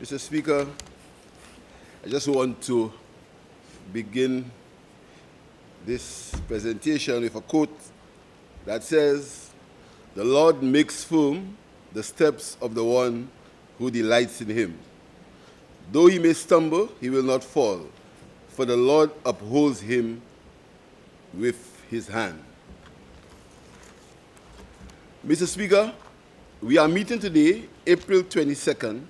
Mr. Speaker, I just want to begin this presentation with a quote that says, "The Lord makes firm the steps of the one who delights in him. Though he may stumble, he will not fall, for the Lord upholds him with his hand." Mr. Speaker, we are meeting today, April 22nd,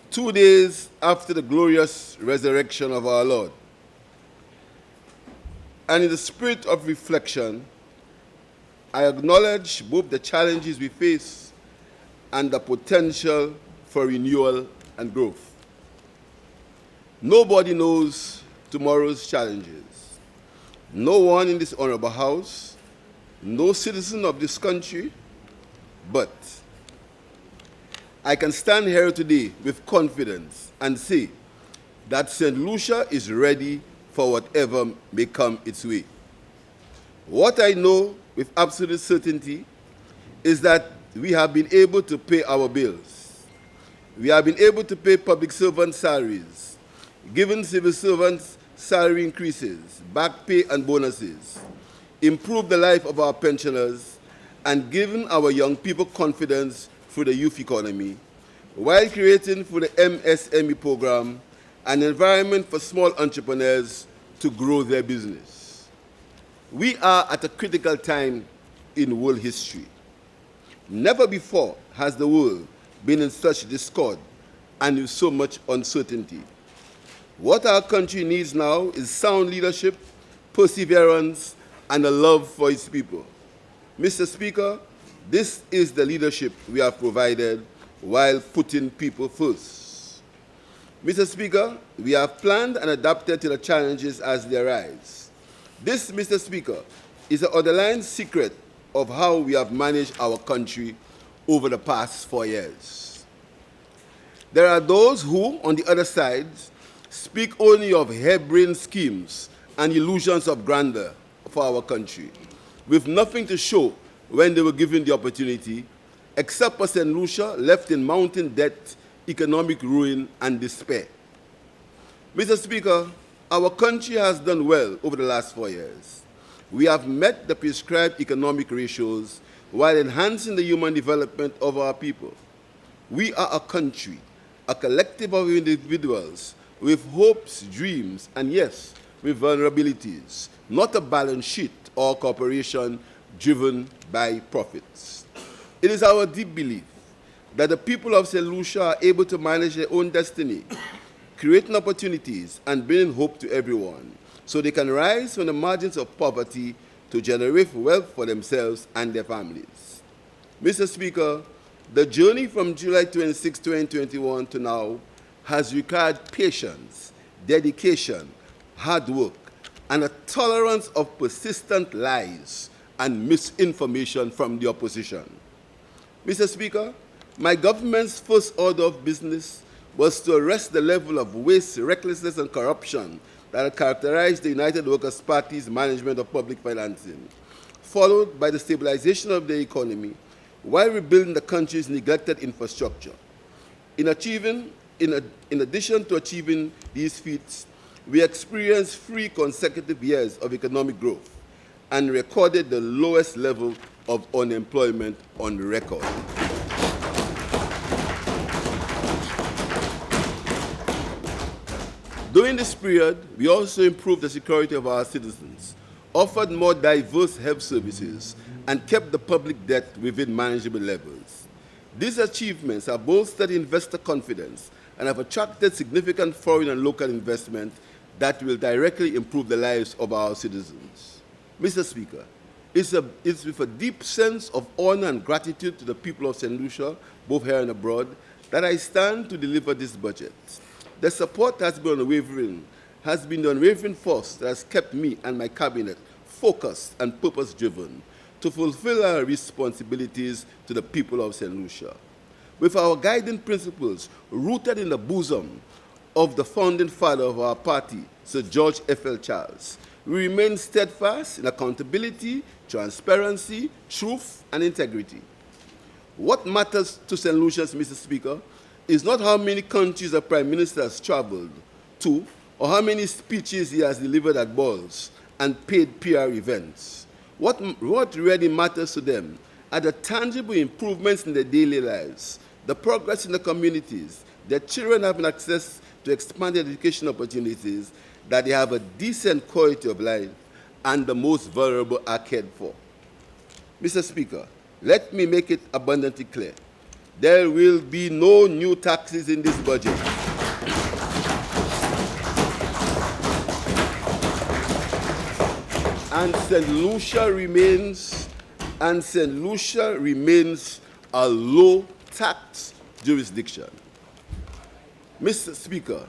2 days after the glorious resurrection of our Lord. And in the spirit of reflection, I acknowledge both the challenges we face and the potential for renewal and growth. Nobody knows tomorrow's challenges. No one in this honorable house, no citizen of this country, but I can stand here today with confidence and say that St. Lucia is ready for whatever may come its way. What I know with absolute certainty is that we have been able to pay our bills. We have been able to pay public servant salaries, given civil servants salary increases, back pay and bonuses, improve the life of our pensioners, and given our young people confidence through the youth economy, while creating for the MSME program an environment for small entrepreneurs to grow their business. We are at a critical time in world history. Never before has the world been in such discord and with so much uncertainty. What our country needs now is sound leadership, perseverance, and a love for its people. Mr. Speaker, this is the leadership we have provided while putting people first. Mr. Speaker, we have planned and adapted to the challenges as they arise. This, Mr. Speaker, is the underlying secret of how we have managed our country over the past 4 years. There are those who, on the other side, speak only of harebrained schemes and illusions of grandeur for our country, with nothing to show when they were given the opportunity, except for St. Lucia left in mountain debt, economic ruin, and despair. Mr. Speaker, our country has done well over the last 4 years. We have met the prescribed economic ratios while enhancing the human development of our people. We are a country, a collective of individuals with hopes, dreams, and yes, with vulnerabilities, not a balance sheet or corporation driven by profits. It is our deep belief that the people of St. Lucia are able to manage their own destiny, creating opportunities and bringing hope to everyone, so they can rise from the margins of poverty to generate wealth for themselves and their families. Mr. Speaker, the journey from July 26, 2021 to now has required patience, dedication, hard work, and a tolerance of persistent lies and misinformation from the opposition. Mr. Speaker, my government's first order of business was to arrest the level of waste, recklessness, and corruption that had characterized the United Workers' Party's management of public financing, followed by the stabilization of the economy while rebuilding the country's neglected infrastructure. In addition to achieving these feats, we experienced 3 consecutive years of economic growth and recorded the lowest level of unemployment on record. During this period, we also improved the security of our citizens, offered more diverse health services, and kept the public debt within manageable levels. These achievements have bolstered investor confidence and have attracted significant foreign and local investment that will directly improve the lives of our citizens. Mr. Speaker, it's with a deep sense of honor and gratitude to the people of St. Lucia, both here and abroad, that I stand to deliver this budget. The support has been the unwavering force that has kept me and my cabinet focused and purpose-driven to fulfill our responsibilities to the people of St. Lucia. With our guiding principles rooted in the bosom of the founding father of our party, Sir George F.L. Charles, we remain steadfast in accountability, transparency, truth, and integrity. What matters to St. Lucians, Mr. Speaker, is not how many countries a prime minister has traveled to or how many speeches he has delivered at balls and paid PR events. What really matters to them are the tangible improvements in their daily lives, the progress in the communities, their children having access to expanded education opportunities, that they have a decent quality of life, and the most vulnerable are cared for. Mr. Speaker, let me make it abundantly clear. There will be no new taxes in this budget. And St. Lucia remains a low-tax jurisdiction. Mr. Speaker,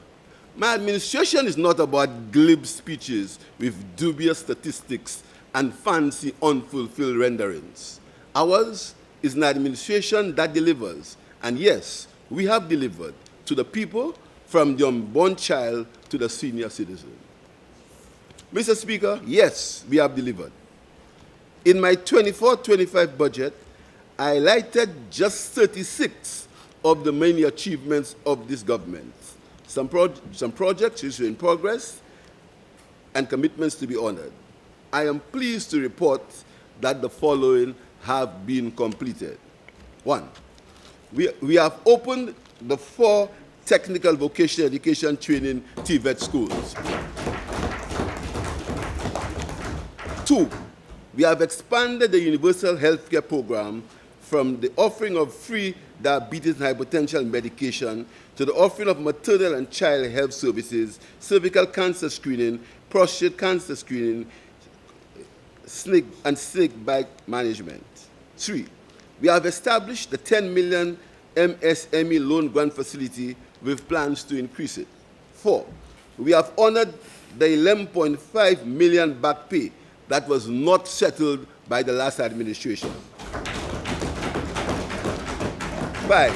my administration is not about glib speeches with dubious statistics and fancy, unfulfilled renderings. Ours is an administration that delivers, and yes, we have delivered to the people, from the unborn child to the senior citizen. Mr. Speaker, yes, we have delivered. In my 24-25 budget, I highlighted just 36 of the many achievements of this government. Some projects which are in progress and commitments to be honored. I am pleased to report that the following have been completed. One, we have opened the 4 technical vocational education training TVET schools. 2, we have expanded the universal healthcare program from the offering of free diabetes and hypertension medication to the offering of maternal and child health services, cervical cancer screening, prostate cancer screening, snake bite management. 3, we have established the 10 million MSME loan grant facility with plans to increase it. 4, we have honored the 11.5 million back pay that was not settled by the last administration. 5,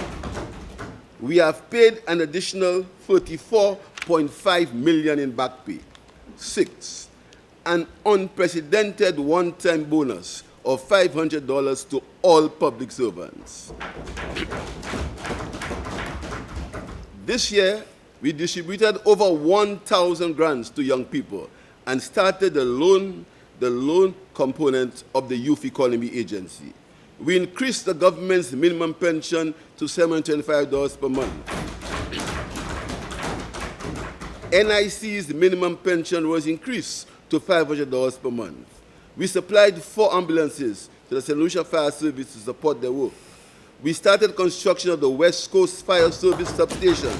we have paid an additional 44.5 million in back pay. 6, an unprecedented one-time bonus of $500 to all public servants. This year, we distributed over 1,000 grants to young people and started the loan component of the Youth Economy Agency. We increased the government's minimum pension to $725 per month. NIC's minimum pension was increased to $500 per month. We supplied 4 ambulances to the St. Lucia Fire Service to support their work. We started construction of the West Coast Fire Service substation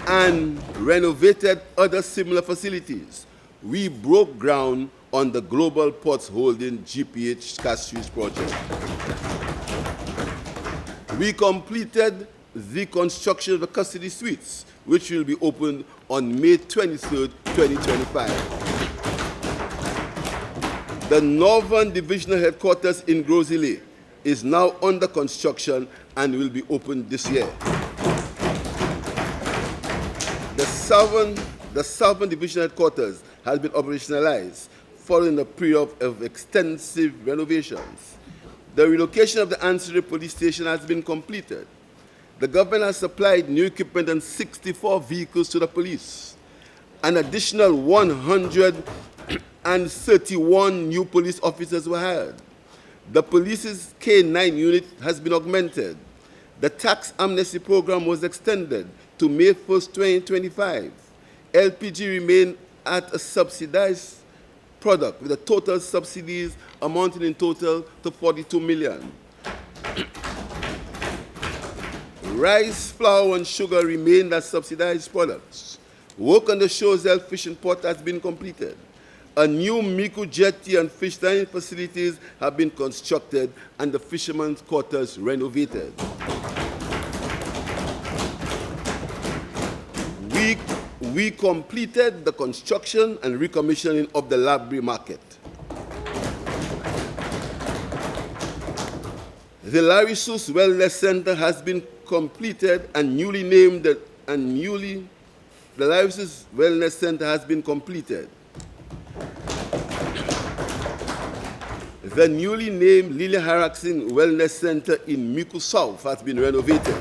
and renovated other similar facilities. We broke ground on the Global Ports Holding GPH Castries project. We completed the construction of the custody suites, which will be opened on May 23, 2025. The Northern Divisional Headquarters in Grosile is now under construction and will be opened this year. The Southern Divisional Headquarters has been operationalized following a period of extensive renovations. The relocation of the ancillary police station has been completed. The government has supplied new equipment and 64 vehicles to the police. An additional 131 new police officers were hired. The police's K-9 unit has been augmented. The tax amnesty program was extended to May 1st, 2025. LPG remained at a subsidized product with the total subsidies amounting in total to $42 million. Rice, flour, and sugar remained as subsidized products. Work on the Choiseul fishing port has been completed. A new Miku jetty and fish dining facilities have been constructed and the fishermen's quarters renovated. We completed the construction and recommissioning of the Library Market. The Larisus Wellness Center has been completed and newly named, the Larisus Wellness Center has been completed. The The newly named Lily Haraxin Wellness Center in Miku South has been renovated.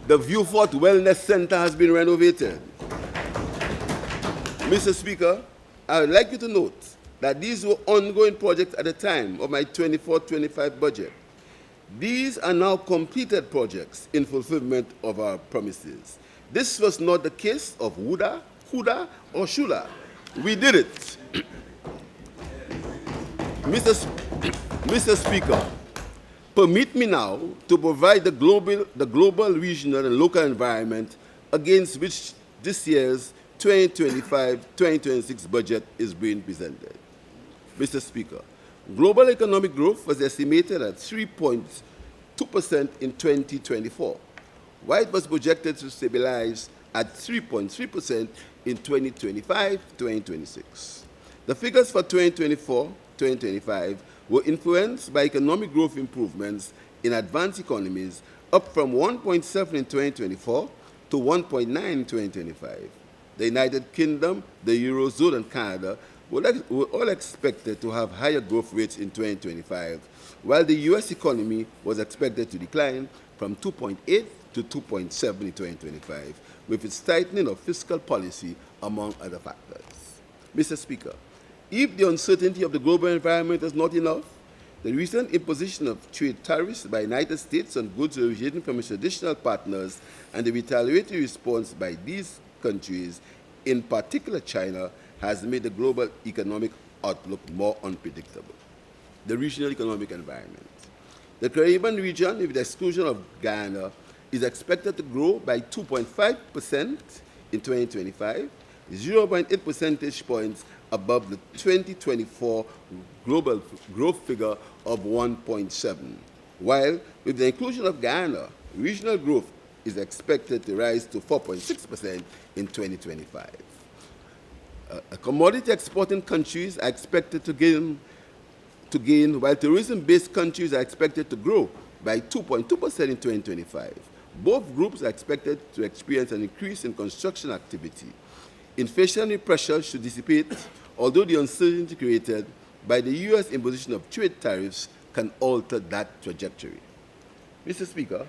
The Viewfort Wellness Center has been renovated. Mr. Speaker, I would like you to note that these were ongoing projects at the time of my 24-25 budget. These are now completed projects in fulfillment of our promises. This was not the case of Wuda, Kuda, or Shula. We did it. Mr. Speaker, permit me now to provide the global, regional, and local environment against which this year's 2025-2026 budget is being presented. Mr. Speaker, global economic growth was estimated at 3.2% in 2024, while it was projected to stabilize at 3.3% in 2025-2026. The figures for 2024-2025 were influenced by economic growth improvements in advanced economies, up from 1.7 in 2024 to 1.9 in 2025. The United Kingdom, the Eurozone, and Canada were all expected to have higher growth rates in 2025, while the U.S. economy was expected to decline from 2.8 to 2.7 in 2025, with its tightening of fiscal policy, among other factors. Mr. Speaker, if the uncertainty of the global environment is not enough, the recent imposition of trade tariffs by the United States on goods originating from its traditional partners and the retaliatory response by these countries, in particular China, has made the global economic outlook more unpredictable. The regional economic environment. The Caribbean region, with the exclusion of Guyana, is expected to grow by 2.5% in 2025, 0.8 percentage points above the 2024 global growth figure of 1.7, while with the inclusion of Guyana, regional growth is expected to rise to 4.6% in 2025. Commodity exporting countries are expected to gain, while tourism-based countries are expected to grow by 2.2% in 2025. Both groups are expected to experience an increase in construction activity. Inflationary pressure should dissipate, although the uncertainty created by the U.S. imposition of trade tariffs can alter that trajectory. Mr. Speaker,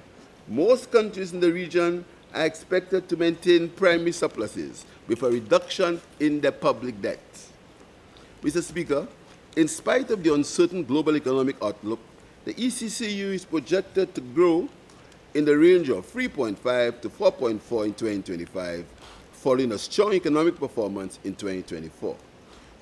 most countries in the region are expected to maintain primary surpluses with a reduction in their public debt. Mr. Speaker, in spite of the uncertain global economic outlook, the ECCU is projected to grow in the range of 3.5 to 4.4 in 2025, following a strong economic performance in 2024.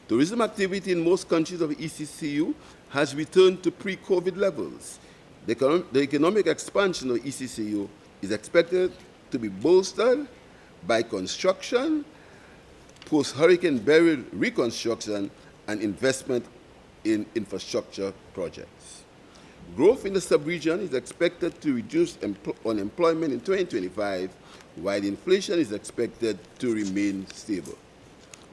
Tourism activity in most countries of the ECCU has returned to pre-COVID levels. The economic expansion of ECCU is expected to be bolstered by construction, post-Hurricane Beryl reconstruction, and investment in infrastructure projects. Growth in the sub-region is expected to reduce unemployment in 2025, while inflation is expected to remain stable.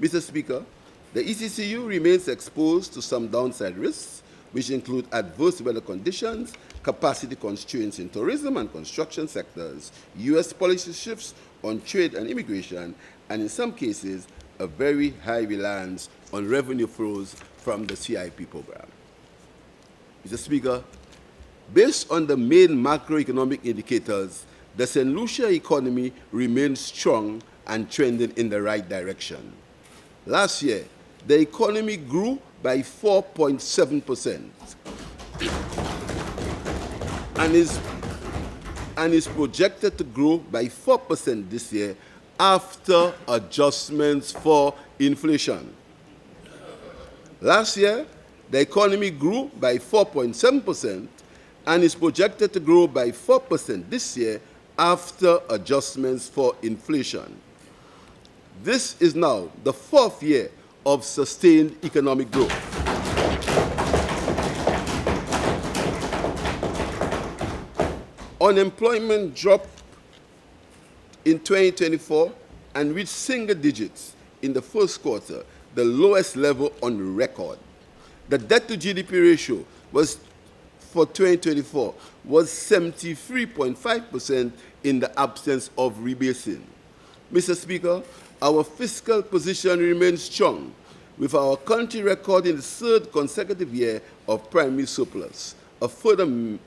Mr. Speaker, the ECCU remains exposed to some downside risks, which include adverse weather conditions, capacity constraints in tourism and construction sectors, U.S. policy shifts on trade and immigration, and in some cases, a very high reliance on revenue flows from the CIP program. Mr. Speaker, based on the main macroeconomic indicators, the St. Lucia economy remains strong and trending in the right direction. Last year, the economy grew by 4.7% and is projected to grow by 4% this year after adjustments for inflation. Last year, the economy grew by 4.7% and is projected to grow by 4% this year after adjustments for inflation. This is now the fourth year of sustained economic growth. Unemployment dropped in 2024 and reached single digits in the first quarter, the lowest level on record. The debt-to-GDP ratio for 2024 was 73.5% in the absence of rebasing. Mr. Speaker, our fiscal position remains strong. with our country recording the third consecutive year of primary surplus, a further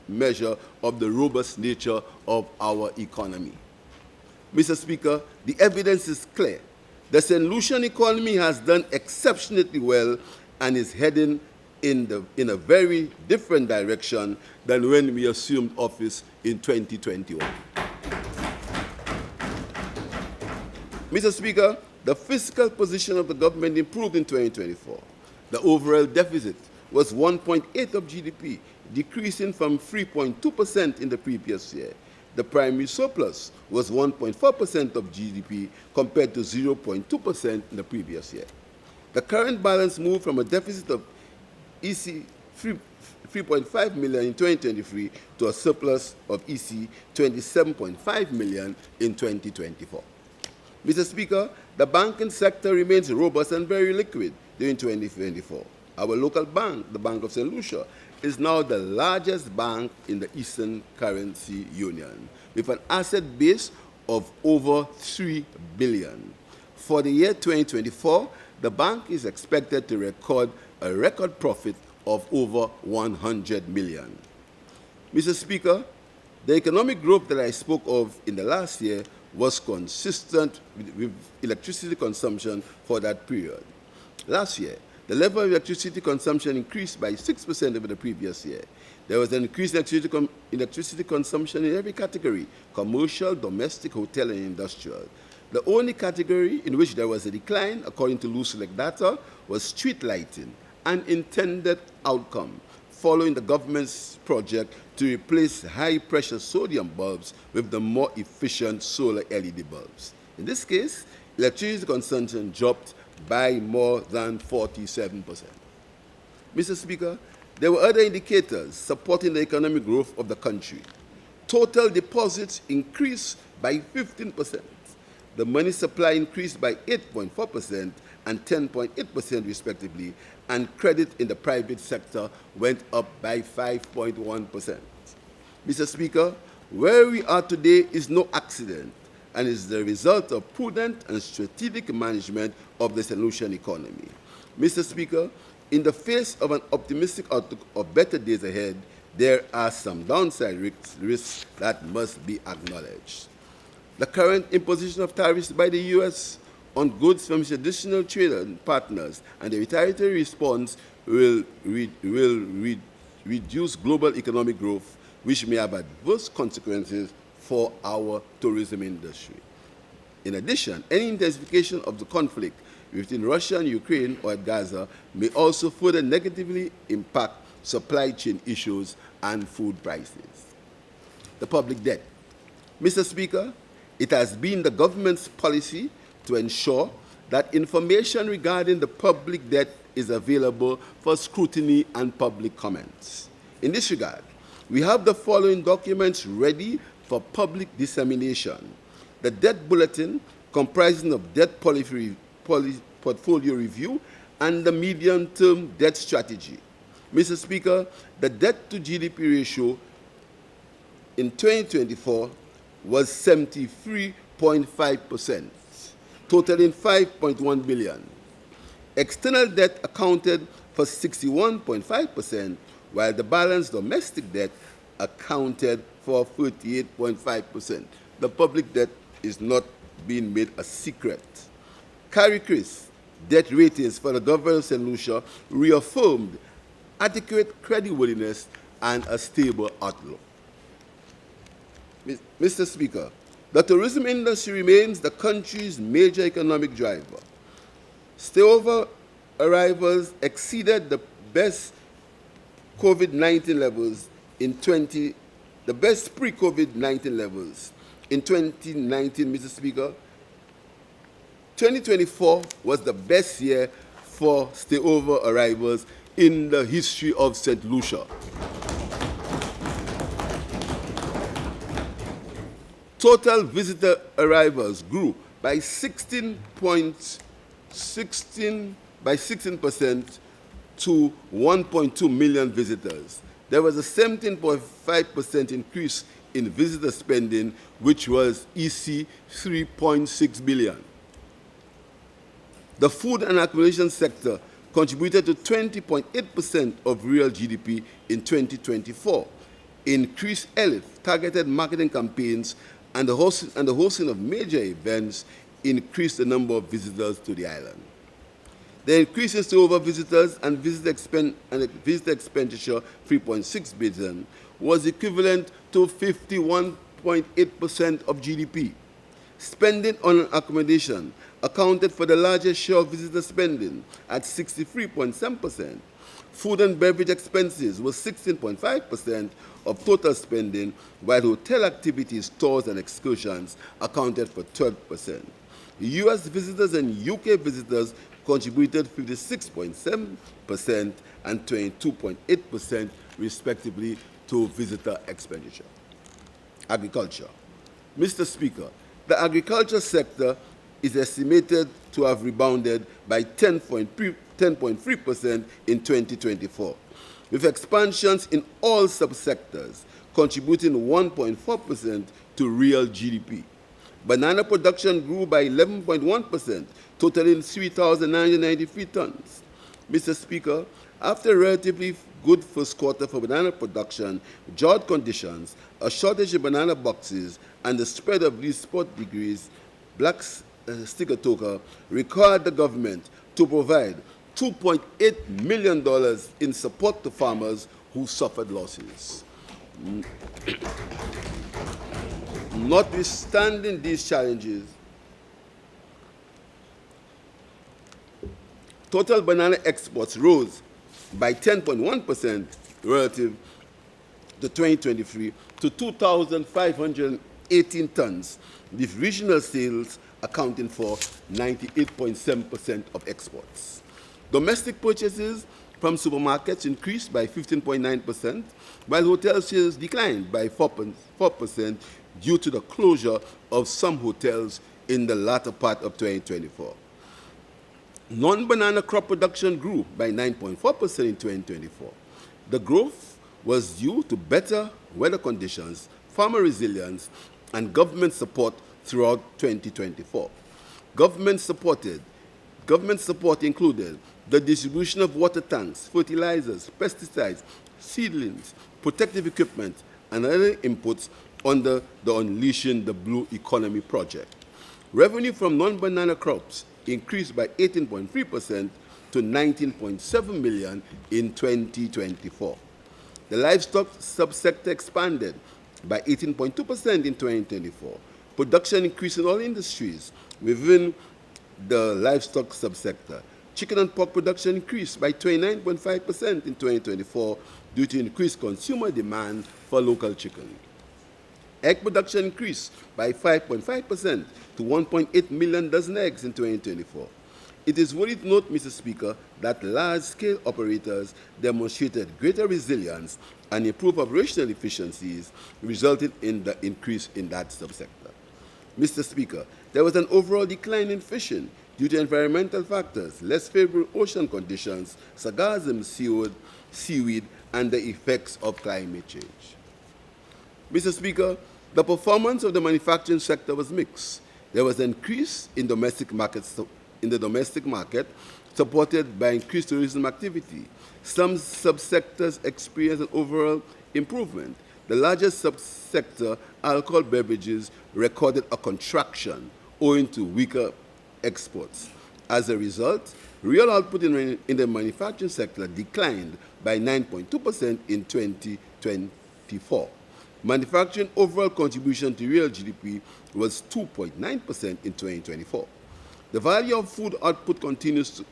measure of the robust nature of our economy. Mr. Speaker, the evidence is clear. The St. Lucian economy has done exceptionally well and is heading in a very different direction than when we assumed office in 2021. Mr. Speaker, the fiscal position of the government improved in 2024. The overall deficit was 1.8% of GDP, decreasing from 3.2% in the previous year. The primary surplus was 1.4% of GDP compared to 0.2% in the previous year. The current balance moved from a deficit of EC 3.5 million in 2023 to a surplus of EC 27.5 million in 2024. Mr. Speaker, the banking sector remains robust and very liquid during 2024. Our local bank, the Bank of St. Lucia, is now the largest bank in the Eastern Currency Union, with an asset base of over $3 billion. For the year 2024, the bank is expected to record a record profit of over $100 million. Mr. Speaker, the economic growth that I spoke of in the last year was consistent with electricity consumption for that period. Last year, the level of electricity consumption increased by 6% over the previous year. There was an increase in electricity consumption in every category: commercial, domestic, hotel, and industrial. The only category in which there was a decline, according to Lucia data, was street lighting, an intended outcome following the government's project to replace high-pressure sodium bulbs with the more efficient solar LED bulbs. In this case, electricity consumption dropped by more than 47%. Mr. Speaker, there were other indicators supporting the economic growth of the country. Total deposits increased by 15%. The money supply increased by 8.4% and 10.8% respectively, and credit in the private sector went up by 5.1%. Mr. Speaker, where we are today is no accident and is the result of prudent and strategic management of the St. Lucian economy. Mr. Speaker, in the face of an optimistic outlook of better days ahead, there are some downside risks that must be acknowledged. The current imposition of tariffs by the U.S. on goods from traditional trade partners and the retaliatory response will reduce global economic growth, which may have adverse consequences for our tourism industry. In addition, any intensification of the conflict within Russia and Ukraine or Gaza may also further negatively impact supply chain issues and food prices. The public debt. Mr. Speaker, it has been the government's policy to ensure that information regarding the public debt is available for scrutiny and public comments. In this regard, we have the following documents ready for public dissemination: the Debt Bulletin, comprising of debt portfolio review and the medium-term debt strategy. Mr. Speaker, the debt-to-GDP ratio in 2024 was 73.5%, totaling $5.1 billion. External debt accounted for 61.5%, while the balanced domestic debt accounted for 38.5%. The public debt is not being made a secret. CARICRIS debt ratings for the government of St. Lucia reaffirmed adequate creditworthiness and a stable outlook. Mr. Speaker, the tourism industry remains the country's major economic driver. Stayover arrivals exceeded the best pre-COVID-19 levels in 2019, Mr. Speaker. 2024 was the best year for stayover arrivals in the history of St. Lucia. Total visitor arrivals grew by 16% to 1.2 million visitors. There was a 17.5% increase in visitor spending, which was EC 3.6 billion. The food and accommodation sector contributed to 20.8% of real GDP in 2024. Increased health, targeted marketing campaigns, and the hosting of major events increased the number of visitors to the island. The increase in stopover visitors and visitor expenditure, 3.6 billion, was equivalent to 51.8% of GDP. Spending on accommodation accounted for the largest share of visitor spending at 63.7%. Food and beverage expenses were 16.5% of total spending, while hotel activities, tours, and excursions accounted for 12%. U.S. visitors and UK visitors contributed 56.7% and 22.8%, respectively, to visitor expenditure. Agriculture. Mr. Speaker, the agriculture sector is estimated to have rebounded by 10.3% in 2024, with expansions in all subsectors contributing 1.4% to real GDP. Banana production grew by 11.1%, totaling 3,993 tons. Mr. Speaker, after a relatively good first quarter for banana production, drought conditions, a shortage of banana boxes, and the spread of these spot degrees, black sticker toker, required the government to provide $2.8 million in support to farmers who suffered losses. Notwithstanding these challenges, total banana exports rose by 10.1% relative to 2023 to 2,518 tons, with regional sales accounting for 98.7% of exports. Domestic purchases from supermarkets increased by 15.9%, while hotel sales declined by 4% due to the closure of some hotels in the latter part of 2024. Non-banana crop production grew by 9.4% in 2024. The growth was due to better weather conditions, farmer resilience, and government support throughout 2024. Government support included the distribution of water tanks, fertilizers, pesticides, seedlings, protective equipment, and other inputs under the Unleashing the Blue Economy project. Revenue from non-banana crops increased by 18.3% to $19.7 million in 2024. The livestock subsector expanded by 18.2% in 2024. Production increased in all industries within the livestock subsector. Chicken and pork production increased by 29.5% in 2024 due to increased consumer demand for local chicken. Egg production increased by 5.5% to 1.8 million dozen eggs in 2024. It is worthy to note, Mr. Speaker, that large-scale operators demonstrated greater resilience and improved operational efficiencies, resulting in the increase in that subsector. Mr. Speaker, there was an overall decline in fishing due to environmental factors, less favorable ocean conditions, sargassum seaweed, and the effects of climate change. Mr. Speaker, the performance of the manufacturing sector was mixed. There was an increase in the domestic market, supported by increased tourism activity. Some subsectors experienced an overall improvement. The largest subsector, alcohol beverages, recorded a contraction owing to weaker exports. As a result, real output in the manufacturing sector declined by 9.2% in 2024. Manufacturing overall contribution to real GDP was 2.9% in 2024. The value of food output continues to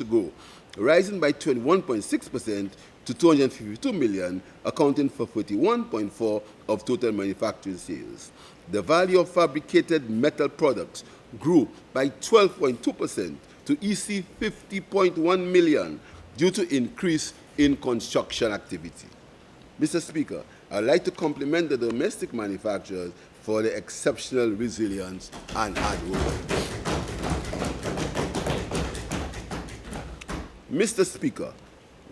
grow, rising by 21.6% to $252 million, accounting for 41.4% of total manufacturing sales. The value of fabricated metal products grew by 12.2% to EC 50.1 million due to increase in construction activity. Mr. Speaker, I'd like to compliment the domestic manufacturers for their exceptional resilience and hard work. Mr. Speaker,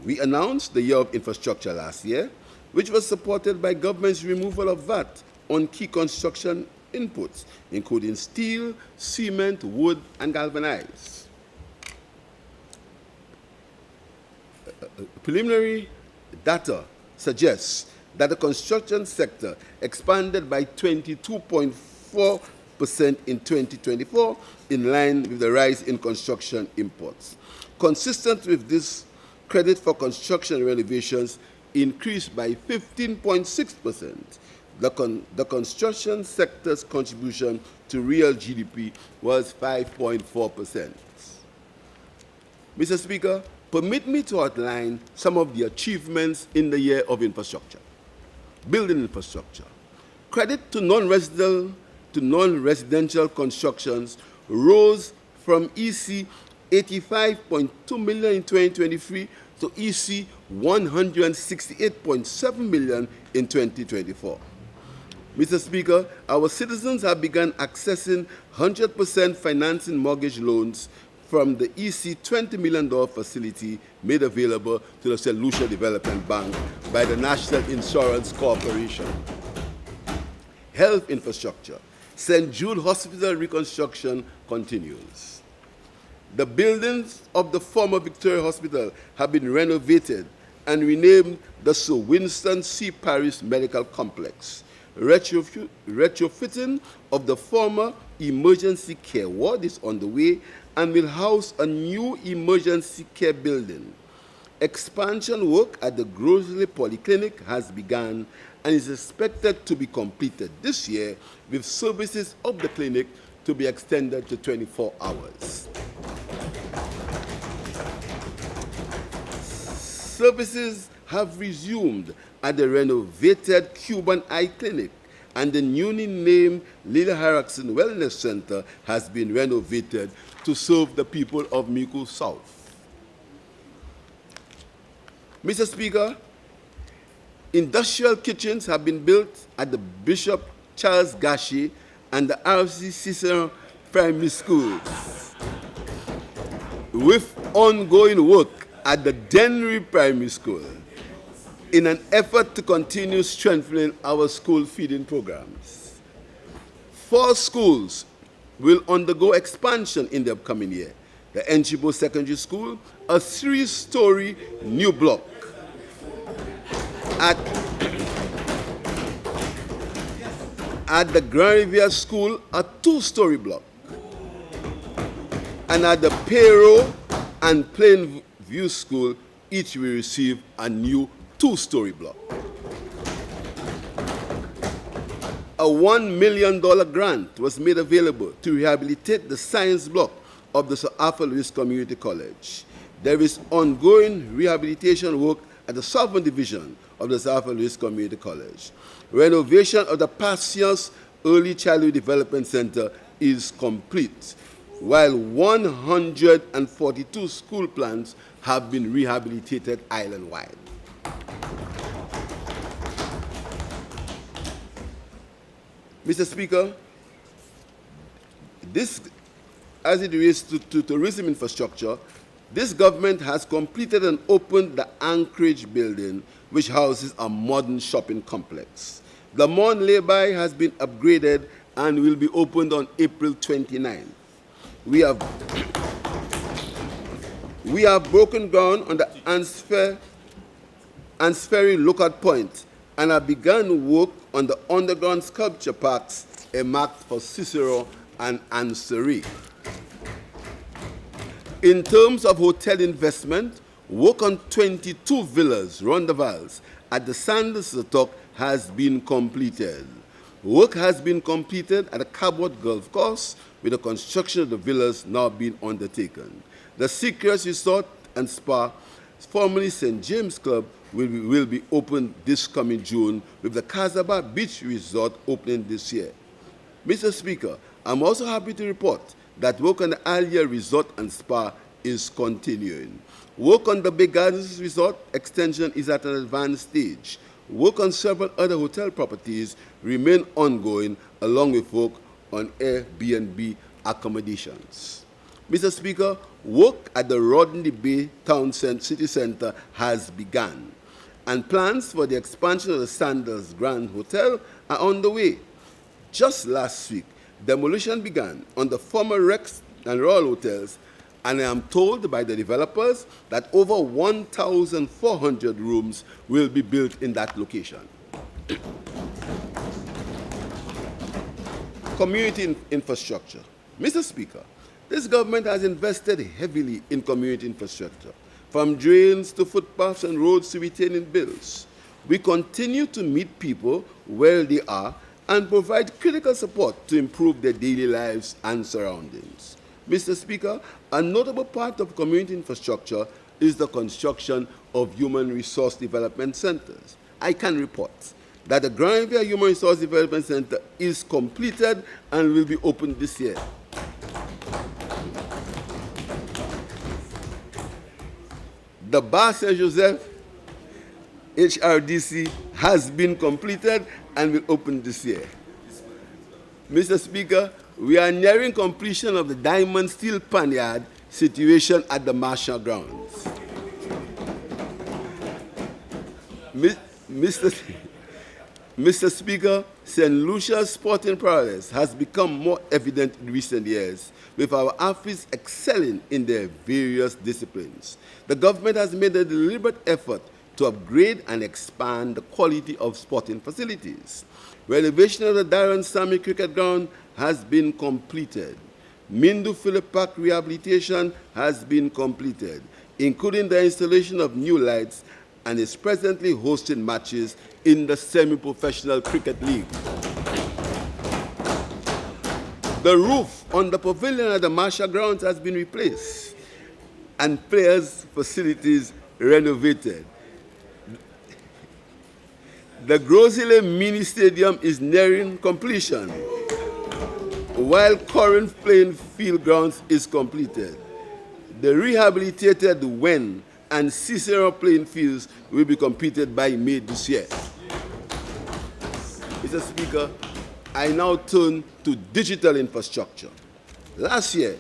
we announced the Year of Infrastructure last year, which was supported by government's removal of VAT on key construction inputs, including steel, cement, wood, and galvanized. Preliminary data suggests that the construction sector expanded by 22.4% in 2024, in line with the rise in construction imports. Consistent with this, credit for construction renovations increased by 15.6%. The construction sector's contribution to real GDP was 5.4%. Mr. Speaker, permit me to outline some of the achievements in the year of infrastructure. Building infrastructure. Credit to non-residential constructions rose from EC 85.2 million in 2023 to EC 168.7 million in 2024. Mr. Speaker, our citizens have begun accessing 100% financing mortgage loans from the EC $20 million facility made available to the St. Lucia Development Bank by the National Insurance Corporation. Health infrastructure. St. Jude Hospital reconstruction continues. The buildings of the former Victoria Hospital have been renovated and renamed the Sir Winston C. Paris Medical Complex. Retrofitting of the former emergency care ward is underway and will house a new emergency care building. Expansion work at the Grosley Polyclinic has begun and is expected to be completed this year, with services of the clinic to be extended to 24 hours. Services have resumed at the renovated Cuban Eye Clinic, and the newly named Lily Harrison Wellness Center has been renovated to serve the people of Mico South. Mr. Speaker, industrial kitchens have been built at the Bishop Charles Gashi and the RC Cicero Primary Schools, with ongoing work at the Dennery Primary School, in an effort to continue strengthening our school feeding programs. 4 schools will undergo expansion in the upcoming year. The Enchibo Secondary School, a 3-story new block. At the Grand Riviere School, a 2-story block. And at the Pero and Plainview School, each will receive a new 2-story block. A $1 million grant was made available to rehabilitate the science block of the Sir Arthur Lewis Community College. There is ongoing rehabilitation work at the Southern Division of the Sir Arthur Lewis Community College. Renovation of the Patience Early Childhood Development Center is complete, while 142 school plants have been rehabilitated island-wide. Mr. Speaker, as it relates to tourism infrastructure, this government has completed and opened the Anchorage building, which houses a modern shopping complex. The mall nearby has been upgraded and will be opened on April 29th. We have broken ground on the Ansferry Lookout Point and have begun work on the underground sculpture parks earmarked for Cicero and Ansferry. In terms of hotel investment, work on 22 villas rondavals at the Sandals Talk has been completed. Work has been completed at the Cabot Golf Course, with the construction of the villas now being undertaken. The Seacrest Resort and Spa, formerly St. James Club, will be opened this coming June, with the Casaba Beach Resort opening this year. Mr. Speaker, I'm also happy to report that work on the Alia Resort and Spa is continuing. Work on the Bay Gardens Resort extension is at an advanced stage. Work on several other hotel properties remain ongoing, along with work on Airbnb accommodations. Mr. Speaker, work at the Rodney Bay Town City Center has begun, and plans for the expansion of the Sandals Grand Hotel are underway. Just last week, demolition began on the former Rex and Royal hotels, and I am told by the developers that over 1,400 rooms will be built in that location. Community infrastructure. Mr. Speaker, this government has invested heavily in community infrastructure, from drains to footpaths and roads to retaining bills. We continue to meet people where they are and provide critical support to improve their daily lives and surroundings. Mr. Speaker, a notable part of community infrastructure is the construction of human resource development centers. I can report that the Granville Human Resource Development Center is completed and will be opened this year. The Bar Saint Joseph HRDC has been completed and will open this year. Mr. Speaker, we are nearing completion of the Diamond Steel Panyard situation at the Marshall Grounds. Mr. Speaker, St. Lucia's sporting prowess has become more evident in recent years, with our athletes excelling in their various disciplines. The government has made a deliberate effort to upgrade and expand the quality of sporting facilities. Renovation of the Darren Sammy Cricket Ground has been completed. Mindu Philip Park rehabilitation has been completed, including the installation of new lights, and is presently hosting matches in the semi-professional cricket league. The roof on the pavilion at the Marshall Grounds has been replaced and players' facilities renovated. The Grosile Mini Stadium is nearing completion, while Corinth Playing Field Grounds is completed. The rehabilitated Wen and Cicero playing fields will be completed by May this year. Mr. Speaker, I now turn to digital infrastructure. Last year,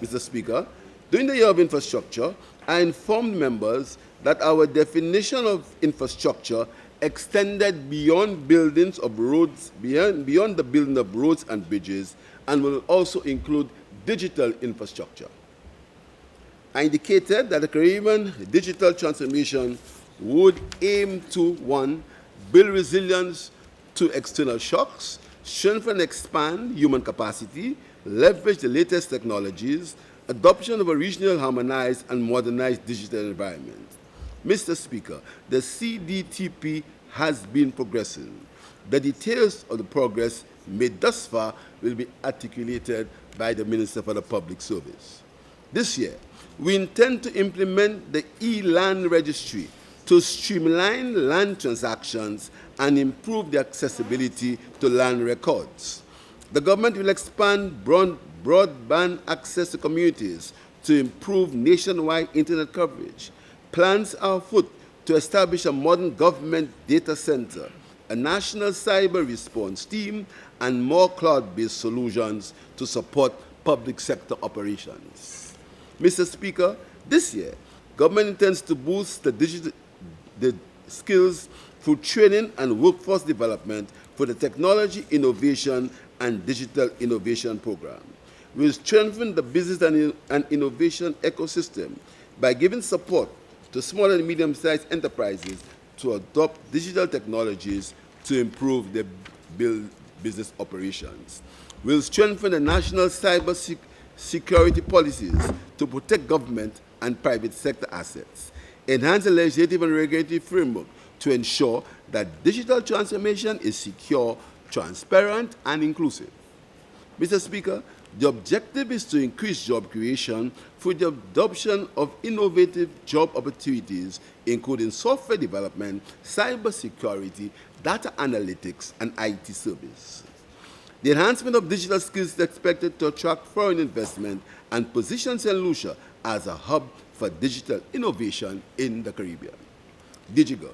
Mr. Speaker, during the year of infrastructure, I informed members that our definition of infrastructure extended beyond buildings of roads, beyond the building of roads and bridges, and will also include digital infrastructure. I indicated that the Caribbean digital transformation would aim to, 1, build resilience to external shocks, strengthen and expand human capacity, leverage the latest technologies, adoption of a regional harmonized and modernized digital environment. Mr. Speaker, the CDTP has been progressing. The details of the progress made thus far will be articulated by the Minister for the Public Service. This year, we intend to implement the e-land registry to streamline land transactions and improve the accessibility to land records. The government will expand broadband access to communities to improve nationwide internet coverage. Plans are afoot to establish a modern government data center, a national cyber response team, and more cloud-based solutions to support public sector operations. Mr. Speaker, this year, government intends to boost the skills through training and workforce development for the Technology Innovation and Digital Innovation Program. We will strengthen the business and innovation ecosystem by giving support to small and medium-sized enterprises to adopt digital technologies to improve their business operations. We will strengthen the national cyber security policies to protect government and private sector assets, enhance the legislative and regulatory framework to ensure that digital transformation is secure, transparent, and inclusive. Mr. Speaker, the objective is to increase job creation through the adoption of innovative job opportunities, including software development, cybersecurity, data analytics, and IT services. The enhancement of digital skills is expected to attract foreign investment and position St. Lucia as a hub for digital innovation in the Caribbean. Digital.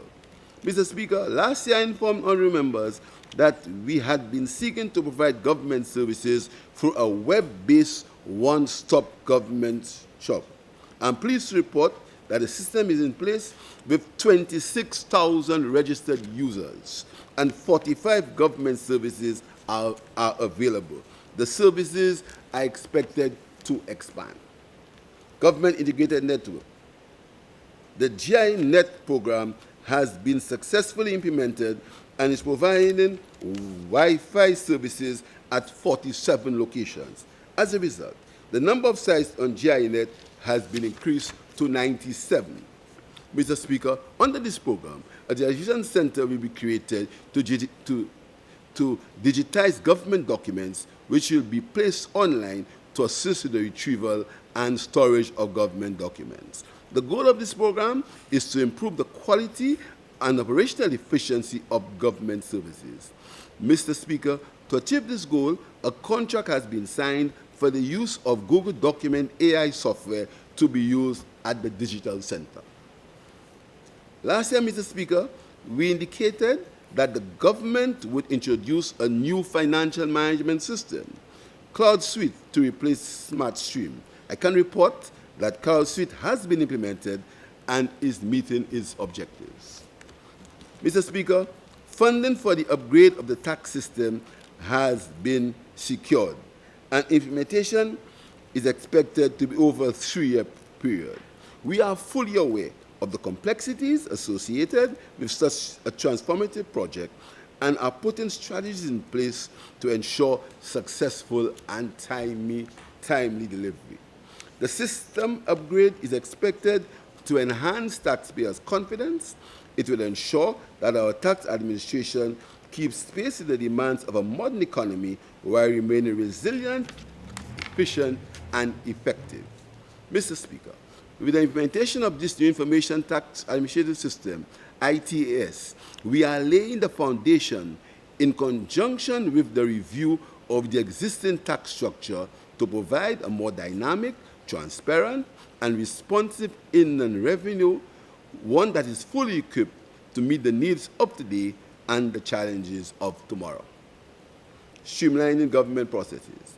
Mr. Speaker, last year I informed honorary members that we had been seeking to provide government services through a web-based one-stop government shop. I'm pleased to report that the system is in place with 26,000 registered users and 45 government services are available. The services are expected to expand. Government Integrated Network. The GINet program has been successfully implemented and is providing Wi-Fi services at 47 locations. As a result, the number of sites on GINet has been increased to 97. Mr. Speaker, under this program, a digitization center will be created to digitize government documents which will be placed online to assist with the retrieval and storage of government documents. The goal of this program is to improve the quality and operational efficiency of government services. Mr. Speaker, to achieve this goal, a contract has been signed for the use of Google Document AI software to be used at the digital center. Last year, Mr. Speaker, we indicated that the government would introduce a new financial management system, Cloud Suite, to replace SmartStream. I can report that Cloud Suite has been implemented and is meeting its objectives. Mr. Speaker, funding for the upgrade of the tax system has been secured, and implementation is expected to be over a 3-year period. We are fully aware of the complexities associated with such a transformative project and are putting strategies in place to ensure successful and timely delivery. The system upgrade is expected to enhance taxpayers' confidence. It will ensure that our tax administration keeps pace with the demands of a modern economy while remaining resilient, efficient, and effective. Mr. Speaker, with the implementation of this new Information Tax Administrative System, ITAS, we are laying the foundation in conjunction with the review of the existing tax structure to provide a more dynamic, transparent, and responsive inland revenue, one that is fully equipped to meet the needs of today and the challenges of tomorrow. Streamlining government processes.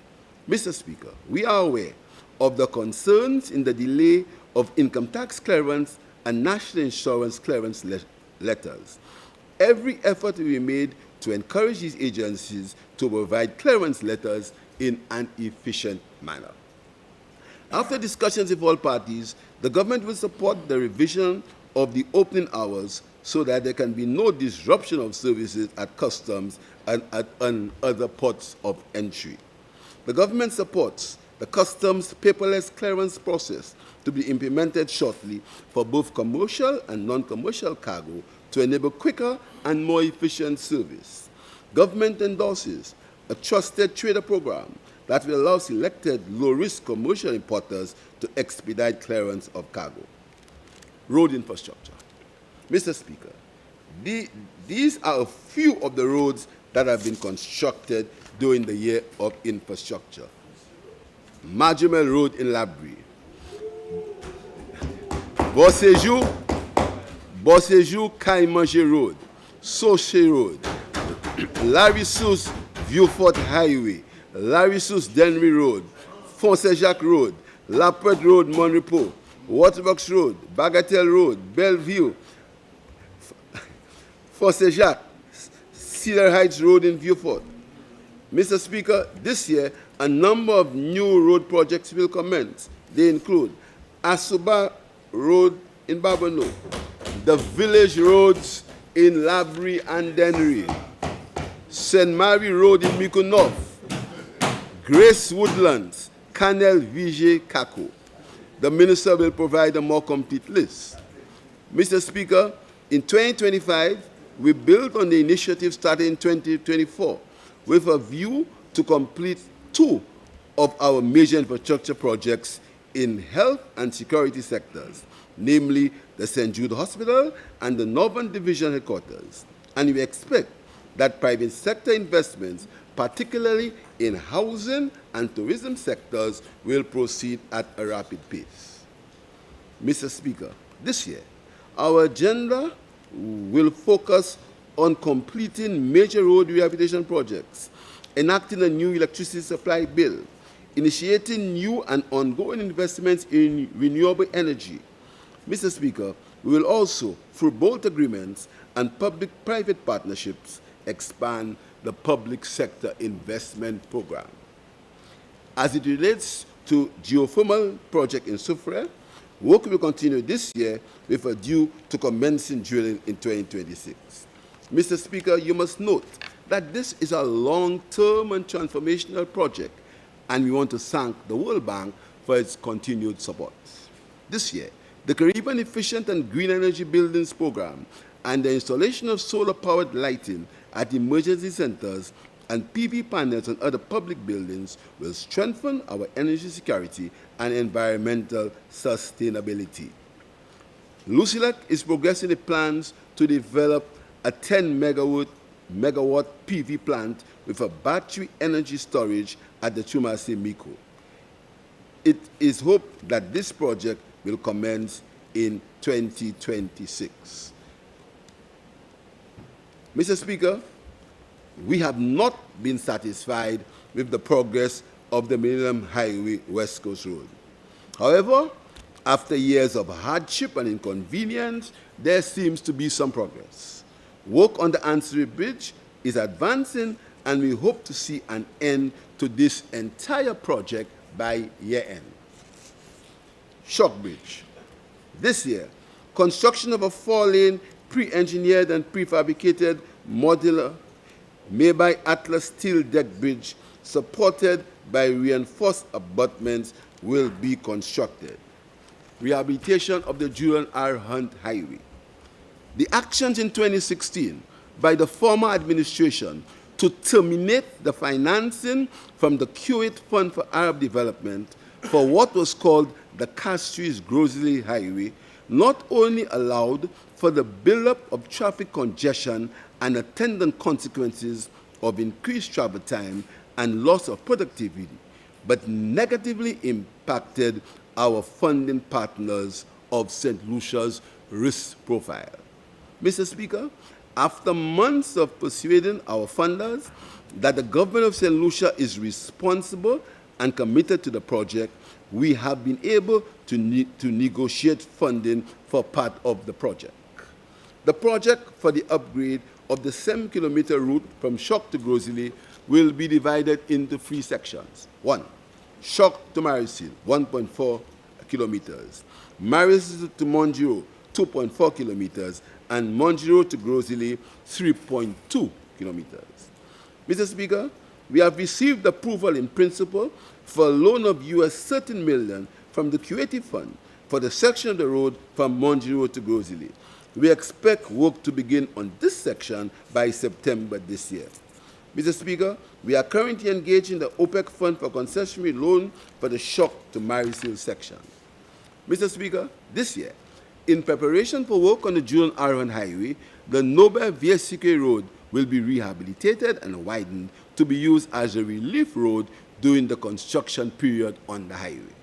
Mr. Speaker, we are aware of the concerns in the delay of income tax clearance and national insurance clearance letters. Every effort will be made to encourage these agencies to provide clearance letters in an efficient manner. After discussions with all parties, the government will support the revision of the opening hours so that there can be no disruption of services at customs and at other ports of entry. The government supports the customs paperless clearance process to be implemented shortly for both commercial and non-commercial cargo to enable quicker and more efficient service. Government endorses a trusted trader program that will allow selected low-risk commercial importers to expedite clearance of cargo. Road infrastructure. Mr. Speaker, these are a few of the roads that have been constructed during the year of infrastructure. Majumel Road in Labrie, Bossejou Kaimanger Road, Soche Road, Larissus Vieux-Fort Highway, Larissus Denry Road, Fonsejac Road, Lapret Road, Monrepo, Waterbox Road, Bagatelle Road, Bellevue, Fonsejac, Cedar Heights Road in Vieux-Fort. Mr. Speaker, this year, a number of new road projects will commence. They include Asuba Road in Babonneau, the village roads in Labrie and Denry, St. Mary Road in Mikonov, Grace Woodlands, Canel Vigé Kako. The minister will provide a more complete list. Mr. Speaker, in 2025, we built on the initiative started in 2024 with a view to complete 2 of our major infrastructure projects in health and security sectors, namely the St. Jude Hospital and the Northern Division Headquarters. And we expect that private sector investments, particularly in housing and tourism sectors, will proceed at a rapid pace. Mr. Speaker, this year, our agenda will focus on completing major road rehabilitation projects, enacting a new electricity supply bill, initiating new and ongoing investments in renewable energy. Mr. Speaker, we will also, through both agreements and public-private partnerships, expand the public sector investment program. As it relates to geothermal project in Soufrière, work will continue this year with a due to commencing drilling in 2026. Mr. Speaker, you must note that this is a long-term and transformational project, and we want to thank the World Bank for its continued support. This year, the Caribbean Efficient and Green Energy Buildings Program and the installation of solar-powered lighting at emergency centers and PV panels on other public buildings will strengthen our energy security and environmental sustainability. Lucia is progressing the plans to develop a 10 megawatt PV plant with a battery energy storage at the Chumase Miko. It is hoped that this project will commence in 2026. Mr. Speaker, we have not been satisfied with the progress of the Millennium Highway West Coast Road. However, after years of hardship and inconvenience, there seems to be some progress. Work on the Ancillary Bridge is advancing, and we hope to see an end to this entire project by year-end. Shock Bridge. This year, construction of a 4-lane, pre-engineered and prefabricated modular made-by Atlas steel deck bridge supported by reinforced abutments will be constructed. Rehabilitation of the Julian R. Hunt Highway. The actions in 2016 by the former administration to terminate the financing from the Kuwait Fund for Arab Development for what was called the Castries-Grosley Highway not only allowed for the buildup of traffic congestion and attendant consequences of increased travel time and loss of productivity, but negatively impacted our funding partners of St. Lucia's risk profile. Mr. Speaker, after months of persuading our funders that the government of St. Lucia is responsible and committed to the project, we have been able to negotiate funding for part of the project. The project for the upgrade of the 7-kilometer route from Shock to Grosley will be divided into 3 sections. 1, Shock to Marisil, 1.4 kilometers. Marisil to Monjiro, 2.4 kilometers. And Monjiro to Grosley, 3.2 kilometers. Mr. Speaker, we have received approval in principle for a loan of $13 million from the Kuwaiti Fund for the section of the road from Monjiro to Grosley. We expect work to begin on this section by September this year. Mr. Speaker, we are currently engaged in the OPEC Fund for concessionary loan for the Shock to Marisil section. Mr. Speaker, this year, in preparation for work on the Julian Iron Highway, the Nobel Viesike Road will be rehabilitated and widened to be used as a relief road during the construction period on the highway.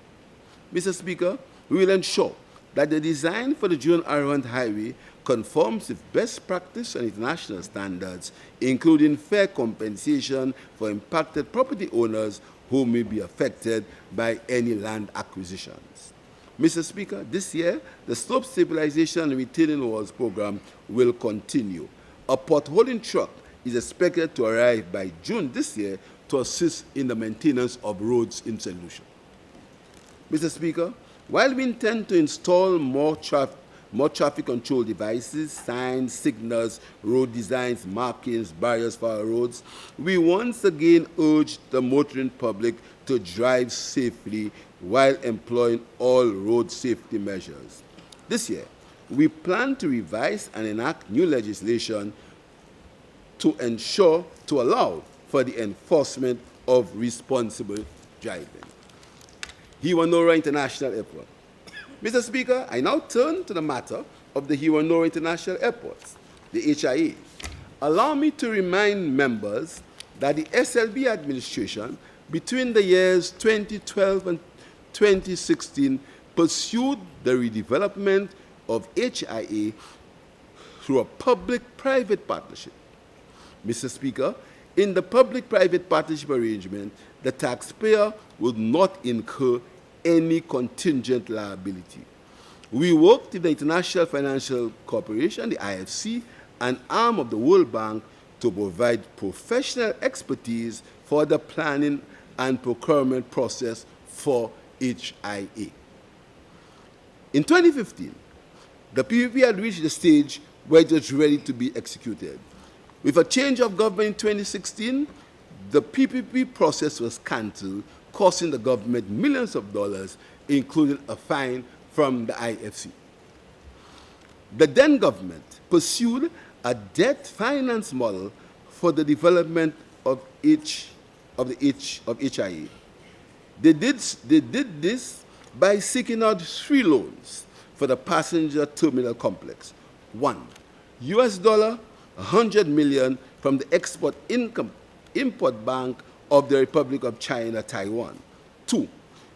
Mr. Speaker, we will ensure that the design for the Julian Iron Highway conforms with best practice and international standards, including fair compensation for impacted property owners who may be affected by any land acquisitions. Mr. Speaker, this year, the Slope Stabilization and Retaining Walls program will continue. A potholing truck is expected to arrive by June this year to assist in the maintenance of roads in St. Lucia. Mr. Speaker, while we intend to install more traffic control devices, signs, signals, road designs, markings, barriers for our roads, we once again urge the motoring public to drive safely while employing all road safety measures. This year, we plan to revise and enact new legislation to allow for the enforcement of responsible driving. Hiwanora International Airport. Mr. Speaker, I now turn to the matter of the Hiwanora International Airport, the HIA. Allow me to remind members that the SLB administration between the years 2012 and 2016 pursued the redevelopment of HIA through a public-private partnership. Mr. Speaker, in the public-private partnership arrangement, the taxpayer would not incur any contingent liability. We worked with the International Financial Corporation, the IFC, an arm of the World Bank, to provide professional expertise for the planning and procurement process for HIA. In 2015, the PPP had reached the stage where it was ready to be executed. With a change of government in 2016, the PPP process was cancelled, costing the government millions of dollars, including a fine from the IFC. The then government pursued a debt finance model for the development of HIA. They did this by seeking out 3 loans for the passenger terminal complex. One, $100 million from the Export-Import Bank of the Republic of China, Taiwan. 2,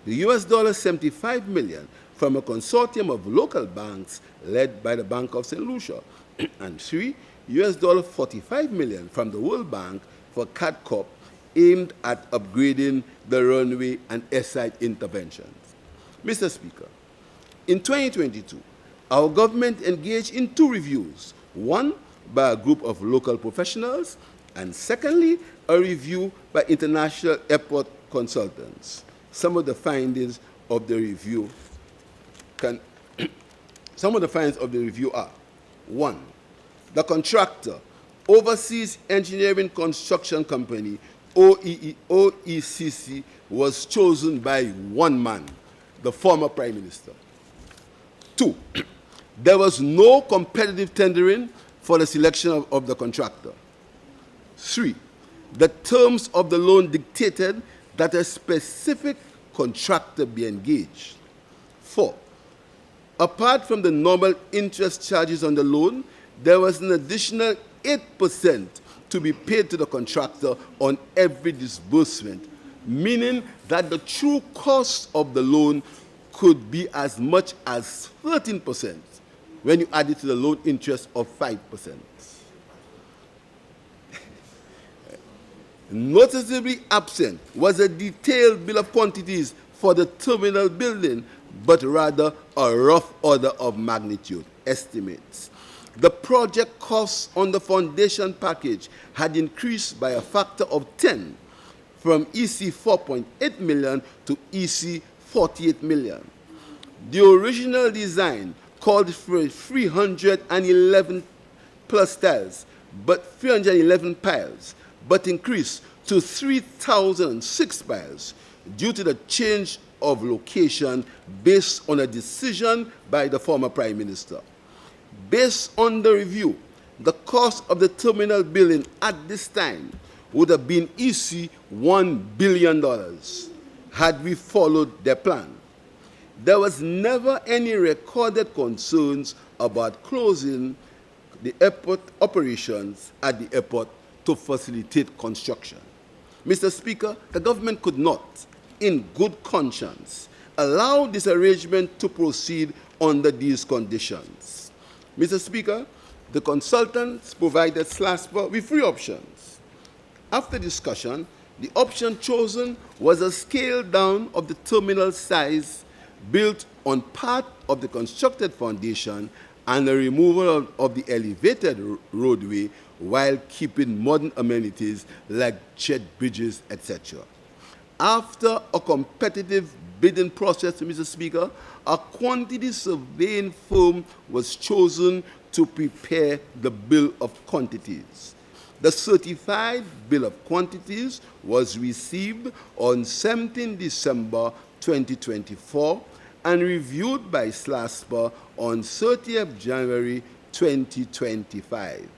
the $75 million from a consortium of local banks led by the Bank of St. Lucia. And 3, $45 million from the World Bank for CADCOP aimed at upgrading the runway and airside interventions. Mr. Speaker, in 2022, our government engaged in 2 reviews, one by a group of local professionals, and secondly, a review by international airport consultants. Some of the findings of the review are: 1, the contractor, Overseas Engineering Construction Company, OECC, was chosen by one man, the former Prime Minister. 2, there was no competitive tendering for the selection of the contractor. 3, the terms of the loan dictated that a specific contractor be engaged. 4, apart from the normal interest charges on the loan, there was an additional 8% to be paid to the contractor on every disbursement, meaning that the true cost of the loan could be as much as 13% when you add it to the loan interest of 5%. Noticeably absent was a detailed bill of quantities for the terminal building, but rather a rough order of magnitude estimates. The project costs on the foundation package had increased by a factor of 10, from EC 4.8 million to EC 48 million. The original design called for 311 plus tiles, but 311 piles, but increased to 3,006 piles due to the change of location based on a decision by the former Prime Minister. Based on the review, the cost of the terminal building at this time would have been EC $1 billion had we followed their plan. There was never any recorded concerns about closing the airport operations at the airport to facilitate construction. Mr. Speaker, the government could not, in good conscience, allow this arrangement to proceed under these conditions. Mr. Speaker, the consultants provided SLASPA with 3 options. After discussion, the option chosen was a scale down of the terminal size built on part of the constructed foundation and a removal of the elevated roadway while keeping modern amenities like jet bridges, etc. After a competitive bidding process, Mr. Speaker, a quantity surveying firm was chosen to prepare the bill of quantities. The certified bill of quantities was received on 17 December 2024 and reviewed by SLASPA on 30th January 2025.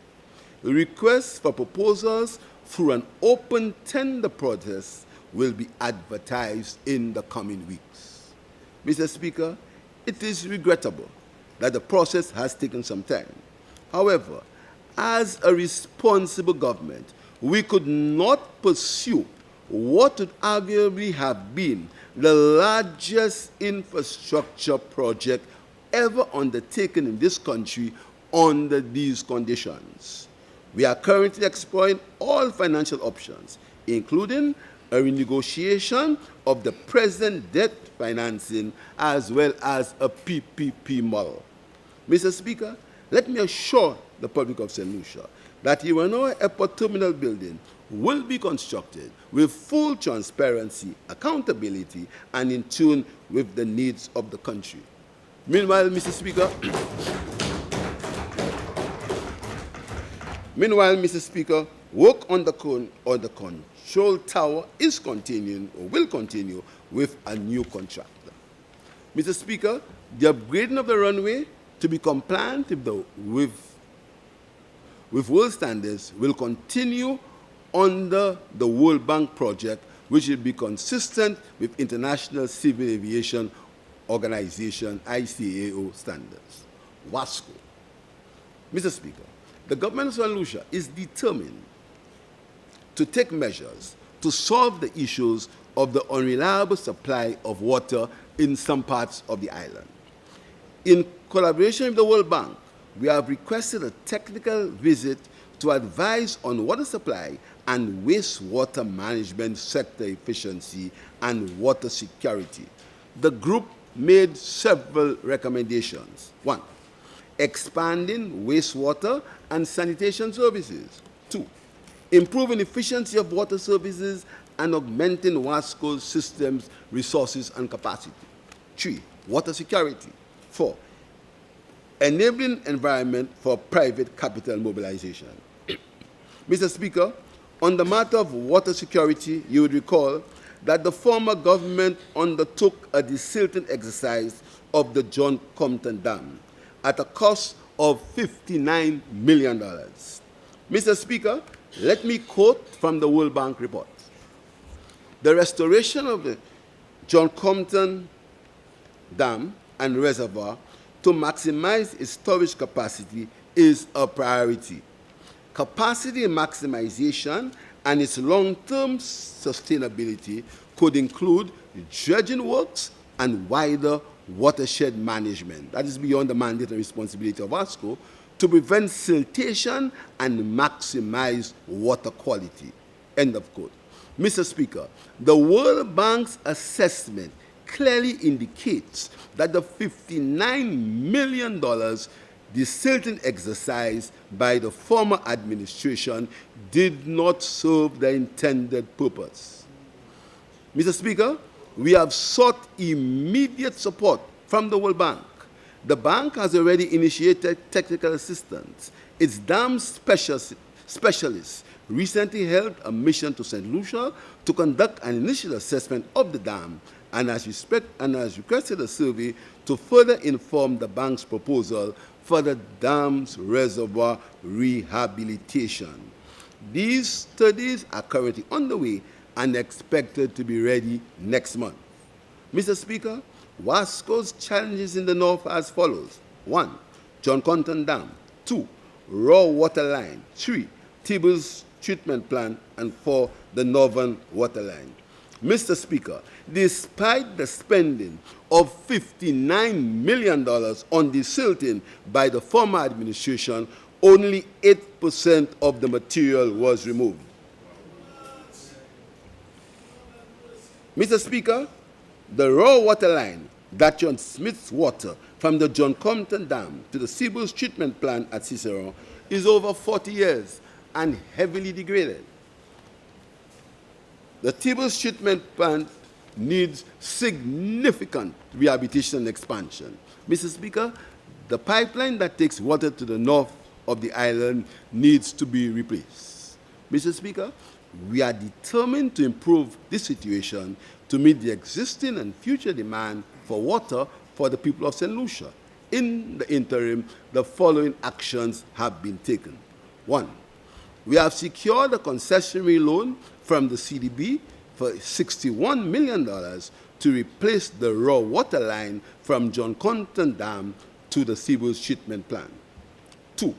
Requests for proposals through an open tender process will be advertised in the coming weeks. Mr. Speaker, it is regrettable that the process has taken some time. However, as a responsible government, we could not pursue what would arguably have been the largest infrastructure project ever undertaken in this country under these conditions. We are currently exploring all financial options, including a renegotiation of the present debt financing as well as a PPP model. Mr. Speaker, let me assure the public of St. Lucia that the Iwanoa Airport Terminal building will be constructed with full transparency, accountability, and in tune with the needs of the country. Meanwhile, Mr. Speaker, work on the control tower is continuing or will continue with a new contractor. Mr. Speaker, the upgrading of the runway to be compliant with world standards will continue under the World Bank project, which will be consistent with International Civil Aviation Organization, ICAO standards. WASCO. Mr. Speaker, the government of St. Lucia is determined to take measures to solve the issues of the unreliable supply of water in some parts of the island. In collaboration with the World Bank, we have requested a technical visit to advise on water supply and wastewater management sector efficiency and water security. The group made several recommendations. 1, expanding wastewater and sanitation services. 2, improving efficiency of water services and augmenting WASCO's systems, resources, and capacity. 3, water security. 4, enabling environment for private capital mobilization. Mr. Speaker, on the matter of water security, you would recall that the former government undertook a desilting exercise of the John Compton Dam at a cost of $59 million. Mr. Speaker, let me quote from the World Bank report. The restoration of the John Compton Dam and reservoir to maximize its storage capacity is a priority. Capacity maximization and its long-term sustainability could include dredging works and wider watershed management. That is beyond the mandate and responsibility of WASCO to prevent siltation and maximize water quality. End of quote. Mr. Speaker, the World Bank's assessment clearly indicates that the $59 million desilting exercise by the former administration did not serve the intended purpose. Mr. Speaker, we have sought immediate support from the World Bank. The bank has already initiated technical assistance. Its dam specialists recently held a mission to St. Lucia to conduct an initial assessment of the dam and has requested a survey to further inform the bank's proposal for the dam's reservoir rehabilitation. These studies are currently underway and expected to be ready next month. Mr. Speaker, WASCO's challenges in the north are as follows. 1, John Compton Dam. 2, raw water line. 3, Tibbs treatment plant. And 4, the northern water line. Mr. Speaker, despite the spending of $59 million on desilting by the former administration, only 8% of the material was removed. Mr. Speaker, the raw water line that transmits water from the John Compton Dam to the Tibbs treatment plant at Cicero is over 40 years and heavily degraded. The Tibbs treatment plant needs significant rehabilitation and expansion. Mr. Speaker, the pipeline that takes water to the north of the island needs to be replaced. Mr. Speaker, we are determined to improve this situation to meet the existing and future demand for water for the people of St. Lucia. In the interim, the following actions have been taken. 1, we have secured a concessionary loan from the CDB for $61 million to replace the raw water line from John Compton Dam to the Tibbs treatment plant. 2,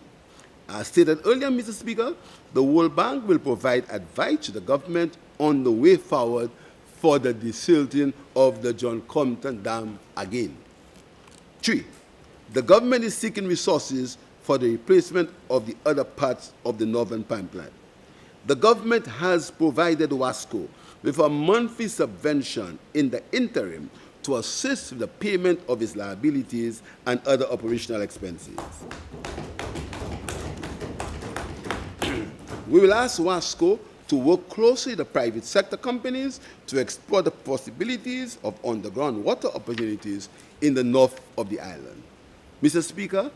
as stated earlier, Mr. Speaker, the World Bank will provide advice to the government on the way forward for the desilting of the John Compton Dam again. 3, the government is seeking resources for the replacement of the other parts of the northern pipeline. The government has provided WASCO with a monthly subvention in the interim to assist with the payment of its liabilities and other operational expenses. We will ask WASCO to work closely with the private sector companies to explore the possibilities of underground water opportunities in the north of the island. Mr. Speaker,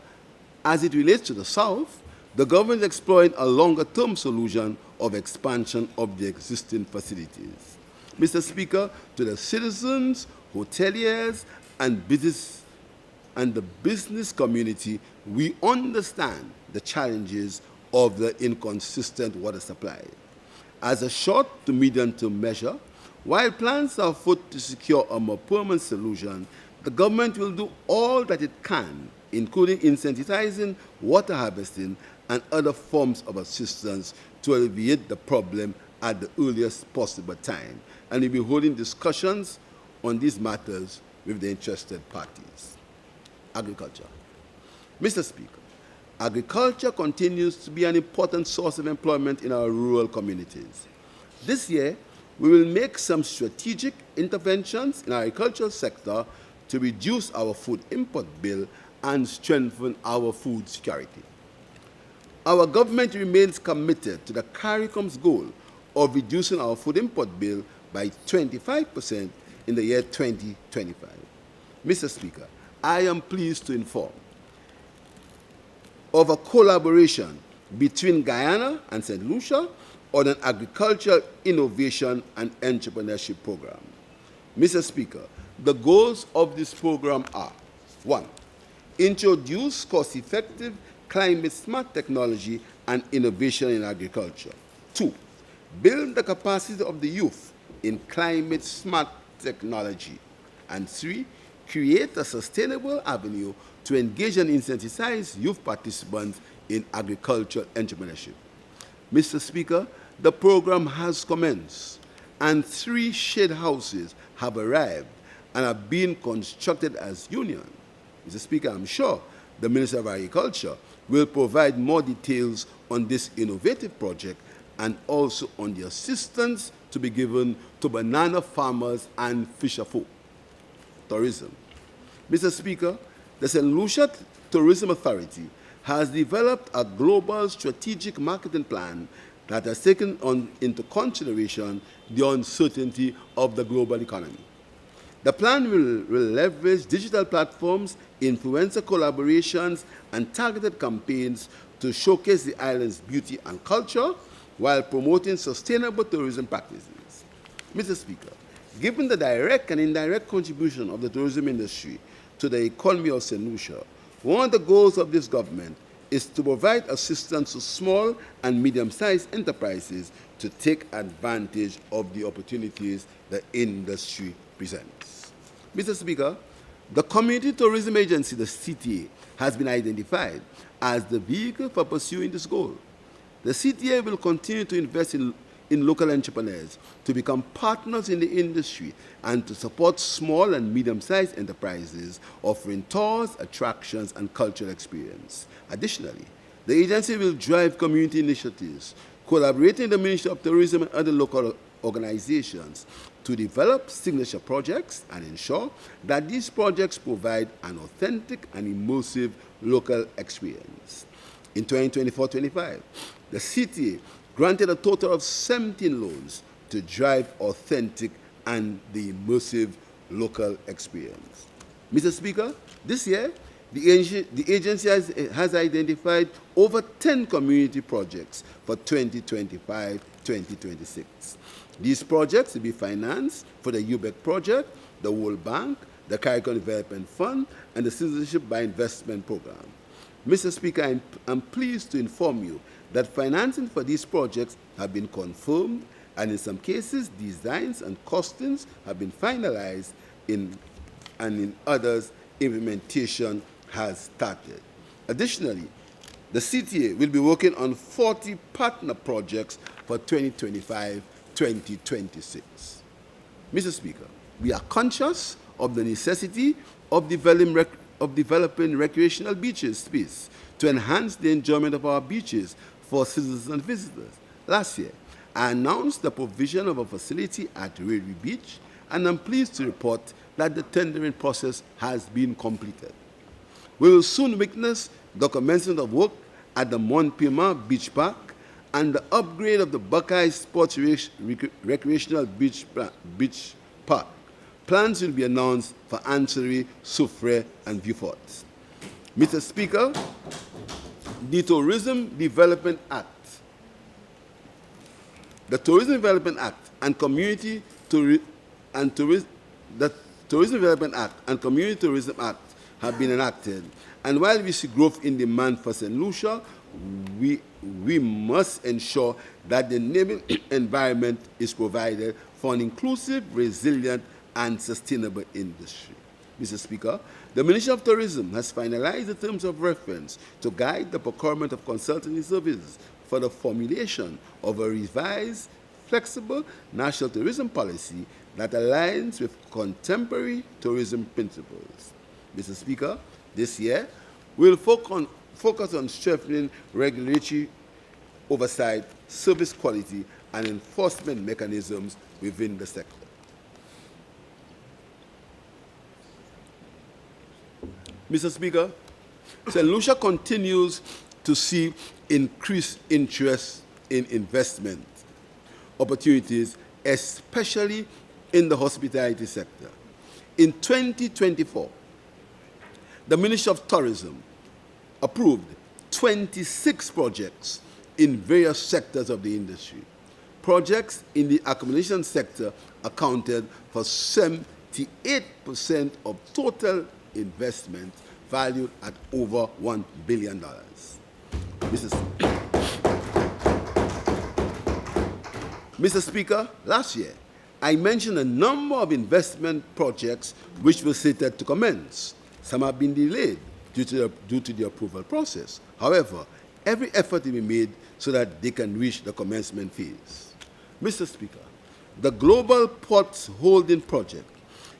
as it relates to the south, the government is exploring a longer-term solution of expansion of the existing facilities. Mr. Speaker, to the citizens, hoteliers, and the business community, we understand the challenges of the inconsistent water supply. As a short to medium-term measure, while plans are afoot to secure a more permanent solution, the government will do all that it can, including incentivizing water harvesting and other forms of assistance to alleviate the problem at the earliest possible time. And we'll be holding discussions on these matters with the interested parties. Agriculture. Mr. Speaker, agriculture continues to be an important source of employment in our rural communities. This year, we will make some strategic interventions in our agricultural sector to reduce our food import bill and strengthen our food security. Our government remains committed to the CARICOM's goal of reducing our food import bill by 25% in the year 2025. Mr. Speaker, I am pleased to inform of a collaboration between Guyana and St. Lucia on an agricultural innovation and entrepreneurship program. Mr. Speaker, the goals of this program are: 1. Introduce cost-effective, climate-smart technology and innovation in agriculture. 2. Build the capacity of the youth in climate-smart technology. And 3. Create a sustainable avenue to engage and incentivize youth participants in agricultural entrepreneurship. Mr. Speaker, the program has commenced, and 3 shade houses have arrived and are being constructed as union. Mr. Speaker, I'm sure the Minister of Agriculture will provide more details on this innovative project and also on the assistance to be given to banana farmers and fisherfolk. Tourism. Mr. Speaker, the St. Lucia Tourism Authority has developed a global strategic marketing plan that has taken into consideration the uncertainty of the global economy. The plan will leverage digital platforms, influencer collaborations, and targeted campaigns to showcase the island's beauty and culture while promoting sustainable tourism practices. Mr. Speaker, given the direct and indirect contribution of the tourism industry to the economy of St. Lucia, one of the goals of this government is to provide assistance to small and medium-sized enterprises to take advantage of the opportunities the industry presents. Mr. Speaker, the Community Tourism Agency, the CTA, has been identified as the vehicle for pursuing this goal. The CTA will continue to invest in local entrepreneurs to become partners in the industry and to support small and medium-sized enterprises offering tours, attractions, and cultural experience. Additionally, the agency will drive community initiatives, collaborating with the Ministry of Tourism and other local organizations to develop signature projects and ensure that these projects provide an authentic and immersive local experience. In 2024-25, the CTA granted a total of 17 loans to drive authentic and the immersive local experience. Mr. Speaker, this year, the agency has identified over 10 community projects for 2025-2026. These projects will be financed for the UBEC project, the World Bank, the CARICOM Development Fund, and the Citizenship by Investment Program. Mr. Speaker, I'm pleased to inform you that financing for these projects have been confirmed, and in some cases, designs and costings have been finalized, and in others, implementation has started. Additionally, the CTA will be working on 40 partner projects for 2025-2026. Mr. Speaker, we are conscious of the necessity of developing recreational beaches space to enhance the enjoyment of our beaches for citizens and visitors. Last year, I announced the provision of a facility at Railway Beach, and I'm pleased to report that the tendering process has been completed. We will soon witness the commencement of work at the Montpellier Beach Park and the upgrade of the Buckeye Sports Recreational Beach Park. Plans will be announced for Ancillary, Soufrière, and Vieux-Fort. Mr. Speaker, the Tourism Development Act, the Tourism Development Act and Community Tourism Act and Community Tourism Act have been enacted, and while we see growth in demand for St. Lucia, we must ensure that the neighboring environment is provided for an inclusive, resilient, and sustainable industry. Mr. Speaker, the Ministry of Tourism has finalized the terms of reference to guide the procurement of consultancy services for the formulation of a revised, flexible national tourism policy that aligns with contemporary tourism principles. Mr. Speaker, this year, we will focus on strengthening regulatory oversight, service quality, and enforcement mechanisms within the sector. Mr. Speaker, St. Lucia continues to see increased interest in investment opportunities, especially in the hospitality sector. In 2024, the Ministry of Tourism approved 26 projects in various sectors of the industry. Projects in the accommodation sector accounted for 78% of total investment, valued at over $1 billion. Mr. Speaker, last year, I mentioned a number of investment projects which were slated to commence. Some have been delayed due to the approval process. However, every effort will be made so that they can reach the commencement phase. Mr. Speaker, the Global Ports Holding Project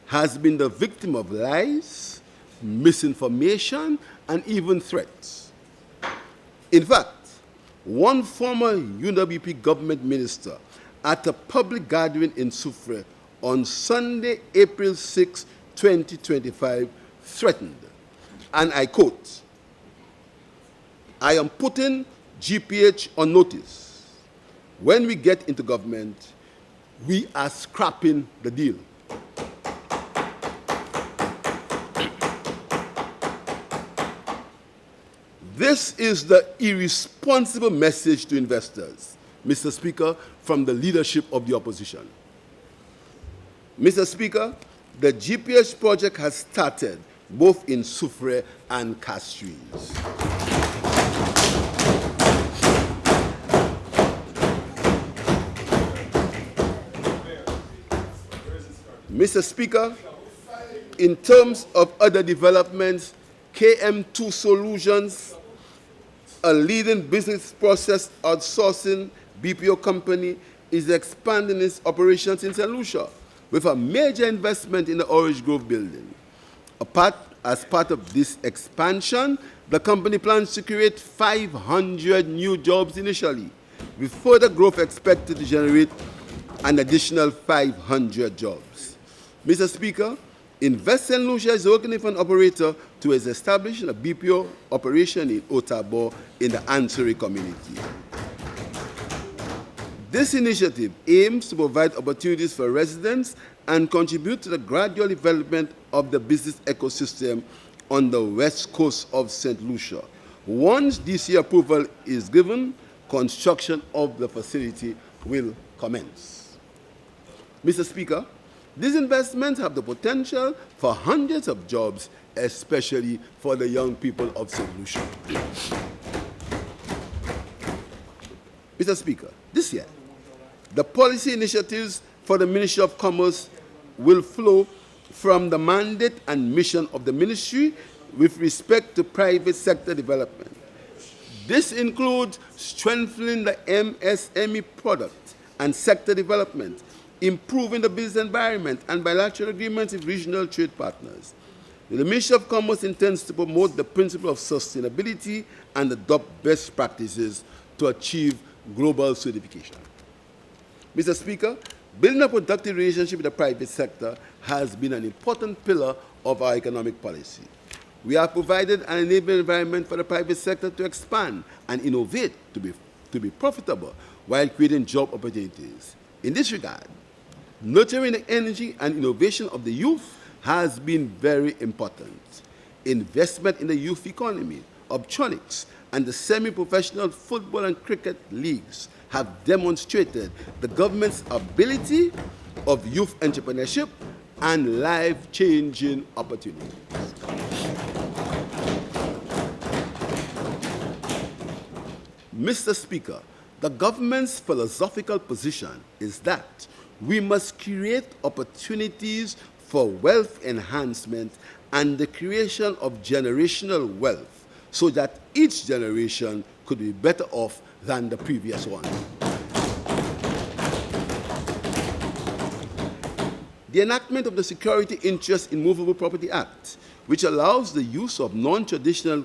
has been the victim of lies, misinformation, and even threats. In fact, one former UWP government minister at a public gathering in Soufrière on Sunday, April 6, 2025, threatened, and I quote, "I am putting GPH on notice. When we get into government, we are scrapping the deal." This is the irresponsible message to investors, Mr. Speaker, from the leadership of the opposition. Mr. Speaker, the GPS project has started both in Soufrière and Castries. Mr. Speaker, in terms of other developments, KM2 Solutions, a leading business process outsourcing BPO company, is expanding its operations in St. Lucia with a major investment in the Orange Grove building. As part of this expansion, the company plans to create 500 new jobs initially, with further growth expected to generate an additional 500 jobs. Mr. Speaker, Invest St. Lucia is working with an operator to establish a BPO operation in Otabor in the Ancillary community. This initiative aims to provide opportunities for residents and contribute to the gradual development of the business ecosystem on the west coast of St. Lucia. Once DC approval is given, construction of the facility will commence. Mr. Speaker, these investments have the potential for hundreds of jobs, especially for the young people of St. Lucia. Mr. Speaker, this year, the policy initiatives for the Ministry of Commerce will flow from the mandate and mission of the ministry with respect to private sector development. This includes strengthening the MSME product and sector development, improving the business environment, and bilateral agreements with regional trade partners. The Ministry of Commerce intends to promote the principle of sustainability and adopt best practices to achieve global certification. Mr. Speaker, building a productive relationship with the private sector has been an important pillar of our economic policy. We have provided an enabling environment for the private sector to expand and innovate to be profitable while creating job opportunities. In this regard, nurturing the energy and innovation of the youth has been very important. Investment in the youth economy, optronics, and the semi-professional football and cricket leagues have demonstrated the government's ability of youth entrepreneurship and life-changing opportunities. Mr. Speaker, the government's philosophical position is that we must create opportunities for wealth enhancement and the creation of generational wealth so that each generation could be better off than the previous one. The enactment of the Security Interest in Movable Property Act, which allows the use of non-traditional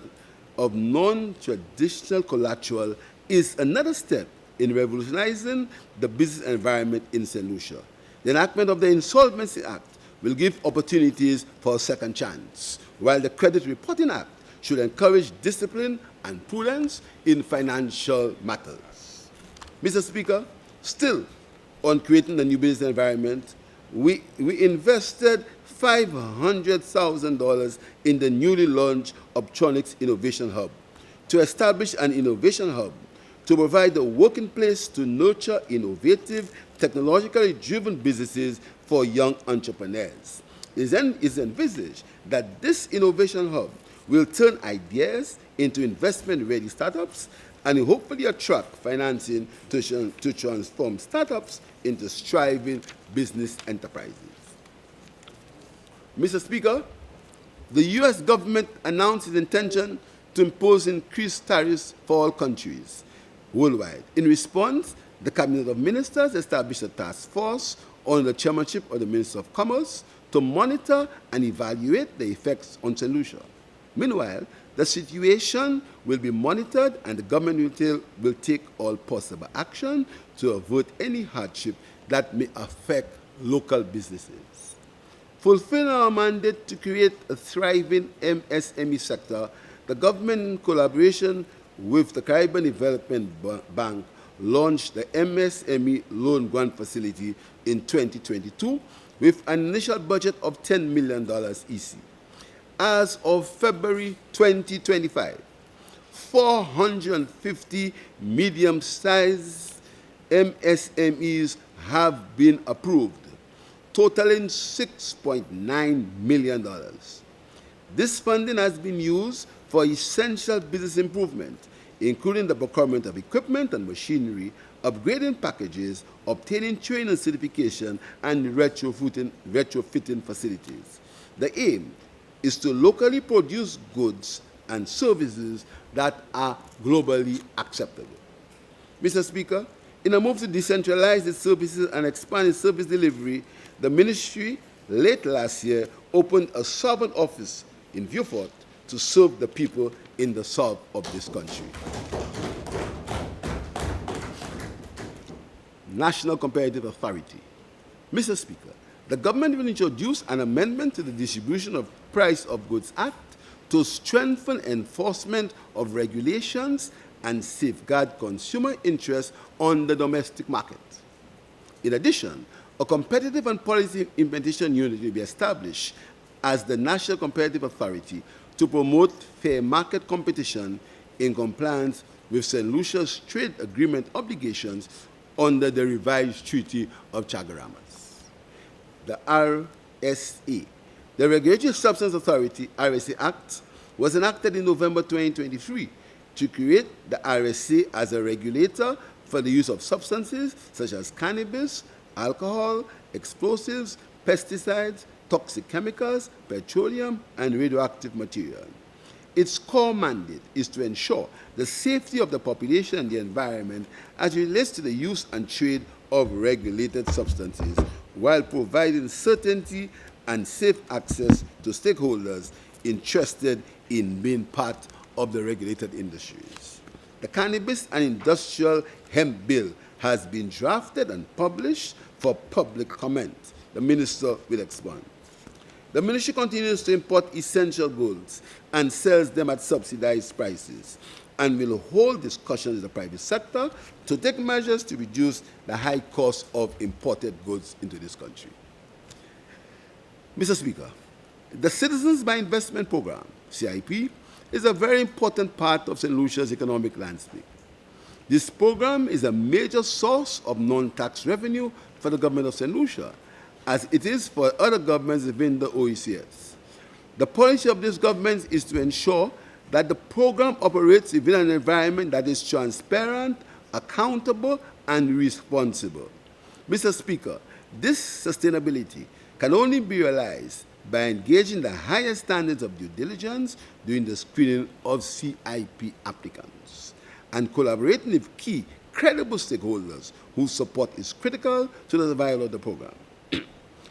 collateral, is another step in revolutionizing the business environment in St. Lucia. The enactment of the Insolvency Act will give opportunities for a second chance, while the Credit Reporting Act should encourage discipline and prudence in financial matters. Mr. Speaker, still on creating the new business environment, we invested $500,000 in the newly launched Optronics Innovation Hub to establish an innovation hub to provide a working place to nurture innovative, technologically driven businesses for young entrepreneurs. It is envisaged that this innovation hub will turn ideas into investment-ready startups and hopefully attract financing to transform startups into thriving business enterprises. Mr. Speaker, the U.S. government announced its intention to impose increased tariffs for all countries worldwide. In response, the Cabinet of Ministers established a task force under the chairmanship of the Minister of Commerce to monitor and evaluate the effects on St. Lucia. Meanwhile, the situation will be monitored and the government will take all possible action to avert any hardship that may affect local businesses. Fulfilling our mandate to create a thriving MSME sector, the government, in collaboration with the Caribbean Development Bank, launched the MSME Loan Grant Facility in 2022 with an initial budget of $10 million EC. As of February 2025, 450 medium-sized MSMEs have been approved, totaling $6.9 million. This funding has been used for essential business improvement, including the procurement of equipment and machinery, upgrading packages, obtaining training and certification, and retrofitting facilities. The aim is to locally produce goods and services that are globally acceptable. Mr. Speaker, in a move to decentralize its services and expand its service delivery, the ministry late last year opened a sovereign office in Beaufort to serve the people in the south of this country. National Competitive Authority. Mr. Speaker, the government will introduce an amendment to the Distribution of Price of Goods Act to strengthen enforcement of regulations and safeguard consumer interests on the domestic market. In addition, a competitive and policy implementation unit will be established as the National Competitive Authority to promote fair market competition in compliance with St. Lucia's trade agreement obligations under the revised Treaty of Chagaramas. The RSA, the Regulatory Substance Authority RSA Act, was enacted in November 2023 to create the RSA as a regulator for the use of substances such as cannabis, alcohol, explosives, pesticides, toxic chemicals, petroleum, and radioactive material. Its core mandate is to ensure the safety of the population and the environment as it relates to the use and trade of regulated substances, while providing certainty and safe access to stakeholders interested in being part of the regulated industries. The Cannabis and Industrial Hemp Bill has been drafted and published for public comment. The Minister will explain. The Ministry continues to import essential goods and sells them at subsidized prices, and will hold discussions in the private sector to take measures to reduce the high cost of imported goods into this country. Mr. Speaker, the Citizens by Investment Program, CIP, is a very important part of St. Lucia's economic landscape. This program is a major source of non-tax revenue for the government of St. Lucia, as it is for other governments within the OECS. The policy of this government is to ensure that the program operates within an environment that is transparent, accountable, and responsible. Mr. Speaker, this sustainability can only be realized by engaging the highest standards of due diligence during the screening of CIP applicants and collaborating with key, credible stakeholders whose support is critical to the survival of the program.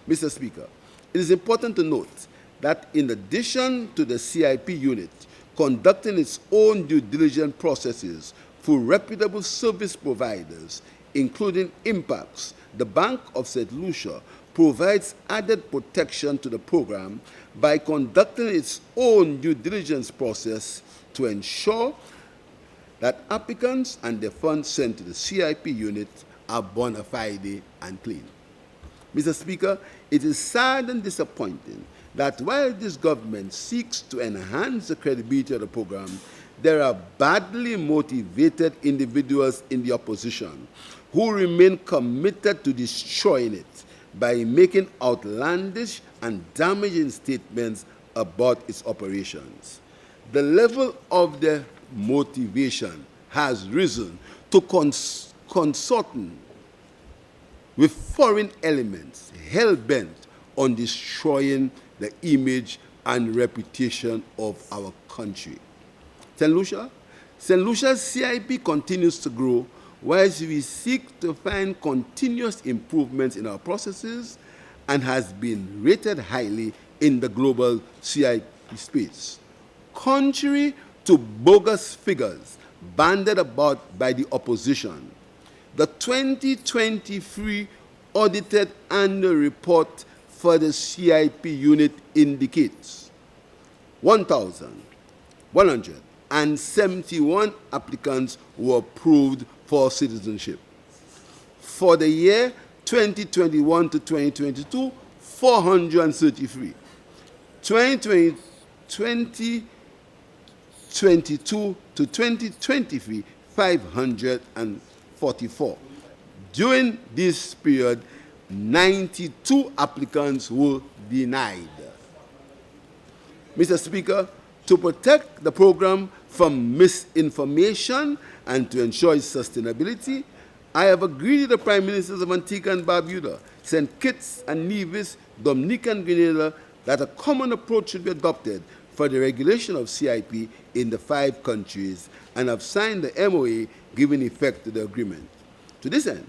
Mr. Speaker, it is important to note that in addition to the CIP unit conducting its own due diligence processes for reputable service providers, including Impacts, the Bank of St. Lucia provides added protection to the program by conducting its own due diligence process to ensure that applicants and the funds sent to the CIP unit are bona fide and clean. Mr. Speaker, it is sad and disappointing that while this government seeks to enhance the credibility of the program, there are badly motivated individuals in the opposition who remain committed to destroying it by making outlandish and damaging statements about its operations. The level of their motivation has risen to consorting with foreign elements hell-bent on destroying the image and reputation of our country. St. Lucia's CIP continues to grow whilst we seek to find continuous improvements in our processes and has been rated highly in the global CIP space. Contrary to bogus figures bandied about by the opposition, the 2023 audited annual report for the CIP unit indicates 1,171 applicants were approved for citizenship. For the year 2021 to 2022, 433. 2022 to 2023, 544. During this period, 92 applicants were denied. Mr. Speaker, to protect the program from misinformation and to ensure its sustainability, I have agreed with the Prime Ministers of Antigua and Barbuda, St. Kitts and Nevis, Dominica and Grenada that a common approach should be adopted for the regulation of CIP in the 5 countries and have signed the MOA giving effect to the agreement. To this end,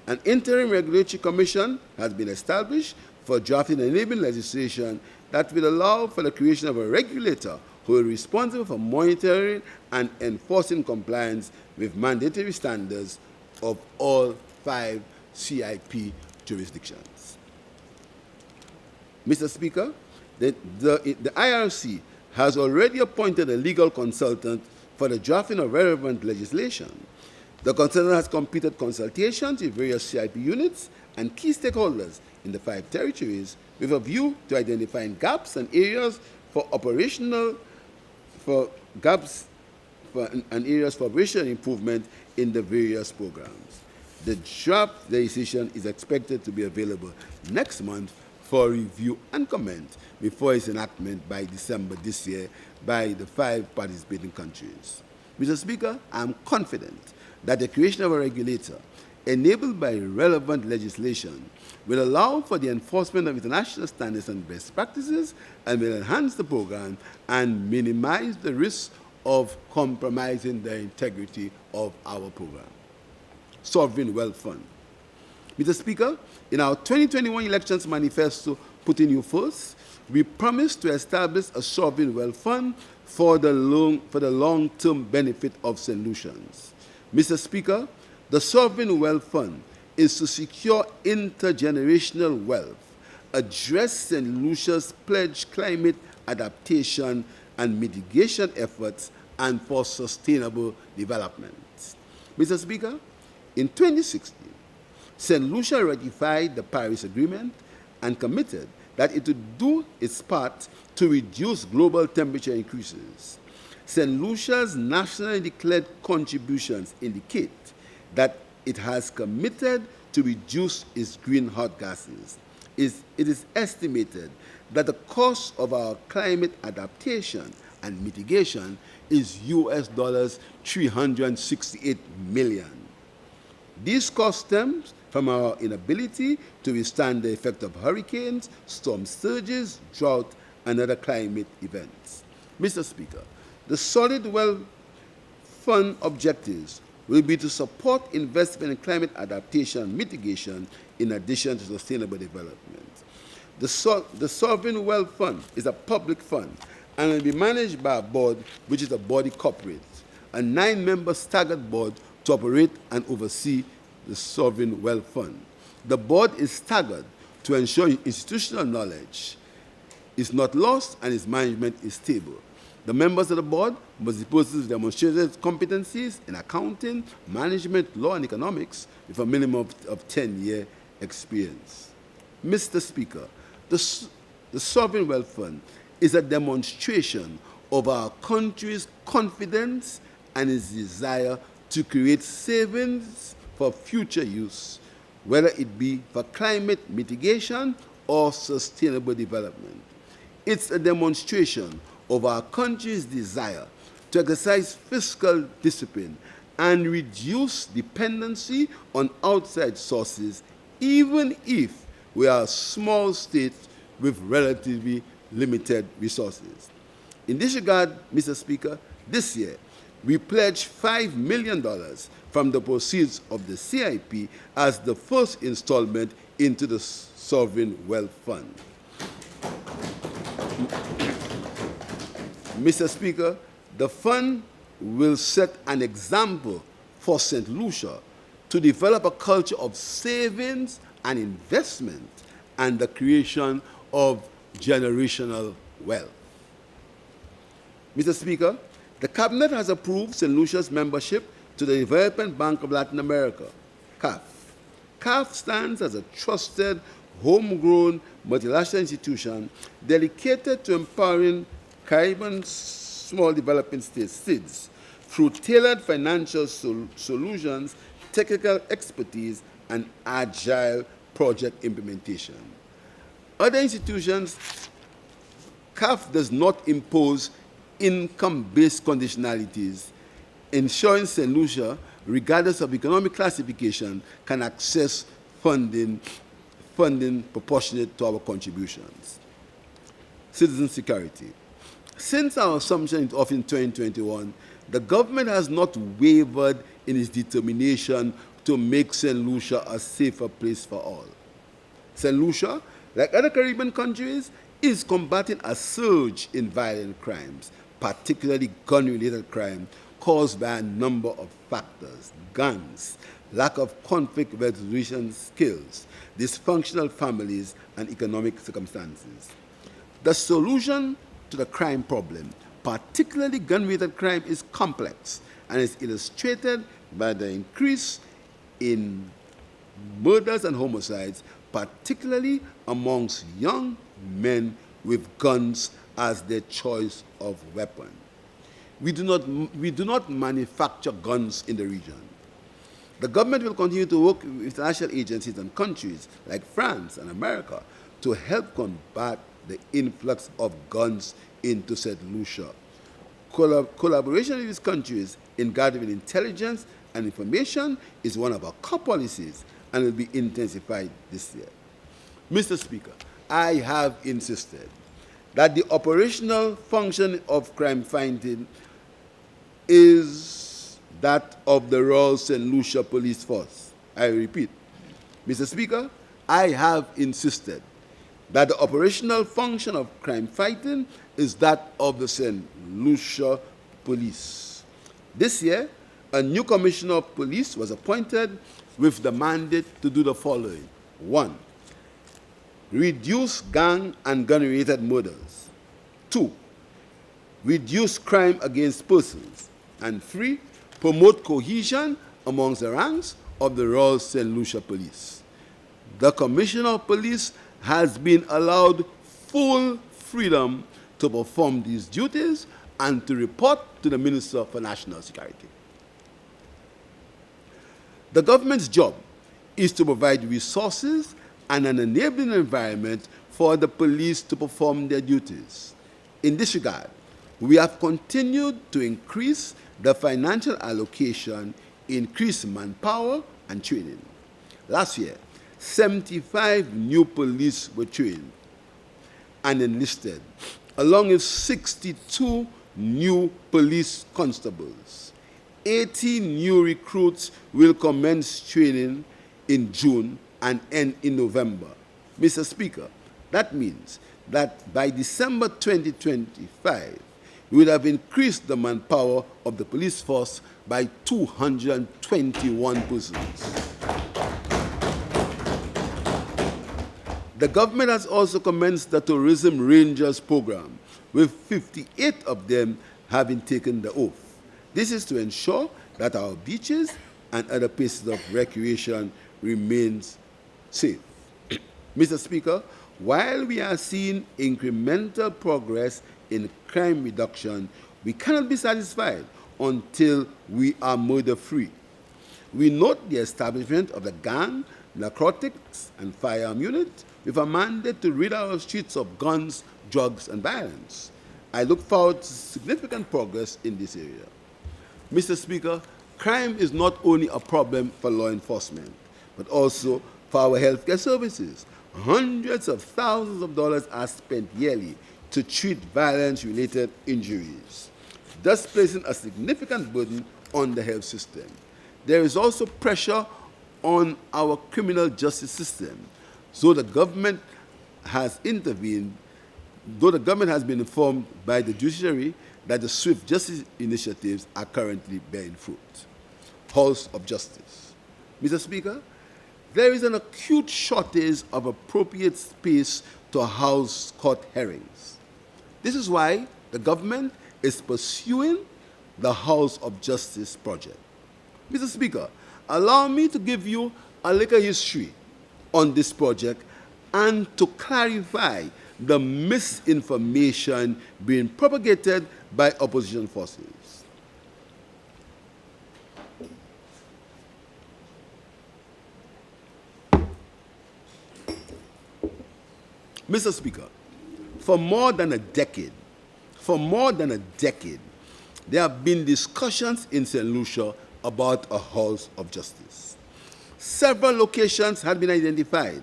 an interim regulatory commission has been established for drafting enabling legislation that will allow for the creation of a regulator who is responsible for monitoring and enforcing compliance with mandatory standards of all 5 CIP jurisdictions. Mr. Speaker, the IRC has already appointed a legal consultant for the drafting of relevant legislation. The consultant has completed consultations with various CIP units and key stakeholders in the 5 territories with a view to identifying gaps and areas for operational operational improvement in the various programs. The draft legislation is expected to be available next month for review and comment before its enactment by December this year by the 5 participating countries. Mr. Speaker, I am confident that the creation of a regulator enabled by relevant legislation will allow for the enforcement of international standards and best practices and will enhance the program and minimize the risk of compromising the integrity of our program. Sovereign Wealth Fund. Mr. Speaker, in our 2021 elections manifesto, Putting You First, we promised to establish a sovereign wealth fund for the long-term benefit of St. Lucians. Mr. Speaker, The Sovereign Wealth Fund is to secure intergenerational wealth, address St. Lucia's pledged climate adaptation and mitigation efforts, and for sustainable development. Mr. Speaker, in 2016, St. Lucia ratified the Paris Agreement and committed that it would do its part to reduce global temperature increases. St. Lucia's nationally declared contributions indicate that it has committed to reduce its greenhouse gases. It is estimated that the cost of our climate adaptation and mitigation is US dollars 368 million. These costs stem from our inability to withstand the effect of hurricanes, storm surges, drought, and other climate events. Mr. Speaker, the Solid Wealth Fund objectives will be to support investment in climate adaptation and mitigation in addition to sustainable development. The Sovereign Wealth Fund is a public fund and will be managed by a board which is a body corporate, a 9-member staggered board to operate and oversee the Sovereign Wealth Fund. The board is staggered to ensure institutional knowledge is not lost and its management is stable. The members of the board must be persons with demonstrated competencies in accounting, management, law, and economics with a minimum of 10-year experience. Mr. Speaker, the Sovereign Wealth Fund is a demonstration of our country's confidence and its desire to create savings for future use, whether it be for climate mitigation or sustainable development. It's a demonstration of our country's desire to exercise fiscal discipline and reduce dependency on outside sources, even if we are a small state with relatively limited resources. In this regard, Mr. Speaker, this year, we pledged $5 million from the proceeds of the CIP as the first installment into the Sovereign Wealth Fund. Mr. Speaker, the fund will set an example for St. Lucia to develop a culture of savings and investment and the creation of generational wealth. Mr. Speaker, the Cabinet has approved St. Lucia's membership to the Development Bank of Latin America, CAF. CAF stands as a trusted, homegrown, multilateral institution dedicated to empowering Caribbean small developing states, SIDS, through tailored financial solutions, technical expertise, and agile project implementation. Other institutions, CAF does not impose income-based conditionalities, ensuring St. Lucia, regardless of economic classification, can access funding proportionate to our contributions. Citizen security. Since our assumption into office in 2021, the government has not wavered in its determination to make St. Lucia a safer place for all. St. Lucia, like other Caribbean countries, is combating a surge in violent crimes, particularly gun-related crime, caused by a number of factors: guns, lack of conflict resolution skills, dysfunctional families, and economic circumstances. The solution to the crime problem, particularly gun-related crime, is complex and is illustrated by the increase in murders and homicides, particularly amongst young men with guns as their choice of weapon. We do not manufacture guns in the region. The government will continue to work with international agencies and countries like France and America to help combat the influx of guns into St. Lucia. Collaboration with these countries in gathering intelligence and information is one of our core policies and will be intensified this year. Mr. Speaker, I have insisted that the operational function of crime fighting is that of the Royal St. Lucia Police Force. I repeat, Mr. Speaker, I have insisted that the operational function of crime fighting is that of the St. Lucia Police. This year, A new commissioner of police was appointed with the mandate to do the following. 1. Reduce gang and gun-related murders. 2. Reduce crime against persons. And 3. Promote cohesion amongst the ranks of the Royal St. Lucia Police. The Commissioner of Police has been allowed full freedom to perform these duties and to report to the Minister for National Security. The government's job is to provide resources and an enabling environment for the police to perform their duties. In this regard, we have continued to increase the financial allocation, increase manpower and training. Last year, 75 new police were trained and enlisted, along with 62 new police constables. 80 new recruits will commence training in June and end in November. Mr. Speaker, that means that by December 2025, we would have increased the manpower of the police force by 221 persons. The government has also commenced the Tourism Rangers program, with 58 of them having taken the oath. This is to ensure that our beaches and other places of recreation remains safe. Mr. Speaker, while we are seeing incremental progress in crime reduction, we cannot be satisfied until we are murder-free. We note the establishment of the gang, narcotics, and firearm unit with a mandate to rid our streets of guns, drugs, and violence. I look forward to significant progress in this area. Mr. Speaker, crime is not only a problem for law enforcement, but also for our healthcare services. Hundreds of thousands of dollars are spent yearly to treat violence-related injuries, thus placing a significant burden on the health system. There is also pressure on our criminal justice system, so the government has intervened, though the government has been informed by the judiciary that the swift justice initiatives are currently bearing fruit. Halls of Justice. Mr. Speaker, there is an acute shortage of appropriate space to house court hearings. This is why the government is pursuing the House of Justice project. Mr. Speaker, allow me to give you a little history on this project and to clarify the misinformation being propagated by opposition forces. Mr. Speaker, for more than a decade, there have been discussions in St. Lucia about a House of Justice. Several locations had been identified,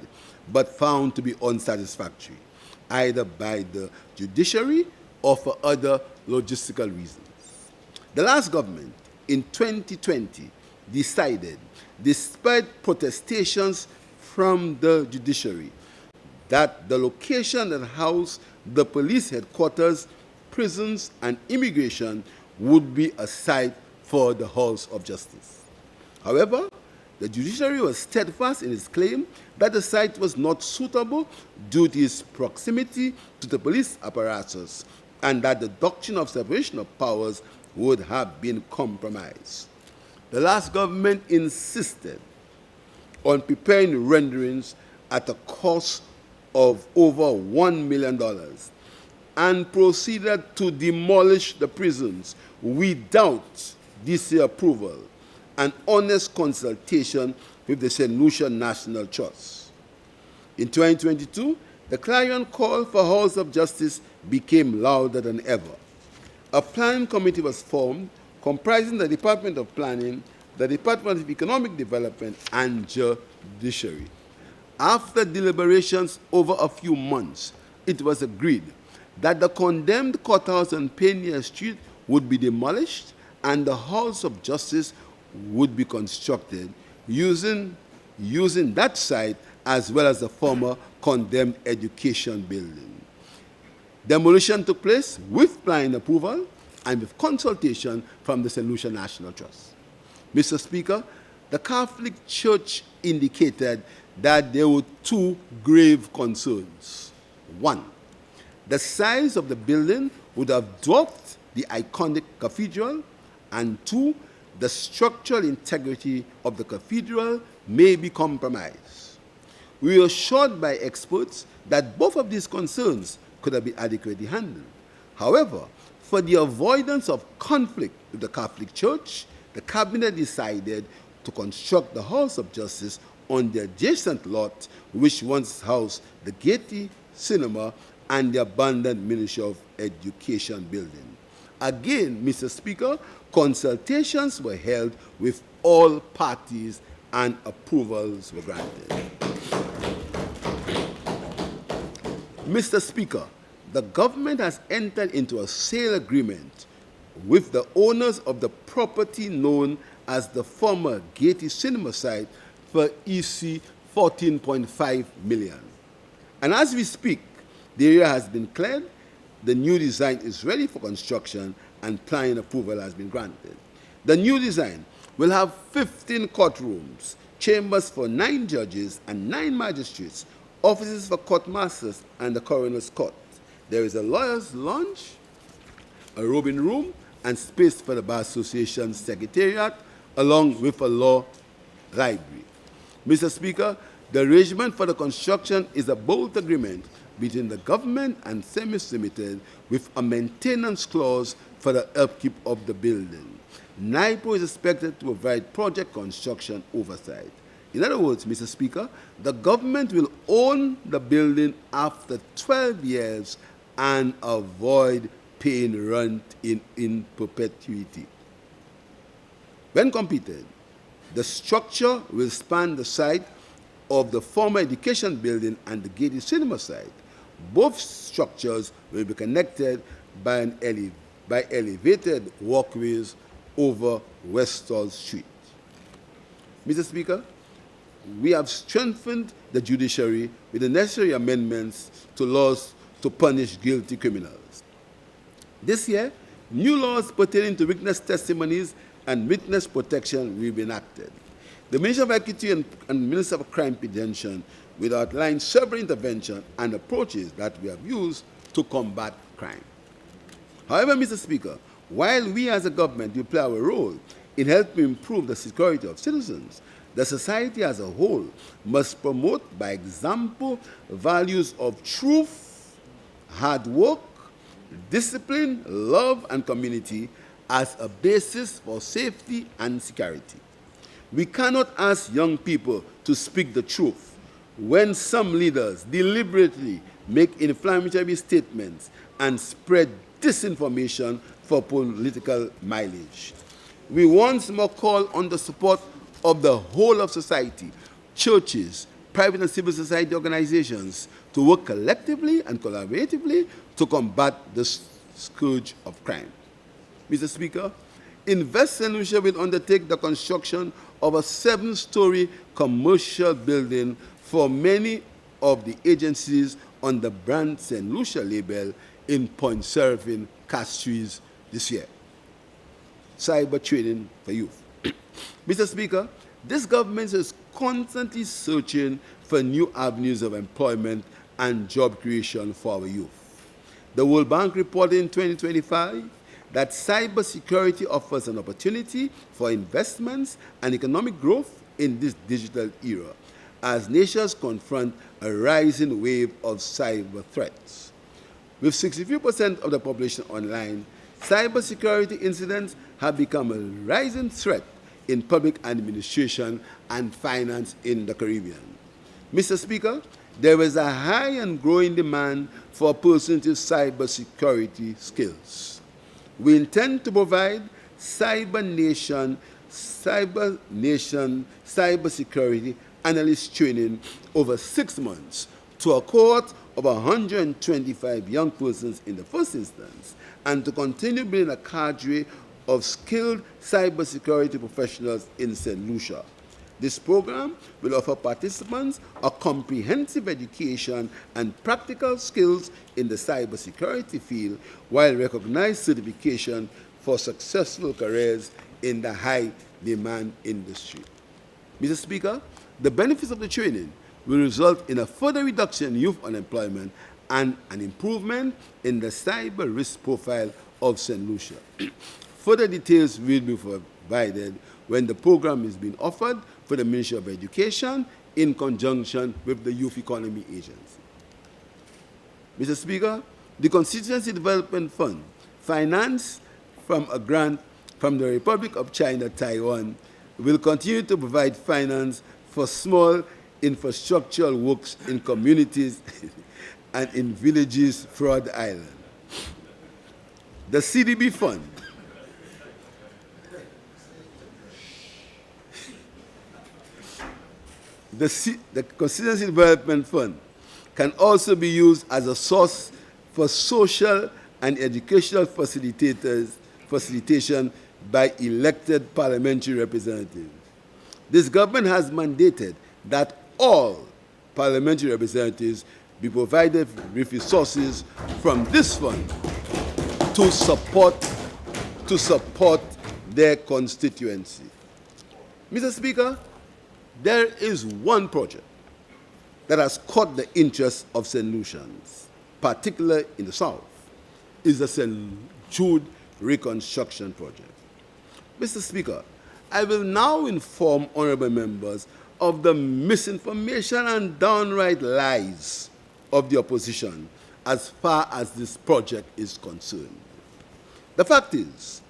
but found to be unsatisfactory, either by the judiciary or for other logistical reasons. The last government, in 2020, decided, despite protestations from the judiciary, that the location that housed the police headquarters, prisons, and immigration would be a site for the House of Justice. However, the judiciary was steadfast in its claim that the site was not suitable due to its proximity to the police apparatus and that the doctrine of separation of powers would have been compromised. The last government insisted on preparing renderings at a cost of over $1 million and proceeded to demolish the prisons without DC approval and honest consultation with the St. Lucia National Trust. In 2022, the clarion call for House of Justice became louder than ever. A planning committee was formed comprising the Department of Planning, the Department of Economic Development, and Judiciary. After deliberations over a few months, it was agreed that the condemned courthouse on Pioneer Street would be demolished and the House of Justice would be constructed using that site as well as the former condemned education building. Demolition took place with planning approval and with consultation from the St. Lucia National Trust. Mr. Speaker, the Catholic Church indicated that there were two grave concerns. One, the size of the building would have dwarfed the iconic cathedral, and two, the structural integrity of the cathedral may be compromised. We were assured by experts that both of these concerns could have been adequately handled. However, for the avoidance of conflict with the Catholic Church, the Cabinet decided to construct the House of Justice on the adjacent lot, which once housed the Gaiety Cinema and the abandoned Ministry of Education building. Again, Mr. Speaker, consultations were held with all parties and approvals were granted. Mr. Speaker, the government has entered into a sale agreement with the owners of the property known as the former Gaiety Cinema site for EC 14.5 million. And as we speak, the area has been cleared, the new design is ready for construction, and planning approval has been granted. The new design will have 15 courtrooms, chambers for 9 judges and 9 magistrates, offices for court masters and the coroner's court. There is a lawyer's lounge, a robing room, and space for the Bar Association Secretariat, along with a law library. Mr. Speaker, the arrangement for the construction is a bold agreement between the government and SEMIS Limited with a maintenance clause for the upkeep of the building. NIPO is expected to provide project construction oversight. In other words, Mr. Speaker, the government will own the building after 12 years and avoid paying rent in perpetuity. When completed, the structure will span the site of the former education building and the Gaiety Cinema site. Both structures will be connected by elevated walkways over Westall Street. Mr. Speaker, we have strengthened the judiciary with the necessary amendments to laws to punish guilty criminals. This year, new laws pertaining to witness testimonies and witness protection will be enacted. The Minister of Equity and Minister of Crime Prevention will outline several interventions and approaches that we have used to combat crime. However, Mr. Speaker, while we as a government will play our role in helping improve the security of citizens, the society as a whole must promote, by example, values of truth, hard work, discipline, love, and community as a basis for safety and security. We cannot ask young people to speak the truth when some leaders deliberately make inflammatory statements and spread disinformation for political mileage. We once more call on the support of the whole of society, churches, private and civil society organizations to work collectively and collaboratively to combat the scourge of crime. Mr. Speaker, Invest St. Lucia will undertake the construction of a 7-story commercial building for many of the agencies on the brand St. Lucia label in Point Seraphim, Castries this year. Cyber training for youth. Mr. Speaker, this government is constantly searching for new avenues of employment and job creation for our youth. The World Bank reported in 2025 that cybersecurity offers an opportunity for investments and economic growth in this digital era, as nations confront a rising wave of cyber threats. With 63% of the population online, cybersecurity incidents have become a rising threat in public administration and finance in the Caribbean. Mr. Speaker, there is a high and growing demand for persons with cybersecurity skills. We intend to provide Cyber Nation cybersecurity analyst training over 6 months to a cohort of 125 young persons in the first instance, and to continue building a cadre of skilled cybersecurity professionals in St. Lucia. This program will offer participants a comprehensive education and practical skills in the cybersecurity field, while recognized certification for successful careers in the high demand industry. Mr. Speaker, the benefits of the training will result in a further reduction in youth unemployment and an improvement in the cyber risk profile of St. Lucia. Further details will be provided when the program is being offered for the Ministry of Education in conjunction with the Youth Economy Agency. Mr. Speaker, the Constituency Development Fund, financed from a grant from the Republic of China, Taiwan, will continue to provide finance for small infrastructural works in communities and in villages throughout the island. The CDB Fund the Constituency Development Fund can also be used as a source for social and educational facilitation by elected parliamentary representatives. This government has mandated that all parliamentary representatives be provided with resources from this fund to support their constituency. Mr. Speaker, there is one project that has caught the interest of St. Lucians, particularly in the South, is the St. Jude Reconstruction Project. Mr. Speaker, I will now inform honorable members of the misinformation and downright lies of the opposition as far as this project is concerned. The fact is,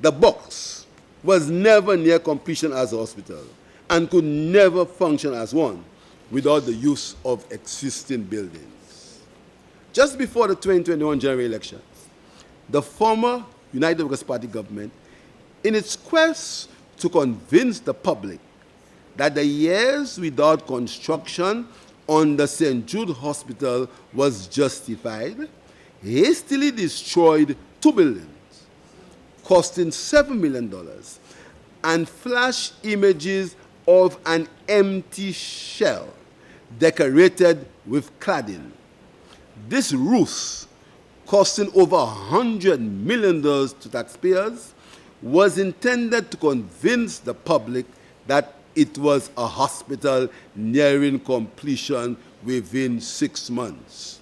the box was never near completion as a hospital and could never function as one without the use of existing buildings. Just before the 2021 general elections, the former United Workers' Party government, in its quest to convince the public that the years without construction on the St. Jude Hospital was justified, hastily destroyed 2 buildings, costing $7 million, and flashed images of an empty shell decorated with cladding. This ruse, costing over $100 million to taxpayers, was intended to convince the public that it was a hospital nearing completion within 6 months.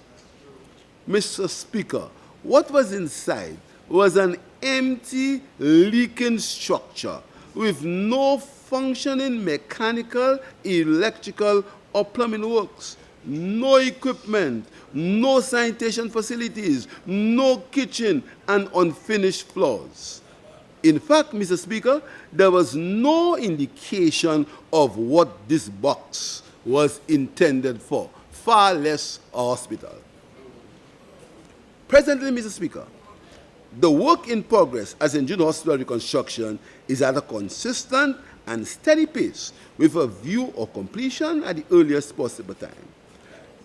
Mr. Speaker, what was inside was an empty, leaking structure with no functioning mechanical, electrical, or plumbing works, no equipment, no sanitation facilities, no kitchen, and unfinished floors. In fact, Mr. Speaker, there was no indication of what this box was intended for, far less a hospital. Presently, Mr. Speaker, the work in progress at St. Jude Hospital reconstruction is at a consistent and steady pace with a view of completion at the earliest possible time.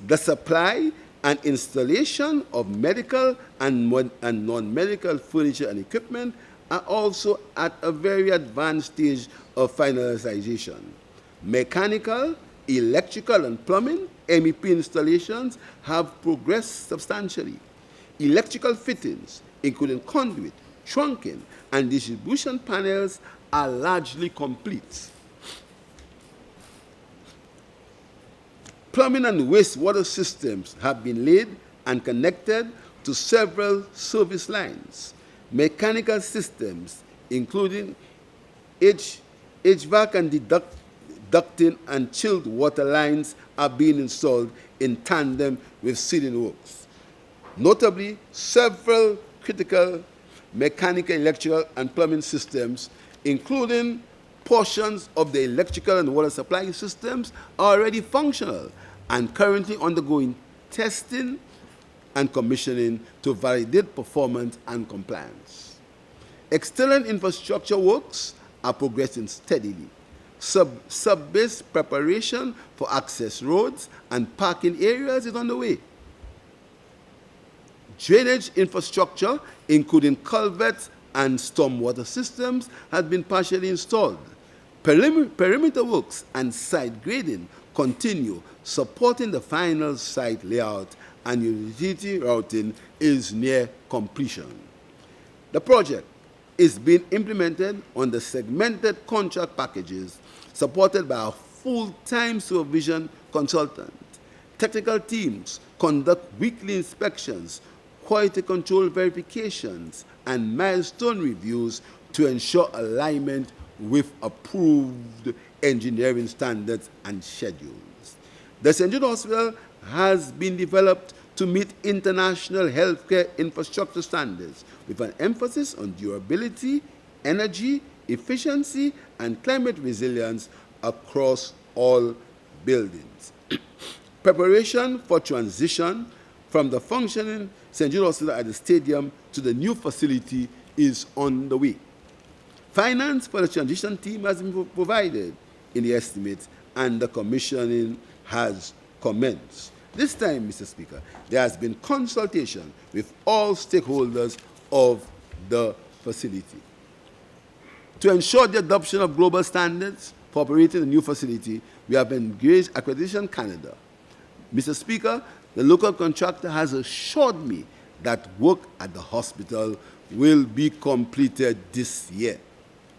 The supply and installation of medical and non-medical furniture and equipment are also at a very advanced stage of finalization. Mechanical, electrical, and plumbing MEP installations have progressed substantially. Electrical fittings, including conduit, trunking, and distribution panels, are largely complete. Plumbing and wastewater systems have been laid and connected to several service lines. Mechanical systems, including HVAC and ducting and chilled water lines, are being installed in tandem with ceiling works. Notably, several critical mechanical, electrical, and plumbing systems, including portions of the electrical and water supply systems, are already functional and currently undergoing testing and commissioning to validate performance and compliance. External infrastructure works are progressing steadily. Sub-base preparation for access roads and parking areas is underway. Drainage infrastructure, including culverts and stormwater systems, has been partially installed. Perimeter works and site grading continue, supporting the final site layout, and utility routing is near completion. The project is being implemented on the segmented contract packages supported by a full-time supervision consultant. Technical teams conduct weekly inspections, quality control verifications, and milestone reviews to ensure alignment with approved engineering standards and schedules. The St. Jude Hospital has been developed to meet international healthcare infrastructure standards with an emphasis on durability, energy, efficiency, and climate resilience across all buildings. Preparation for transition from the functioning St. Jude Hospital at the stadium to the new facility is on the way. Finance for the transition team has been provided in the estimate, and the commissioning has commenced. This time, Mr. Speaker, there has been consultation with all stakeholders of the facility. To ensure the adoption of global standards for operating the new facility, we have engaged Accreditation Canada. Mr. Speaker, the local contractor has assured me that work at the hospital will be completed this year.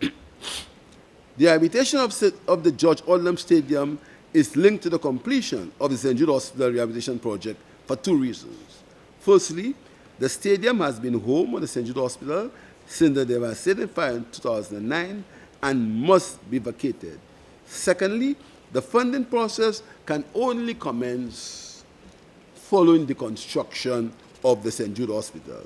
The rehabilitation of the George Odlum Stadium is linked to the completion of the St. Jude Hospital Rehabilitation Project for two reasons. Firstly, the stadium has been home of the St. Jude Hospital since the devastating fire in 2009 and must be vacated. Secondly, the funding process can only commence following the construction of the St. Jude Hospital.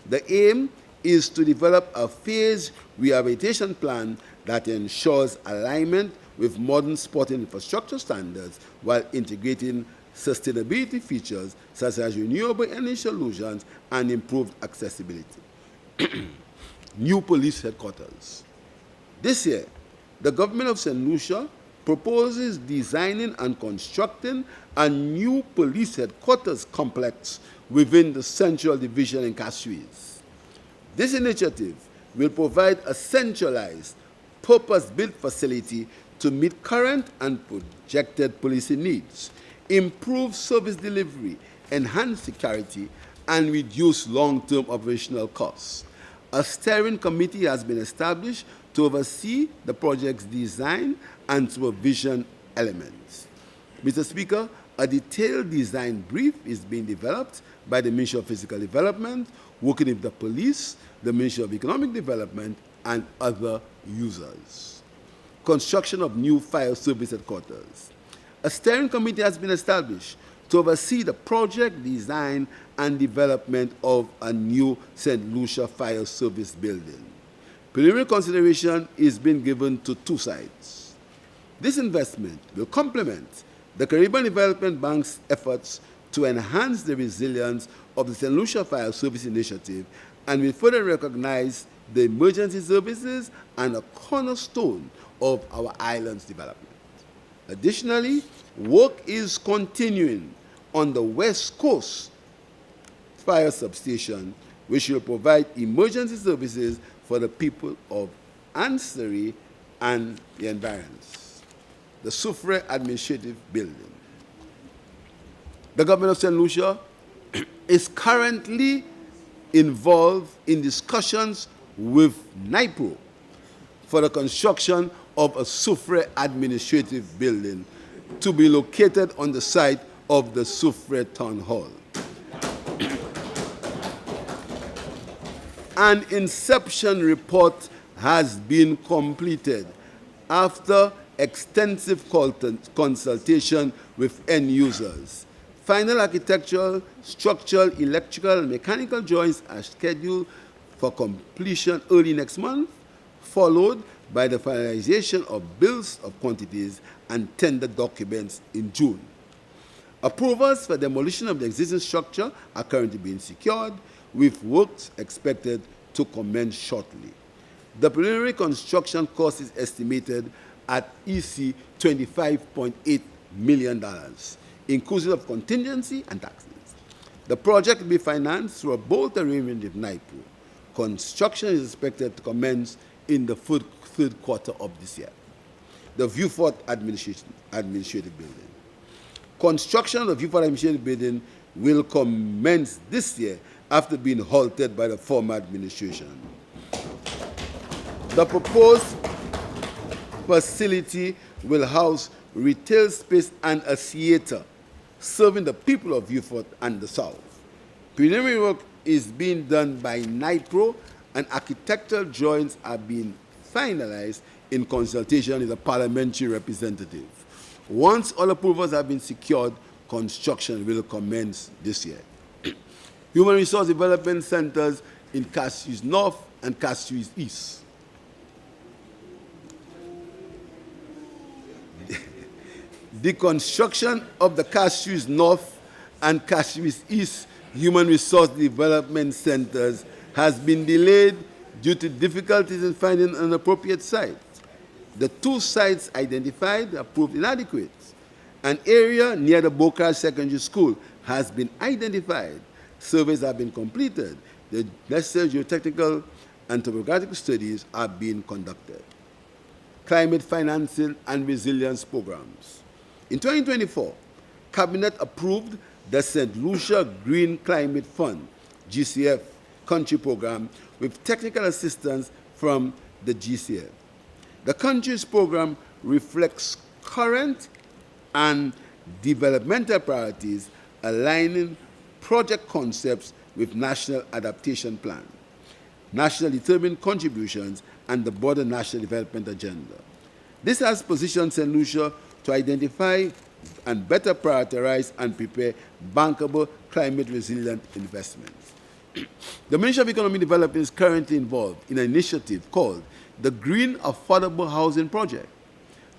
The aim is to develop a phased rehabilitation plan that ensures alignment with modern sporting infrastructure standards while integrating sustainability features such as renewable energy solutions and improved accessibility. New police headquarters. This year, the government of St. Lucia proposes designing and constructing a new police headquarters complex within the Central Division in Cassues. This initiative will provide a centralized, purpose-built facility to meet current and projected policing needs, improve service delivery, enhance security, and reduce long-term operational costs. A steering committee has been established to oversee the project's design and supervision elements. Mr. Speaker, a detailed design brief is being developed by the Ministry of Physical Development, working with the police, the Ministry of Economic Development, and other users. Construction of new fire service headquarters. A steering committee has been established to oversee the project design and development of a new St. Lucia Fire Service building. Preliminary consideration is being given to two sites. This investment will complement the Caribbean Development Bank's efforts to enhance the resilience of the St. Lucia Fire Service Initiative and will further recognize the emergency services and a cornerstone of our island's development. Additionally, work is continuing on the West Coast Fire Substation, which will provide emergency services for the people of Ancillary and the environs. The Soufre Administrative Building. The government of St. Lucia is currently involved in discussions with NIPO for the construction of a Soufre Administrative Building to be located on the site of the Soufre Town Hall. An inception report has been completed after extensive consultation with end users. Final architectural, structural, electrical, and mechanical drawings are scheduled for completion early next month, followed by the finalization of bills of quantities and tender documents in June. Approvals for demolition of the existing structure are currently being secured, with works expected to commence shortly. The preliminary construction cost is estimated at EC $25.8 million, inclusive of contingency and taxes. The project will be financed through a bold arrangement with NIPO. Construction is expected to commence in the third quarter of this year. The Viewfort Administrative Building. Construction of the Viewfort Administrative Building will commence this year after being halted by the former administration. The proposed facility will house retail space and a theater serving the people of Beaufort and the South. Preliminary work is being done by NIPRO, and architectural drawings are being finalized in consultation with the parliamentary representative. Once all approvals have been secured, construction will commence this year. Human Resource Development Centers in Cashews North and Cashews East. The construction of the Cashews North and Cashews East Human Resource Development Centers has been delayed due to difficulties in finding an appropriate site. The two sites identified are proved inadequate. An area near the Boca Secondary School has been identified. Surveys have been completed. The necessary geotechnical and topographic studies are being conducted. Climate financing and resilience programs. In 2024, Cabinet approved the St. Lucia Green Climate Fund, GCF, country program with technical assistance from the GCF. The country's program reflects current and developmental priorities, aligning project concepts with National Adaptation Plan, National Determined Contributions, and the broader National Development Agenda. This has positioned St. Lucia to identify and better prioritize and prepare bankable climate-resilient investments. The Ministry of Economic Development is currently involved in an initiative called the Green Affordable Housing Project.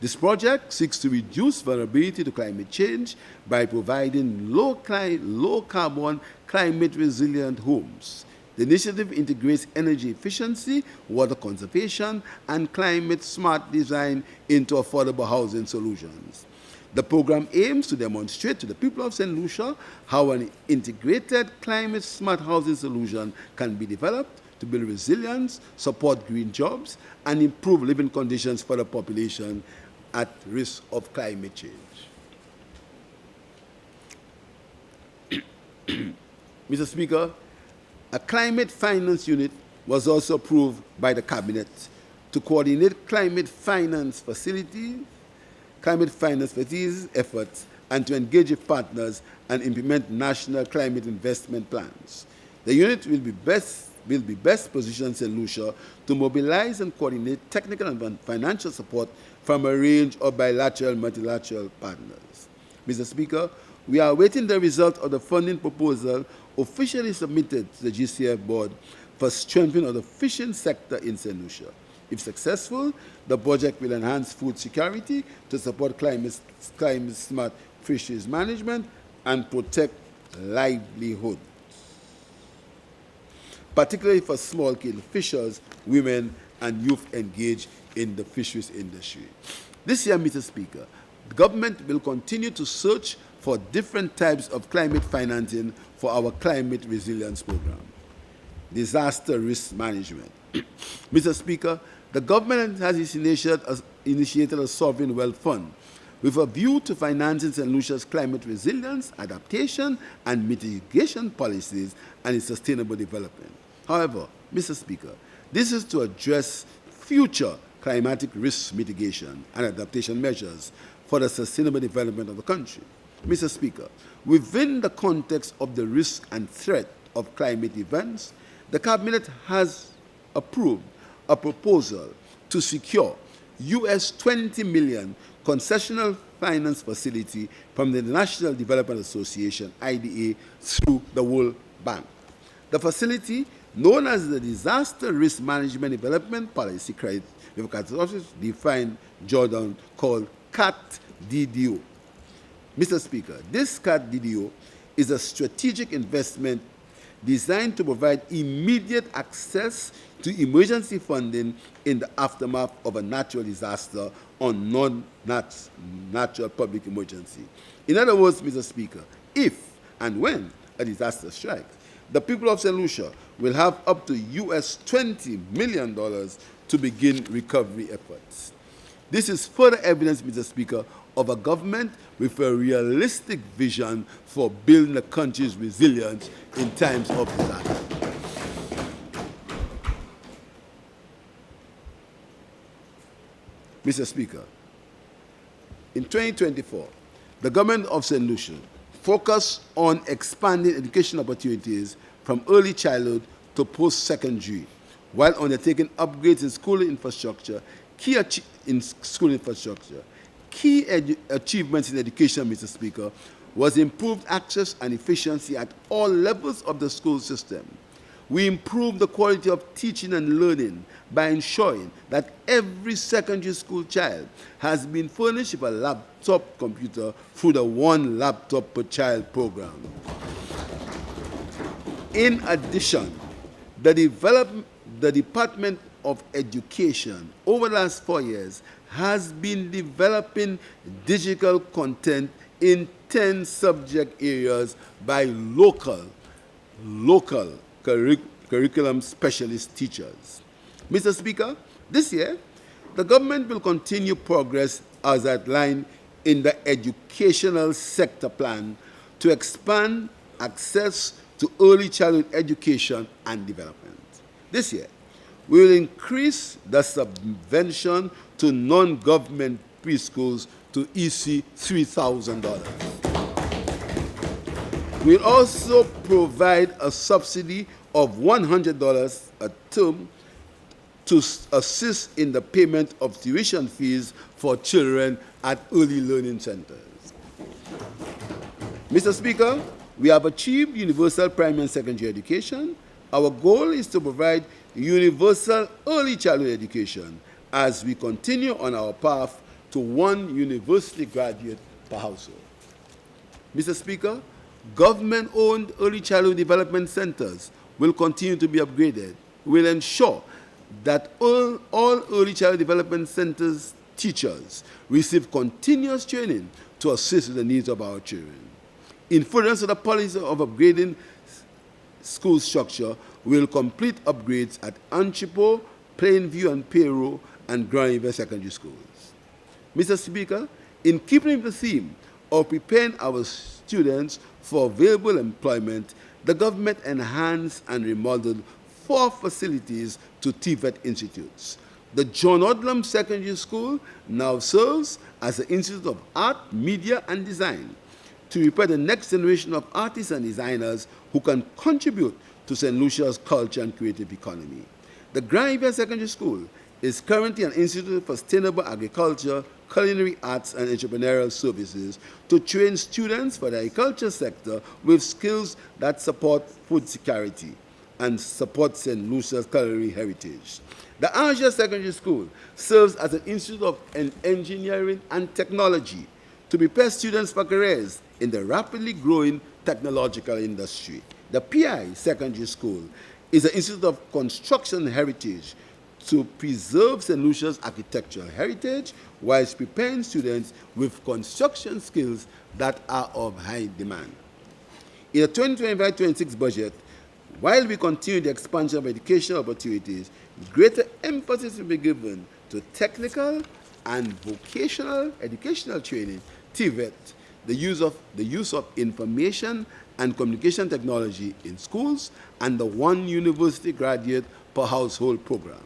This project seeks to reduce vulnerability to climate change by providing low-carbon, climate-resilient homes. The initiative integrates energy efficiency, water conservation, and climate-smart design into affordable housing solutions. The program aims to demonstrate to the people of St. Lucia how an integrated climate-smart housing solution can be developed to build resilience, support green jobs, and improve living conditions for the population at risk of climate change. Mr. Speaker, a climate finance unit was also approved by the Cabinet to coordinate climate finance facilities efforts and to engage with partners and implement national climate investment plans. The unit will be best positioned in St. Lucia to mobilize and coordinate technical and financial support from a range of bilateral and multilateral partners. Mr. Speaker, we are awaiting the result of the funding proposal officially submitted to the GCF board for strengthening of the fishing sector in St. Lucia. If successful, the project will enhance food security to support climate-smart fisheries management and protect livelihoods, particularly for small-scale fishers, women, and youth engaged in the fisheries industry. This year, Mr. Speaker, the government will continue to search for different types of climate financing for our climate resilience program. Disaster risk management. Mr. Speaker, the government has initiated a sovereign wealth fund with a view to financing St. Lucia's climate resilience, adaptation, and mitigation policies and its sustainable development. However, Mr. Speaker, this is to address future climatic risk mitigation and adaptation measures for the sustainable development of the country. Mr. Speaker, within the context of the risk and threat of climate events, the Cabinet has approved a proposal to secure US $20 million concessional finance facility from the National Development Association, IDA, through the World Bank. The facility, known as the Disaster Risk Management Development Policy Credit with a catastrophic defined drawdown called CAT-DDO. Mr. Speaker, this CAT-DDO is a strategic investment designed to provide immediate access to emergency funding in the aftermath of a natural disaster or non-natural public emergency. In other words, Mr. Speaker, if and when a disaster strikes, the people of St. Lucia will have up to US $20 million to begin recovery efforts. This is further evidence, Mr. Speaker, of a government with a realistic vision for building the country's resilience in times of disaster. Mr. Speaker, in 2024, the government of St. Lucia focused on expanding education opportunities from early childhood to post-secondary, while undertaking upgrades in school infrastructure. Key achievements in education, Mr. Speaker, was improved access and efficiency at all levels of the school system. We improved the quality of teaching and learning by ensuring that every secondary school child has been furnished with a laptop computer through the One Laptop Per Child program. In addition, the Department of Education over the last 4 years has been developing digital content in 10 subject areas by local curriculum specialist teachers. Mr. Speaker, this year, the government will continue progress as outlined in the educational sector plan to expand access to early childhood education and development. This year, we will increase the subvention to non-government preschools to EC $3,000. We'll also provide a subsidy of $100 a term to assist in the payment of tuition fees for children at early learning centers. Mr. Speaker, we have achieved universal primary and secondary education. Our goal is to provide universal early childhood education as we continue on our path to 1 university graduate per household. Mr. Speaker, government-owned early childhood development centers will continue to be upgraded. We will ensure that all early childhood development centers teachers receive continuous training to assist with the needs of our children. In furtherance of the policy of upgrading school structure, we will complete upgrades at Anchipo, Plainview, and Pierre, and Grand River secondary schools. Mr. Speaker, in keeping with the theme of preparing our students for available employment, the government enhanced and remodeled 4 facilities to TVET institutes. The John Odlum Secondary School now serves as an Institute of Art, Media, and Design to prepare the next generation of artists and designers who can contribute to St. Lucia's culture and creative economy. The Grand River Secondary School is currently an institute for sustainable agriculture, culinary arts, and entrepreneurial services to train students for the agriculture sector with skills that support food security and support St. Lucia's culinary heritage. The Asia Secondary School serves as an institute of engineering and technology to prepare students for careers in the rapidly growing technological industry. The PI Secondary School is an institute of construction heritage to preserve St. Lucia's architectural heritage whilst preparing students with construction skills that are of high demand. In the 2025-26 budget, while we continue the expansion of educational opportunities, greater emphasis will be given to technical and vocational educational training, TVET, the use of information and communication technology in schools, and the 1 university graduate per household program.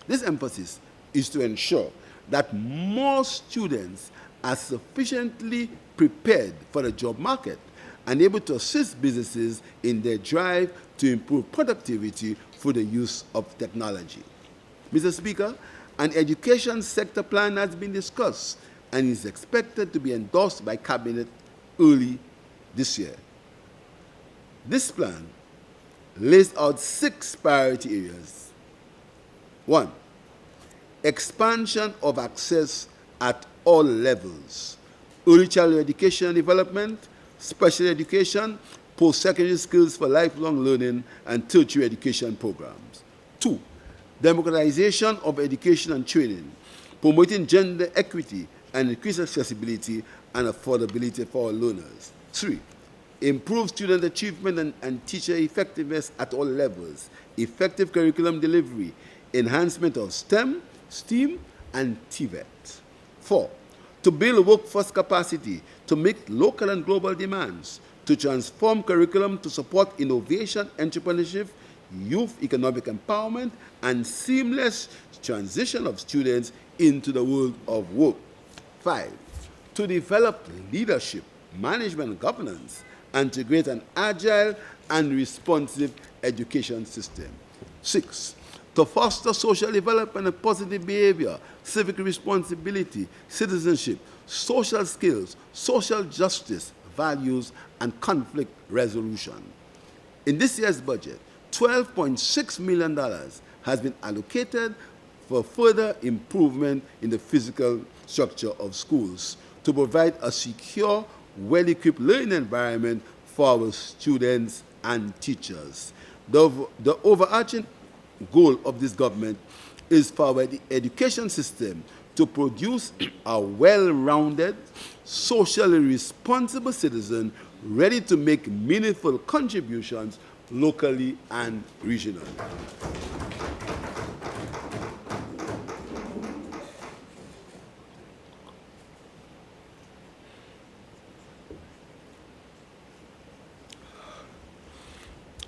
This emphasis is to ensure that more students are sufficiently prepared for the job market and able to assist businesses in their drive to improve productivity through the use of technology. Mr. Speaker, an education sector plan has been discussed and is expected to be endorsed by Cabinet early this year. This plan lays out 6 priority areas. 1, expansion of access at all levels: early childhood education and development, special education, post-secondary skills for lifelong learning, and tertiary education programs. 2, democratization of education and training, promoting gender equity and increased accessibility and affordability for our learners. 3, improve student achievement and teacher effectiveness at all levels, effective curriculum delivery, enhancement of STEM, STEAM, and TVET. 4, to build workforce capacity to meet local and global demands, to transform curriculum to support innovation, entrepreneurship, youth economic empowerment, and seamless transition of students into the world of work. 5, to develop leadership, management, and governance, and to create an agile and responsive education system. 6, to foster social development and positive behavior, civic responsibility, citizenship, social skills, social justice, values, and conflict resolution. In this year's budget, $12.6 million has been allocated for further improvement in the physical structure of schools to provide a secure, well-equipped learning environment for our students and teachers. The overarching goal of this government is for our education system to produce a well-rounded, socially responsible citizen ready to make meaningful contributions locally and regionally.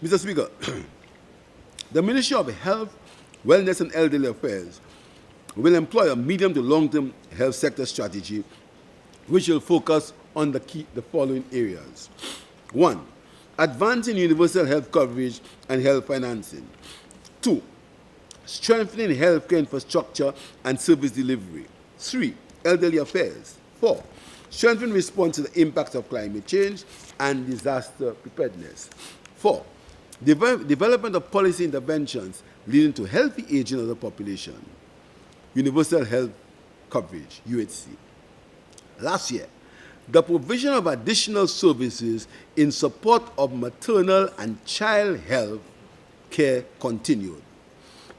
Mr. Speaker, the Ministry of Health, Wellness and Elderly Affairs will employ a medium to long-term health sector strategy which will focus on the following areas. 1, advancing universal health coverage and health financing. 2, strengthening healthcare infrastructure and service delivery. 3, elderly affairs. 4, strengthening response to the impacts of climate change and disaster preparedness. 4, development of policy interventions leading to healthy aging of the population. Universal health coverage, UHC. Last year, the provision of additional services in support of maternal and child health care continued.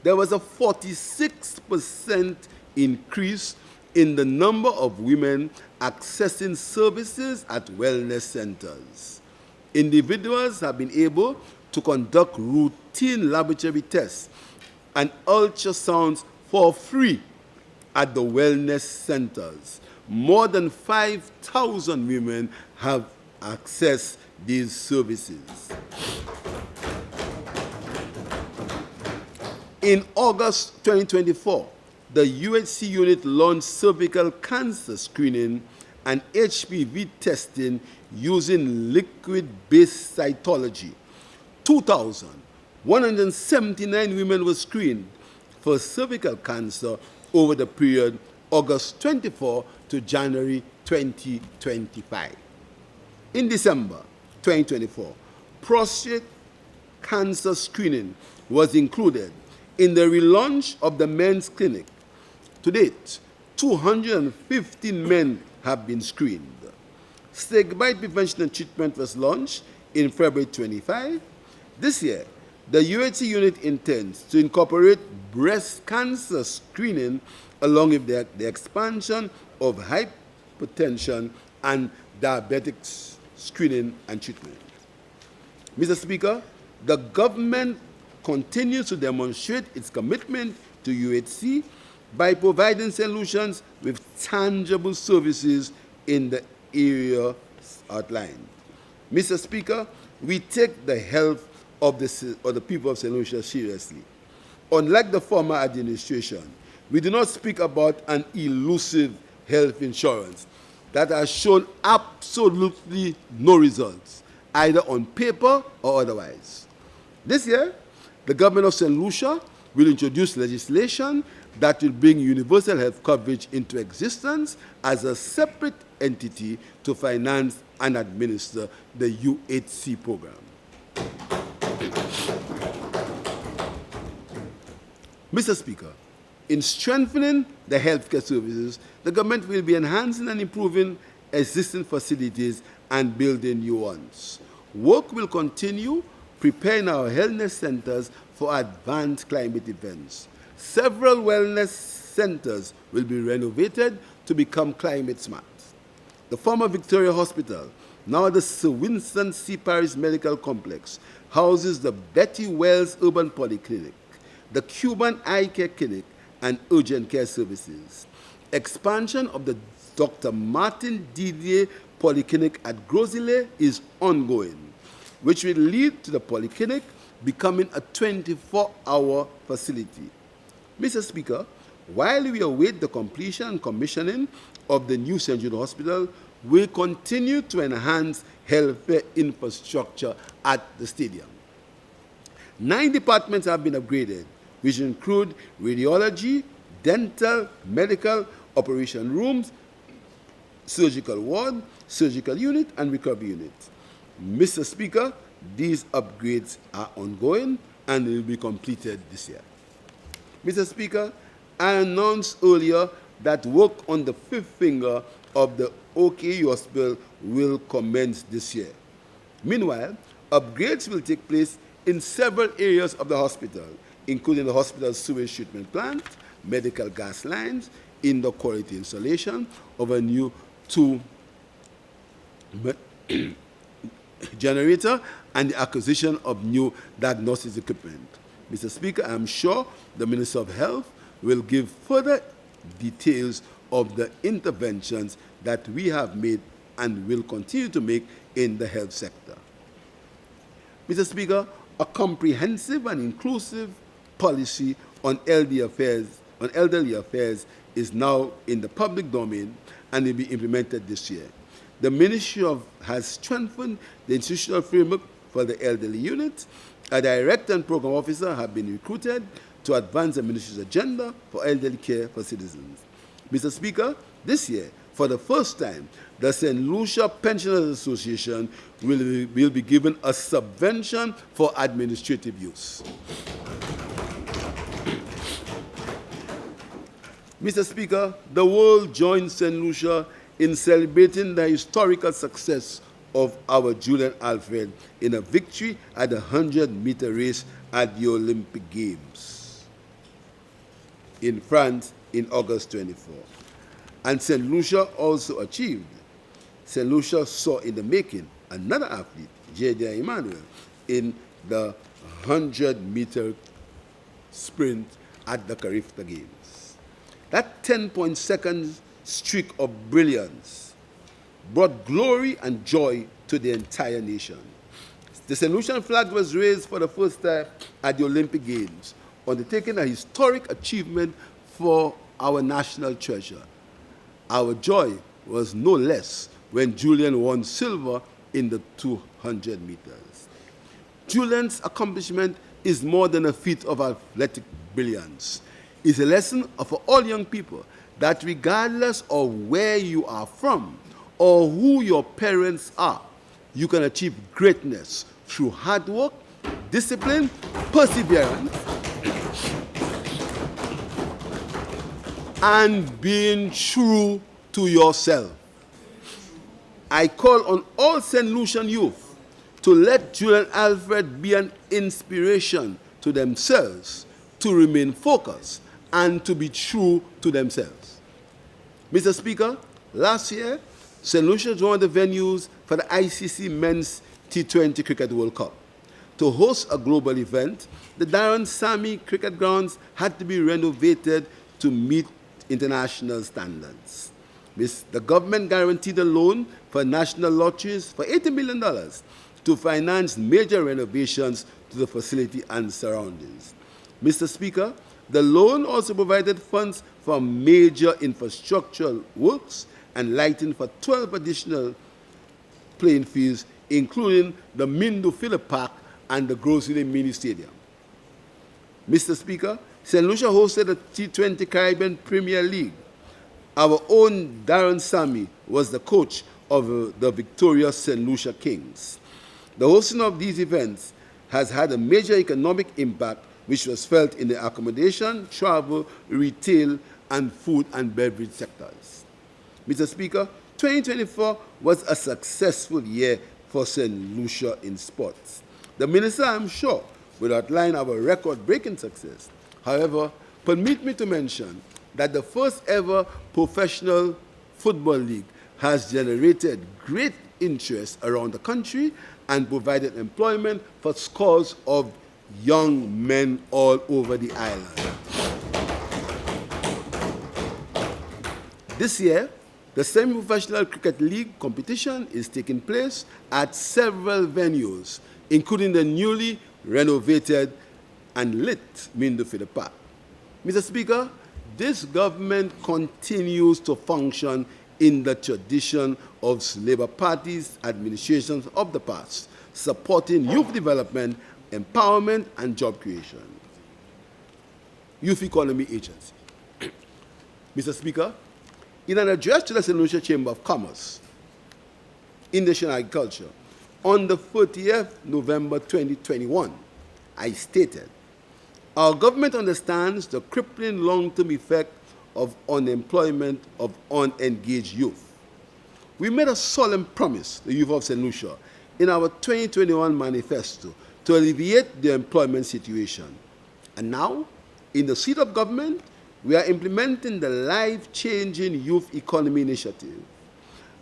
There was a 46% increase in the number of women accessing services at wellness centers. Individuals have been able to conduct routine laboratory tests and ultrasounds for free at the wellness centers. More than 5,000 women have accessed these services. In August 2024, the UHC unit launched cervical cancer screening and HPV testing using liquid-based cytology. 2,179 women were screened for cervical cancer over the period August 24 to January 2025. In December 2024, prostate cancer screening was included in the relaunch of the men's clinic. To date, 215 men have been screened. Snake bite prevention and treatment was launched in February 25. This year, the UHC unit intends to incorporate breast cancer screening along with the expansion of hypertension and diabetics screening and treatment. Mr. Speaker, the government continues to demonstrate its commitment to UHC by providing solutions with tangible services in the area outlined. Mr. Speaker, we take the health of the people of St. Lucia seriously. Unlike the former administration, we do not speak about an elusive health insurance that has shown absolutely no results, either on paper or otherwise. This year, the government of St. Lucia will introduce legislation that will bring universal health coverage into existence as a separate entity to finance and administer the UHC program. Mr. Speaker, in strengthening the healthcare services, the government will be enhancing and improving existing facilities and building new ones. Work will continue preparing our wellness centers for advanced climate events. Several wellness centers will be renovated to become climate smart. The former Victoria Hospital, now the Sir Winston C. Paris Medical Complex, houses the Betty Wells Urban Polyclinic, the Cuban Eye Care Clinic, and urgent care services. Expansion of the Dr. Martin Didier Polyclinic at Grosile is ongoing, which will lead to the polyclinic becoming a 24-hour facility. Mr. Speaker, while we await the completion and commissioning of the new St. Jude Hospital, we'll continue to enhance healthcare infrastructure at the stadium. 9 departments have been upgraded, which include radiology, dental, medical, operation rooms, surgical ward, surgical unit, and recovery unit. Mr. Speaker, these upgrades are ongoing and will be completed this year. Mr. Speaker, I announced earlier that work on the 5th finger of the OKU hospital will commence this year. Meanwhile, upgrades will take place in several areas of the hospital, including the hospital's sewage treatment plant, medical gas lines, indoor quality installation of a new 2 generator, and the acquisition of new diagnostics equipment. Mr. Speaker, I am sure the Minister of Health will give further details of the interventions that we have made and will continue to make in the health sector. Mr. Speaker, a comprehensive and inclusive policy on elderly affairs is now in the public domain and will be implemented this year. The Ministry has strengthened the institutional framework for the elderly unit. A director and program officer have been recruited to advance the ministry's agenda for elderly care for citizens. Mr. Speaker, this year, for the first time, the St. Lucia Pensioners Association will be given a subvention for administrative use. Mr. Speaker, the world joined St. Lucia in celebrating the historical success of our Julian Alfred in a victory at the 100-meter race at the Olympic Games in France in August 24. And St. Lucia also achieved. St. Lucia saw in the making another athlete, J.D. Emmanuel, in the 100-meter sprint at the Carifta Games. That 10.2 streak of brilliance brought glory and joy to the entire nation. The St. Lucian flag was raised for the first time at the Olympic Games, undertaking a historic achievement for our national treasure. Our joy was no less when Julian won silver in the 200 meters. Julian's accomplishment is more than a feat of athletic brilliance. It's a lesson for all young people that regardless of where you are from or who your parents are, you can achieve greatness through hard work, discipline, perseverance, and being true to yourself. I call on all St. Lucian youth to let Julian Alfred be an inspiration to themselves, to remain focused, and to be true to themselves. Mr. Speaker, last year, St. Lucia was one of the venues for the ICC Men's T20 Cricket World Cup. To host a global event, the Darren Sammy Cricket Grounds had to be renovated to meet international standards. The government guaranteed a loan for national lotteries for $80 million to finance major renovations to the facility and surroundings. Mr. Speaker, the loan also provided funds for major infrastructural works and lighting for 12 additional playing fields, including the Mindu Filler Park and the Grosley Mini Stadium. Mr. Speaker, St. Lucia hosted the T20 Caribbean Premier League. Our own Darren Sammy was the coach of the victorious St. Lucia Kings. The hosting of these events has had a major economic impact, which was felt in the accommodation, travel, retail, and food and beverage sectors. Mr. Speaker, 2024 was a successful year for St. Lucia in sports. The Minister, I'm sure, will outline our record-breaking success. However, permit me to mention that the first ever professional football league has generated great interest around the country and provided employment for scores of young men all over the island. This year, the semi-professional cricket league competition is taking place at several venues, including the newly renovated, and lit Mindo for the Park. Mr. Speaker, this government continues to function in the tradition of Labour Party's administrations of the past, supporting youth development, empowerment, and job creation. Youth Economy Agency. Mr. Speaker, in an address to the St. Lucia Chamber of Commerce, Industry and Agriculture, on the 30th November 2021, I stated, our government understands the crippling long-term effect of unemployment of unengaged youth. We made a solemn promise to the youth of St. Lucia in our 2021 manifesto to alleviate the employment situation. And now, in the seat of government, we are implementing the life-changing Youth Economy Initiative.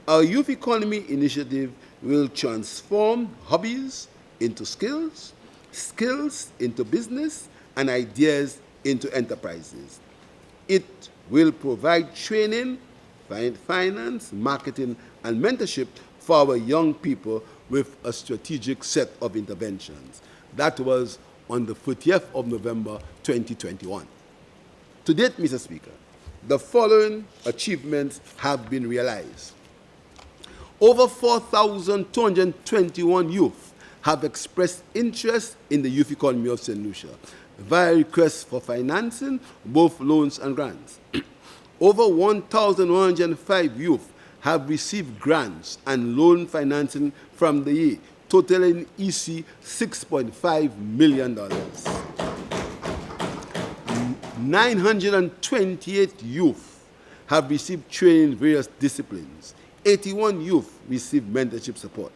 Our Youth Economy Initiative will transform hobbies into skills, skills into business, and ideas into enterprises. It will provide training, finance, marketing, and mentorship for our young people with a strategic set of interventions. That was on the 30th of November 2021. To date, Mr. Speaker, the following achievements have been realized. Over 4,221 youth have expressed interest in the youth economy of St. Lucia via requests for financing, both loans and grants. Over 1,105 youth have received grants and loan financing from the YE, totaling EC $6.5 million. 928 youth have received training in various disciplines. 81 youth received mentorship support.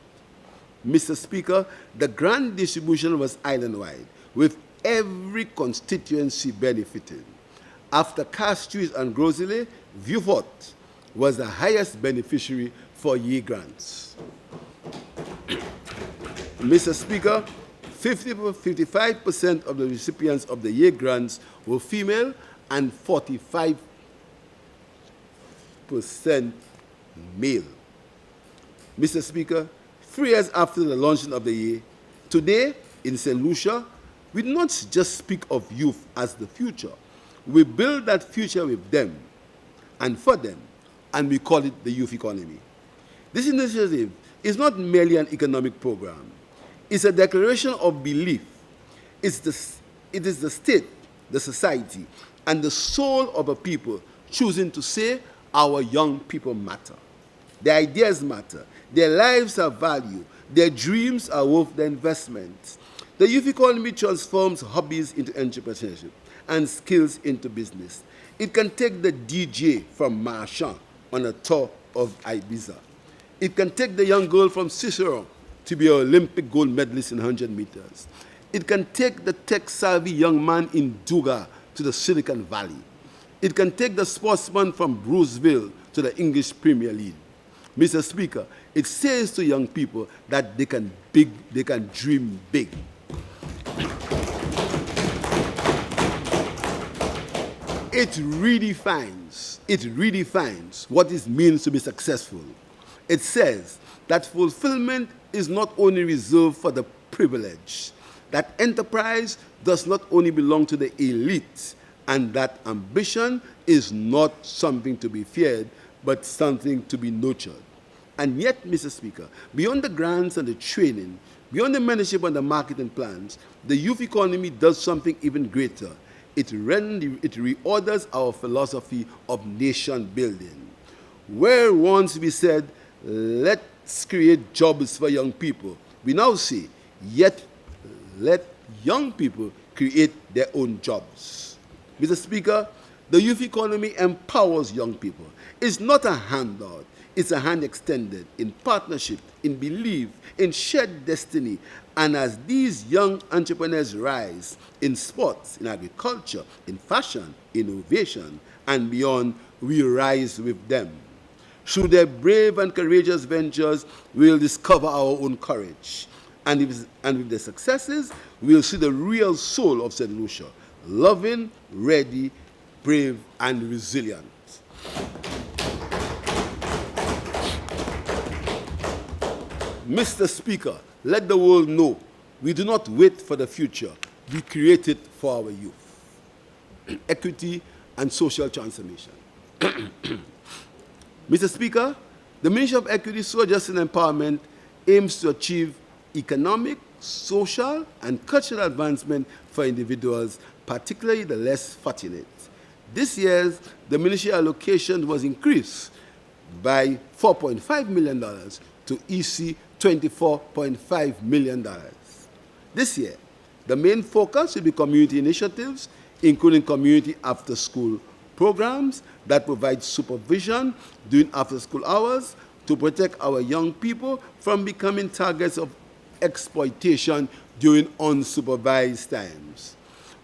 Mr. Speaker, the grant distribution was island-wide, with every constituency benefiting. After Castries and Grosile, Vieux-Fort was the highest beneficiary for YE grants. Mr. Speaker, 55% of the recipients of the YE grants were female and 45% male. Mr. Speaker, 3 years after the launching of the YE, today in St. Lucia, we do not just speak of youth as the future. We build that future with them and for them, and we call it the youth economy. This initiative is not merely an economic program. It's a declaration of belief. It is the state, the society, and the soul of a people choosing to say our young people matter. Their ideas matter. Their lives have value. Their dreams are worth the investment. The youth economy transforms hobbies into entrepreneurship and skills into business. It can take the DJ from Marchand on a tour of Ibiza. It can take the young girl from Cicero to be an Olympic gold medalist in 100 meters. It can take the tech-savvy young man in Duga to the Silicon Valley. It can take the sportsman from Bruceville to the English Premier League. Mr. Speaker, it says to young people that they can dream big. It redefines what it means to be successful. It says that fulfillment is not only reserved for the privileged, that enterprise does not only belong to the elite, and that ambition is not something to be feared, but something to be nurtured. And yet, Mr. Speaker, beyond the grants and the training, beyond the mentorship and the marketing plans, the youth economy does something even greater. It reorders our philosophy of nation building. Where once we said, let's create jobs for young people, we now say, yet let young people create their own jobs. Mr. Speaker, the youth economy empowers young people. It's not a handout. It's a hand extended in partnership, in belief, in shared destiny. And as these young entrepreneurs rise in sports, in agriculture, in fashion, innovation, and beyond, we rise with them. Through their brave and courageous ventures, we'll discover our own courage. And with their successes, we'll see the real soul of St. Lucia, loving, ready, brave, and resilient. Mr. Speaker, let the world know We do not wait for the future. We create it for our youth. Equity and social transformation. Mr. Speaker, the Ministry of Equity, Social Justice and Empowerment aims to achieve economic, social, and cultural advancement for individuals, particularly the less fortunate. This year, the ministry allocation was increased by $4.5 million to EC $24.5 million. This year, the main focus will be community initiatives, including community after-school programs that provide supervision during after-school hours to protect our young people from becoming targets of exploitation during unsupervised times.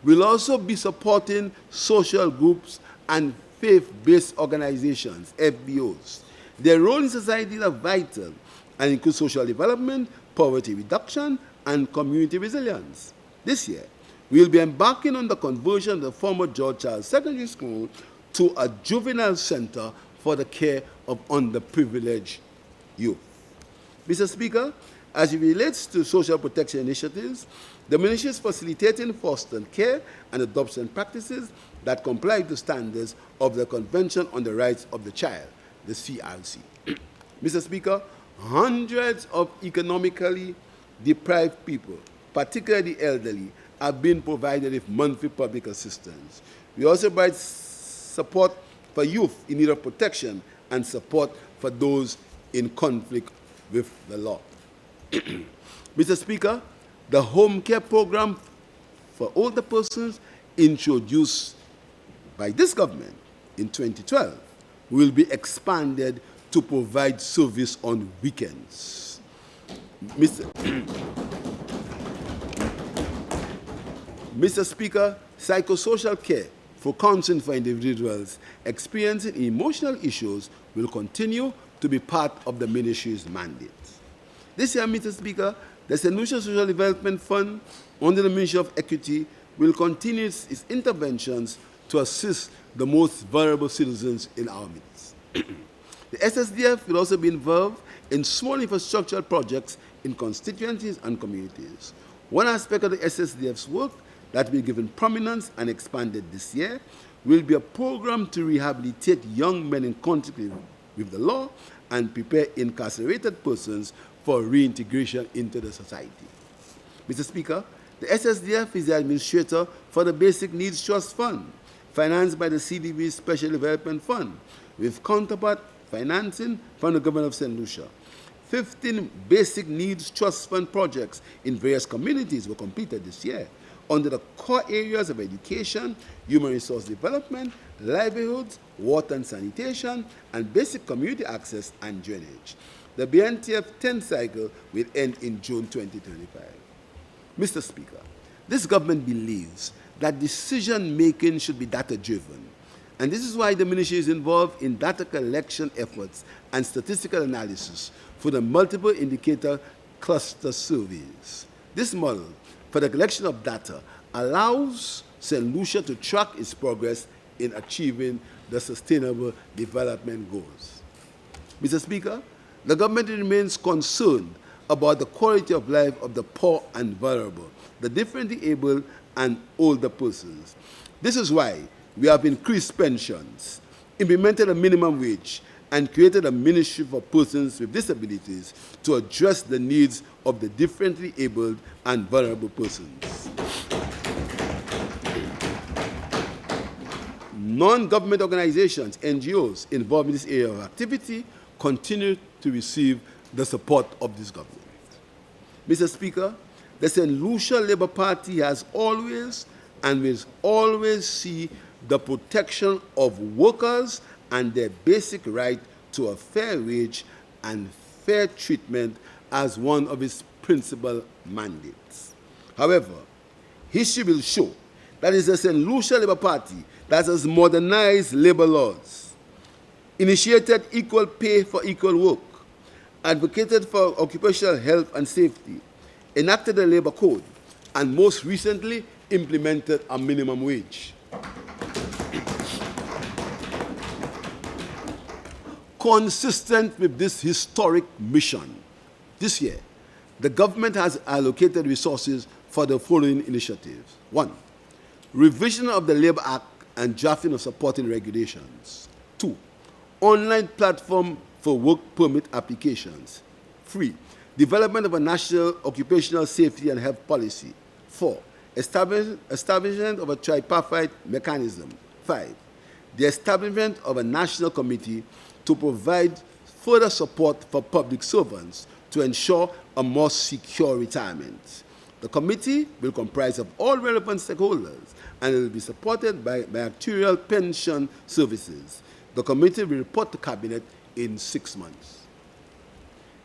We'll also be supporting social groups and faith-based organizations, FBOs. Their role in society are vital and include social development, poverty reduction, and community resilience. This year, we'll be embarking on the conversion of the former George Charles Secondary School to a juvenile center for the care of underprivileged youth. Mr. Speaker, as it relates to social protection initiatives, the ministry is facilitating foster care and adoption practices that comply with the standards of the Convention on the Rights of the Child, the CRC. Mr. Speaker, hundreds of economically deprived people, particularly the elderly, are being provided with monthly public assistance. We also provide support for youth in need of protection and support for those in conflict with the law. Mr. Speaker, the home care program for older persons introduced by this government in 2012 will be expanded to provide service on weekends. Mr. Speaker, psychosocial care for counseling for individuals experiencing emotional issues will continue to be part of the ministry's mandate. This year, Mr. Speaker, the St. Lucia Social Development Fund, under the Ministry of Equity, will continue its interventions to assist the most vulnerable citizens in our midst. The SSDF will also be involved in small infrastructural projects in constituencies and communities. One aspect of the SSDF's work that will be given prominence and expanded this year will be a program to rehabilitate young men in conflict with the law and prepare incarcerated persons for reintegration into the society. Mr. Speaker, the SSDF is the administrator for the Basic Needs Trust Fund, financed by the CDB's Special Development Fund, with counterpart financing from the government of St. Lucia. 15 Basic Needs Trust Fund projects in various communities were completed this year under the core areas of education, human resource development, livelihoods, water and sanitation, and basic community access and drainage. The BNTF 10th cycle will end in June 2025. Mr. Speaker, this government believes that decision-making should be data-driven, and this is why the ministry is involved in data collection efforts and statistical analysis for the multiple indicator cluster surveys. This model for the collection of data allows St. Lucia to track its progress in achieving the Sustainable Development Goals. Mr. Speaker, the government remains concerned about the quality of life of the poor and vulnerable, the differently able and older persons. This is why we have increased pensions, implemented a minimum wage, and created a ministry for persons with disabilities to address the needs of the differently abled and vulnerable persons. Non-government organizations, NGOs, involved in this area of activity continue to receive the support of this government. Mr. Speaker, the St. Lucia Labour Party has always and will always see the protection of workers and their basic right to a fair wage and fair treatment as one of its principal mandates. However, history will show that it's the St. Lucia Labour Party that has modernized labor laws, initiated equal pay for equal work, advocated for occupational health and safety, enacted a labor code, and most recently implemented a minimum wage. Consistent with this historic mission, this year, The government has allocated resources for the following initiatives. 1. Revision of the Labor Act and drafting of supporting regulations. 2. Online platform for work permit applications. 3. Development of a national occupational safety and health policy. 4. Establishment of a tripartite mechanism. 5. The establishment of a national committee to provide further support for public servants to ensure a more secure retirement. The committee will comprise of all relevant stakeholders and it will be supported by actuarial pension services. The committee will report to Cabinet in 6 months.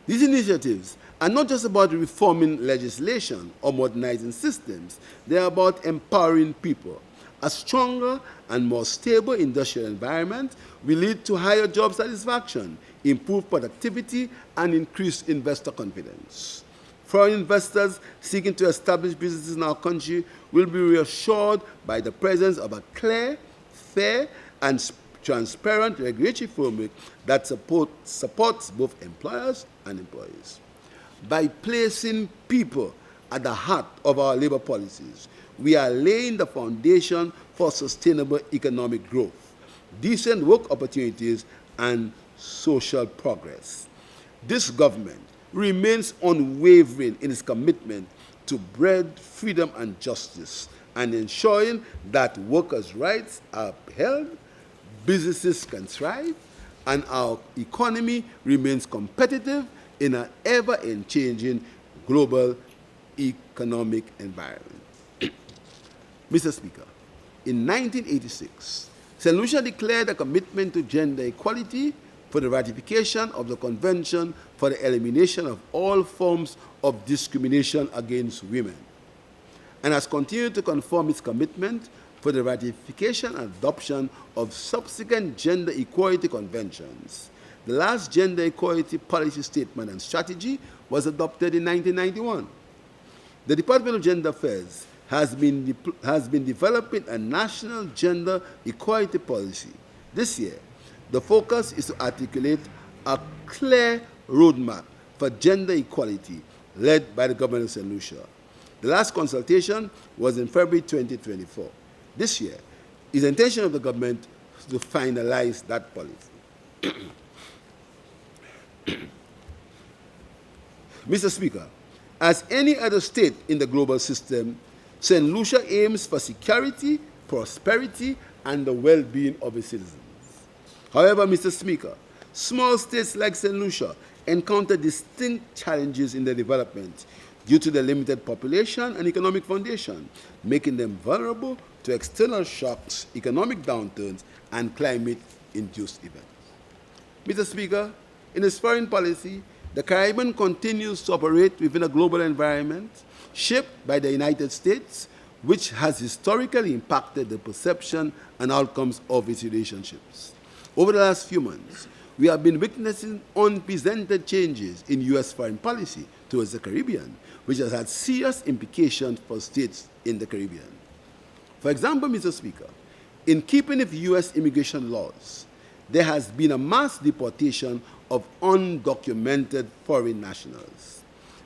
These initiatives are not just about reforming legislation or modernizing systems, they are about empowering people. A stronger and more stable industrial environment will lead to higher job satisfaction, improved productivity, and increased investor confidence. Foreign investors seeking to establish businesses in our country will be reassured by the presence of a clear, fair, and transparent regulatory framework that supports both employers and employees. By placing people at the heart of our labor policies, we are laying the foundation for sustainable economic growth, decent work opportunities, and social progress. This government remains unwavering in its commitment to bread, freedom, and justice, and ensuring that workers' rights are upheld, businesses can thrive, and our economy remains competitive in an ever-changing global economic environment. Mr. Speaker, in 1986, St. Lucia declared a commitment to gender equality for the ratification of the Convention for the Elimination of All Forms of Discrimination Against Women, and has continued to confirm its commitment for the ratification and adoption of subsequent gender equality conventions. The last gender equality policy statement and strategy was adopted in 1991. The Department of Gender Affairs has been developing a national gender equality policy. This year, the focus is to articulate a clear roadmap for gender equality led by the government of St. Lucia. The last consultation was in February 2024. This year, it is the intention of the government to finalize that policy. Mr. Speaker, as any other state in the global system, St. Lucia aims for security, prosperity, and the well-being of its citizens. However, Mr. Speaker, small states like St. Lucia encounter distinct challenges in their development due to their limited population and economic foundation, making them vulnerable to external shocks, economic downturns, and climate-induced events. Mr. Speaker, in its foreign policy, the Caribbean continues to operate within a global environment shaped by the United States, which has historically impacted the perception and outcomes of its relationships. Over the last few months, we have been witnessing unprecedented changes in U.S. foreign policy towards the Caribbean, which has had serious implications for states in the Caribbean. For example, Mr. Speaker, in keeping with U.S. immigration laws, there has been a mass deportation of undocumented foreign nationals.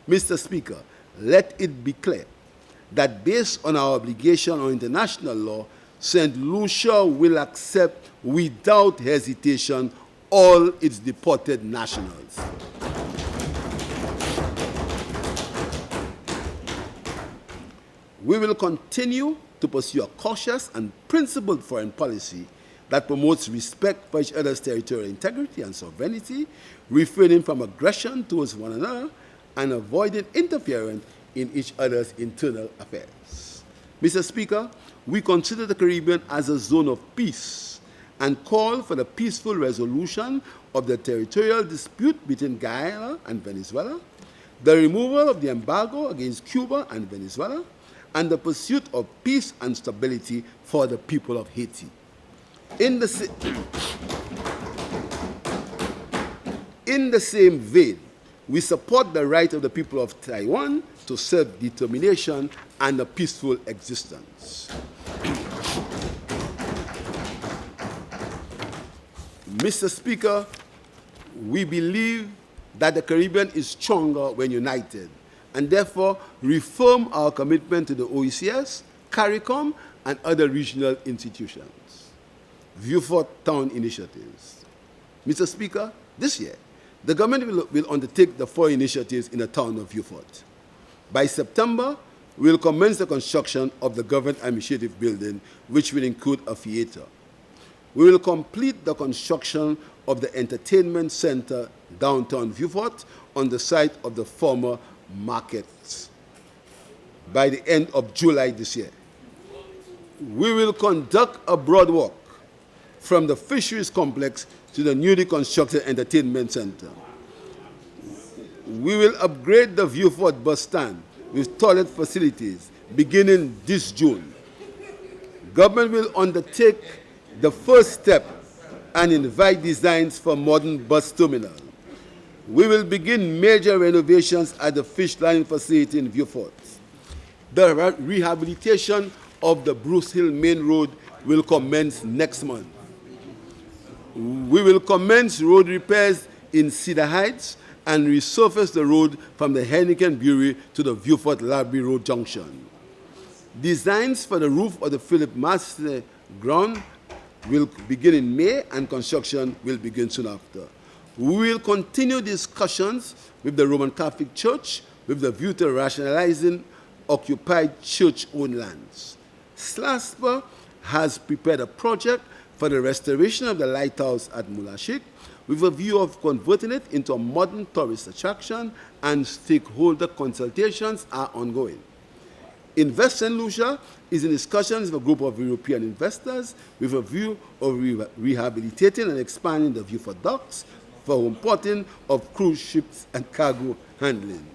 Mr. Speaker, let it be clear that based on our obligation on international law, St. Lucia will accept without hesitation all its deported nationals. We will continue to pursue a cautious and principled foreign policy that promotes respect for each other's territorial integrity and sovereignty, refraining from aggression towards one another, and avoiding interference in each other's internal affairs. Mr. Speaker, we consider the Caribbean as a zone of peace and call for the peaceful resolution of the territorial dispute between Guyana and Venezuela, the removal of the embargo against Cuba and Venezuela, and the pursuit of peace and stability for the people of Haiti. In the same vein, we support the right of the people of Taiwan to self-determination and a peaceful existence. Mr. Speaker, we believe that the Caribbean is stronger when united, and therefore reaffirm our commitment to the OECS, CARICOM, and other regional institutions. Vieux-Fort Town Initiatives. Mr. Speaker, this year, the government will undertake the 4 initiatives in the town of Vieux-Fort. By September, we will commence the construction of the Government Administrative Building, which will include a theater. We will complete the construction of the Entertainment Center downtown Vieux-Fort on the site of the former markets by the end of July this year. We will conduct a broad walk from the Fisheries Complex to the newly constructed Entertainment Center. We will upgrade the Vieux-Fort bus stand with toilet facilities beginning this June. Government will undertake the first step and invite designs for modern bus terminal. We will begin major renovations at the fish landing facility in Vieux-Fort. The rehabilitation of the Bruce Hill Main Road will commence next month. We will commence road repairs in Cedar Heights and resurface the road from the Heineken Brewery to the Vieux-Fort Library Road Junction. Designs for the roof of the Philip Master ground will begin in May, and construction will begin soon after. We will continue discussions with the Roman Catholic Church with the view to rationalizing occupied church-owned lands. SLASPA has prepared a project for the restoration of the lighthouse at Mulashik with a view of converting it into a modern tourist attraction, and stakeholder consultations are ongoing. Invest in Lucia is in discussions with a group of European investors with a view of rehabilitating and expanding the Vieux-Fort docks for importing of cruise ships and cargo handling.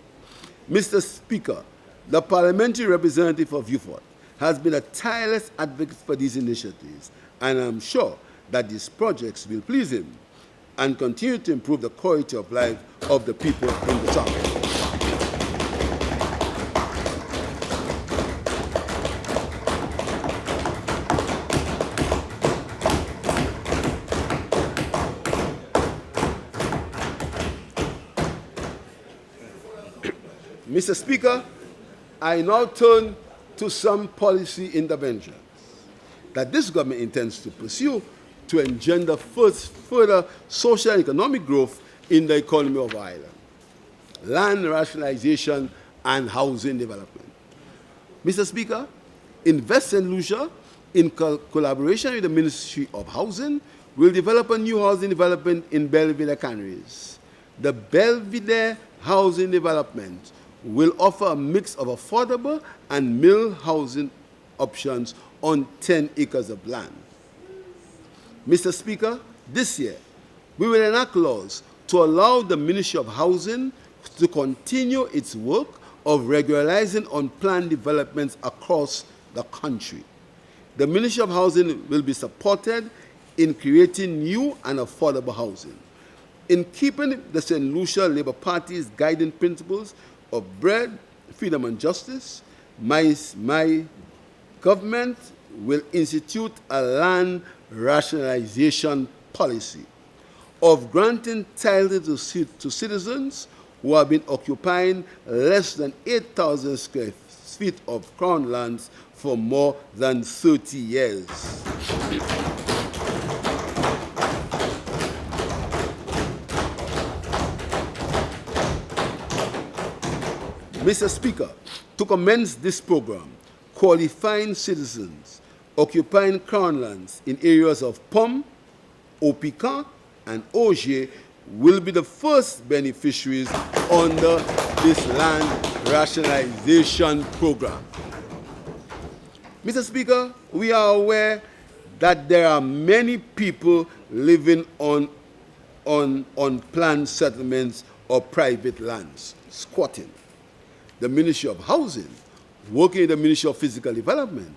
Mr. Speaker, the parliamentary representative of Vieux-Fort has been a tireless advocate for these initiatives, and I'm sure that these projects will please him and continue to improve the quality of life of the people in the town. Mr. Speaker, I now turn to some policy interventions that this government intends to pursue to engender further social and economic growth in the economy of Ireland. Land rationalization and housing development. Mr. Speaker, Invest in Lucia, in collaboration with the Ministry of Housing, will develop a new housing development in Belvedere Canaries. The Belvedere housing development will offer a mix of affordable and mill housing options on 10 acres of land. Mr. Speaker, this year, we will enact laws to allow the Ministry of Housing to continue its work of regularizing unplanned developments across the country. The Ministry of Housing will be supported in creating new and affordable housing. In keeping the St. Lucia Labour Party's guiding principles of bread, freedom, and justice, my government will institute a land rationalization policy of granting title to citizens who have been occupying less than 8,000 square feet of crown lands for more than 30 years. Mr. Speaker, to commence this program, qualifying citizens occupying crown lands in areas of Pomme, Opican, and Augier will be the first beneficiaries under this land rationalization program. Mr. Speaker, we are aware that there are many people living on unplanned settlements or private lands, squatting. The Ministry of Housing, working with the Ministry of Physical Development,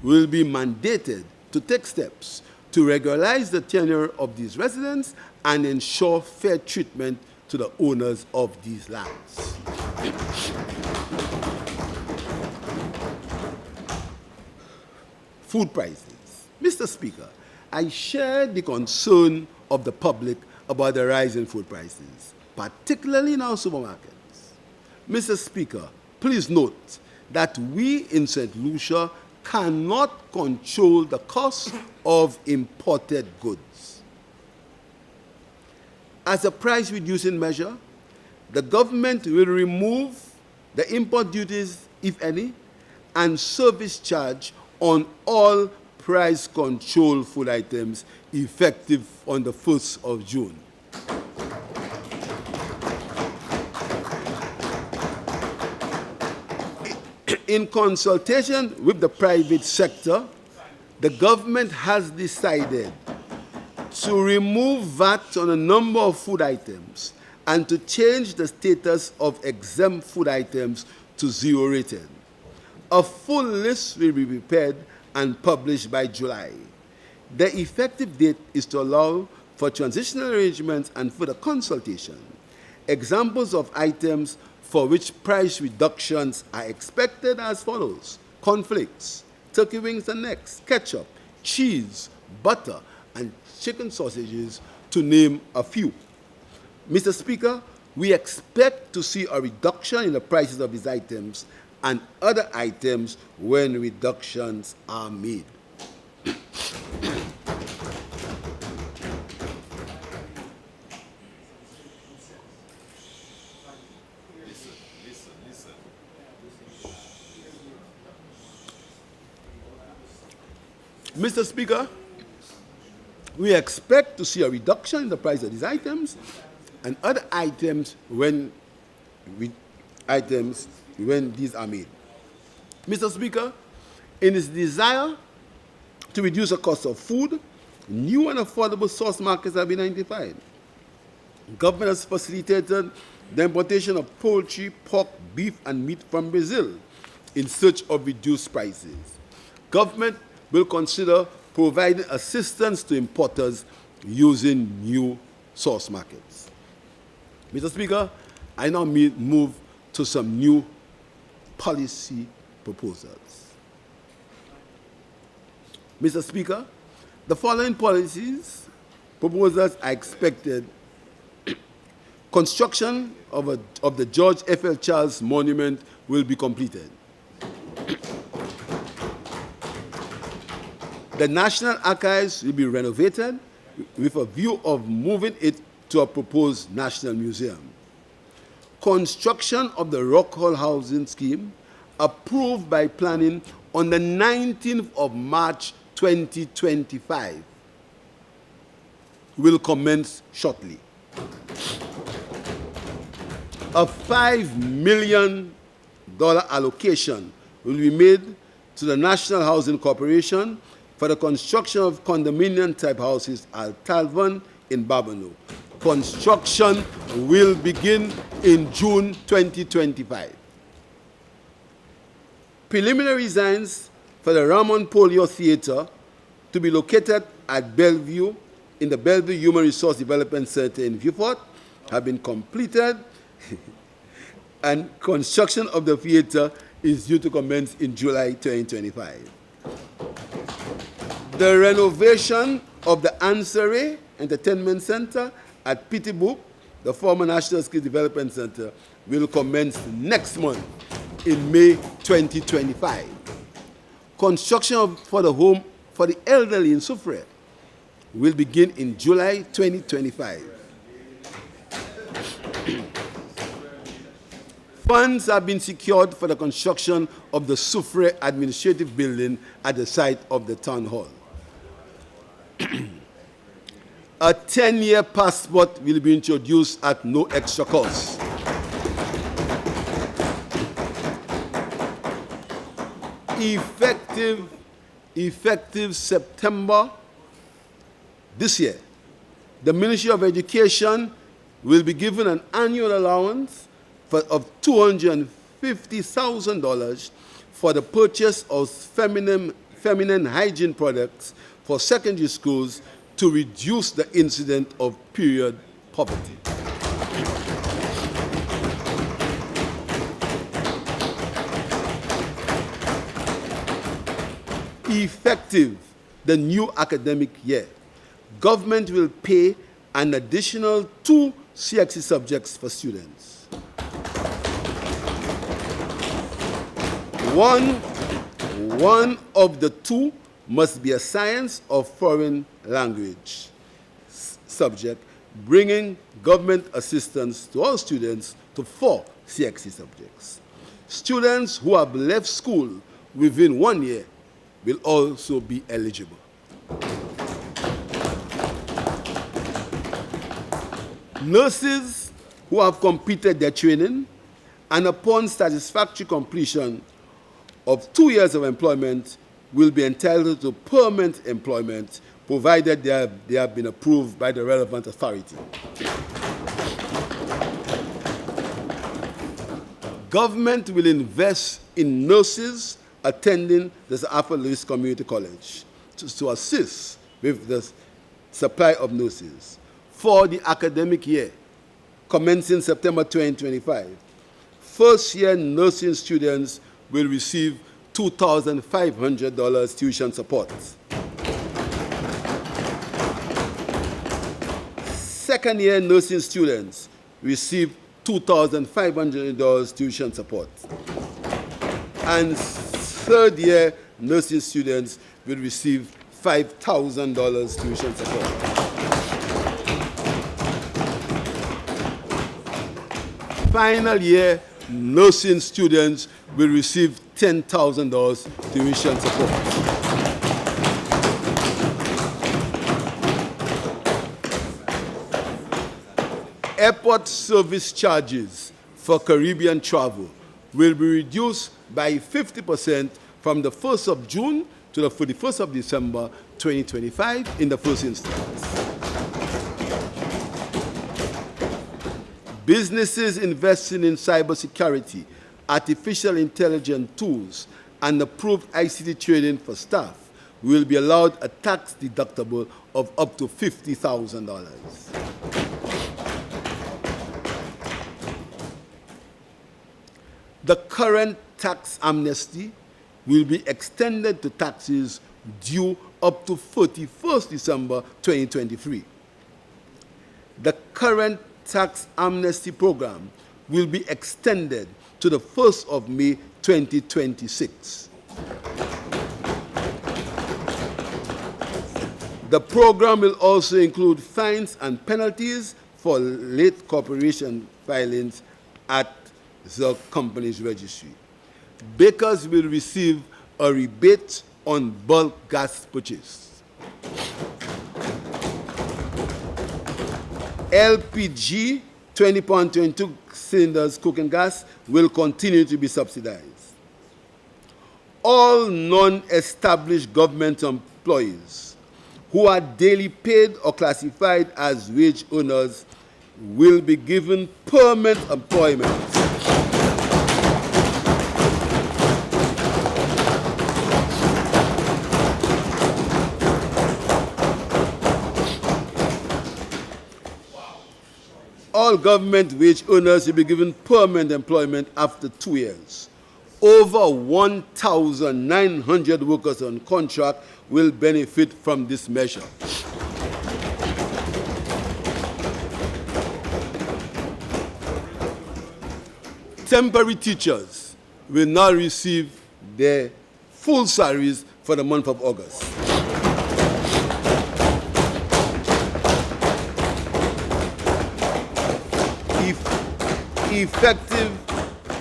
will be mandated to take steps to regularize the tenure of these residents and ensure fair treatment to the owners of these lands. Food prices. Mr. Speaker, I share the concern of the public about the rise in food prices, particularly in our supermarkets. Mr. Speaker, please note that we in St. Lucia cannot control the cost of imported goods. As a price-reducing measure, the government will remove the import duties, if any, and service charge on all price-controlled food items effective on the 1st of June. In consultation with the private sector, the government has decided to remove VAT on a number of food items and to change the status of exempt food items to zero rated. A full list will be prepared and published by July. The effective date is to allow for transitional arrangements and further consultation. Examples of items for which price reductions are expected as follows: cornflakes, turkey wings and necks, ketchup, cheese, butter, and chicken sausages, to name a few. Mr. Speaker, we expect to see a reduction in the prices of these items and other items when reductions are made. Mr. Speaker, we expect to see a reduction in the price of these items and other items when these are made. Mr. Speaker, in its desire to reduce the cost of food, new and affordable source markets have been identified. Government has facilitated the importation of poultry, pork, beef, and meat from Brazil in search of reduced prices. Government will consider providing assistance to importers using new source markets. Mr. Speaker, I now move to some new policy proposals. Mr. Speaker, the following policies proposals are expected. Construction of the George F.L. Charles Monument will be completed. The National Archives will be renovated with a view of moving it to a proposed National Museum. Construction of the Rock Hall housing scheme, approved by planning on the 19th of March 2025, will commence shortly. A $5 million allocation will be made to the National Housing Corporation for the construction of condominium-type houses at Talvon in Babonneau. Construction will begin in June 2025. Preliminary designs for the Ramon Polio Theatre to be located at Bellevue in the Bellevue Human Resource Development Center in Vieux-Fort have been completed, and construction of the theatre is due to commence in July 2025. The renovation of the Ansere Entertainment Center at Pittsburgh, the former National Skills Development Center, will commence next month in May 2025. Construction for the home for the elderly in Soufrière will begin in July 2025. Funds have been secured for the construction of the Soufrière Administrative Building at the site of the Town Hall. A 10-year passport will be introduced at no extra cost. Effective September this year, the Ministry of Education will be given an annual allowance of $250,000 for the purchase of feminine hygiene products for secondary schools to reduce the incidence of period poverty. Effective the new academic year, government will pay an additional 2 CXC subjects for students. One of the two must be a science or foreign language subject, bringing government assistance to all students to 4 CXC subjects. Students who have left school within 1 year will also be eligible. Nurses who have completed their training and upon satisfactory completion of 2 years of employment will be entitled to permanent employment provided they have been approved by the relevant authority. Government will invest in nurses attending the Sir Arthur Lewis Community College to assist with the supply of nurses. For the academic year, commencing September 2025, first-year nursing students will receive $2,500 tuition support. Second-year nursing students receive $2,500 tuition support. And third-year nursing students will receive $5,000 tuition support. Final year nursing students will receive $10,000 tuition support. Airport service charges for Caribbean travel will be reduced by 50% from the 1st of June to the 31st of December 2025 in the first instance. Businesses investing in cybersecurity, artificial intelligence tools, and approved ICT training for staff will be allowed a tax deductible of up to $50,000. The current tax amnesty will be extended to taxes due up to 31st December 2023. The current tax amnesty program will be extended to the 1st of May 2026. The program will also include fines and penalties for late corporation filings at the company's registry. Bakers will receive a rebate on bulk gas purchase. LPG 20.22 cylinders cooking gas will continue to be subsidized. All non-established government employees who are daily paid or classified as wage earners will be given permanent employment. All government wage earners will be given permanent employment after 2 years. Over 1,900 workers on contract will benefit from this measure. Temporary teachers will now receive their full salaries for the month of August.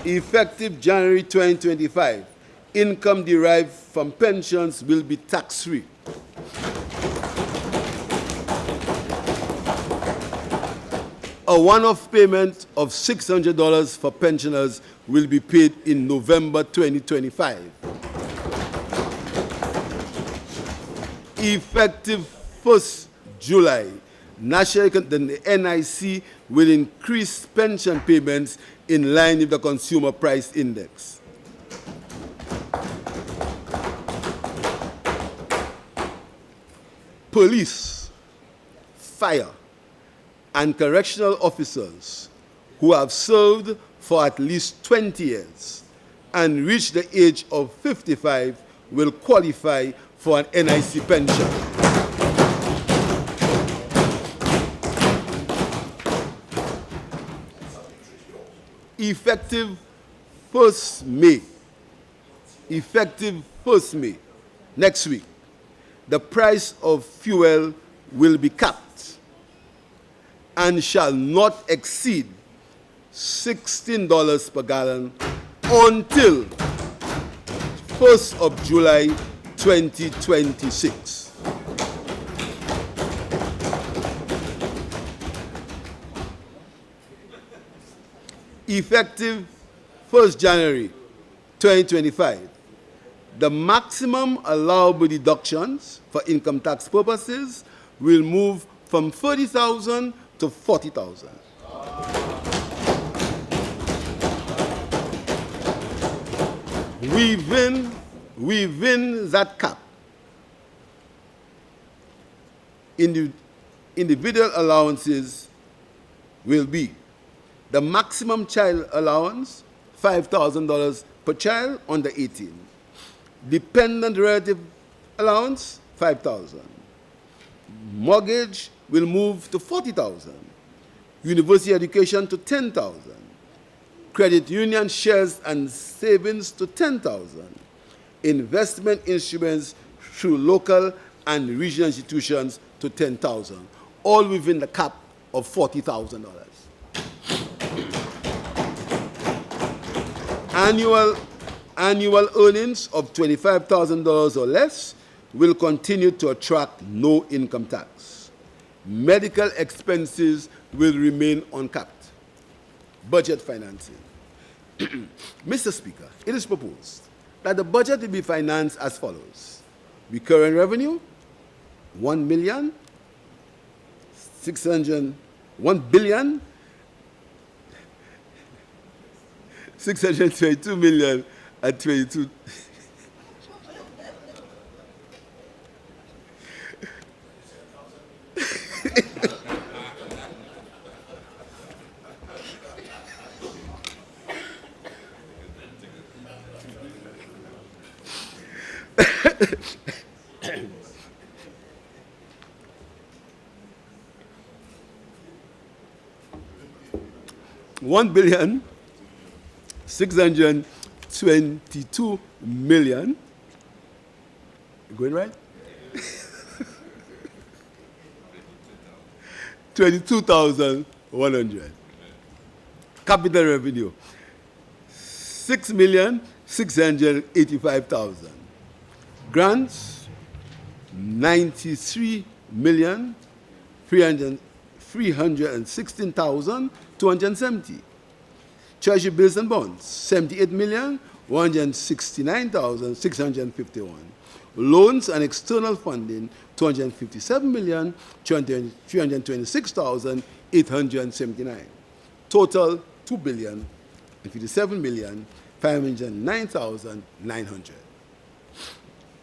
Effective January 2025, income derived from pensions will be tax-free. A one-off payment of $600 for pensioners will be paid in November 2025. Effective 1st July, the NIC will increase pension payments in line with the Consumer Price Index. Police, fire, and correctional officers who have served for at least 20 years and reached the age of 55 will qualify for an NIC pension. Effective 1st May effective 1st May, next week, the price of fuel will be capped and shall not exceed $16 per gallon until 1st of July 2026. Effective 1st January 2025, the maximum allowable deductions for income tax purposes will move from $30,000 to $40,000. Within that cap, individual allowances will be the maximum child allowance, $5,000 per child under 18. Dependent relative allowance, $5,000. Mortgage will move to $40,000. University education to $10,000. Credit union shares and savings to $10,000. Investment instruments through local and regional institutions to $10,000, all within the cap of $40,000. Annual earnings of $25,000 or less will continue to attract no income tax. Medical expenses will remain uncapped. Budget financing. Mr. Speaker, it is proposed that the budget will be financed as follows. Recurrent revenue, $1 billion 622 million and 22. $1,622 million. Going right? 22,100. Capital revenue, 6,685,000. Grants, 93,316,270. Treasury bills and bonds, 78,169,651. Loans and external funding, 257,326,879. Total, 2,057,509,900.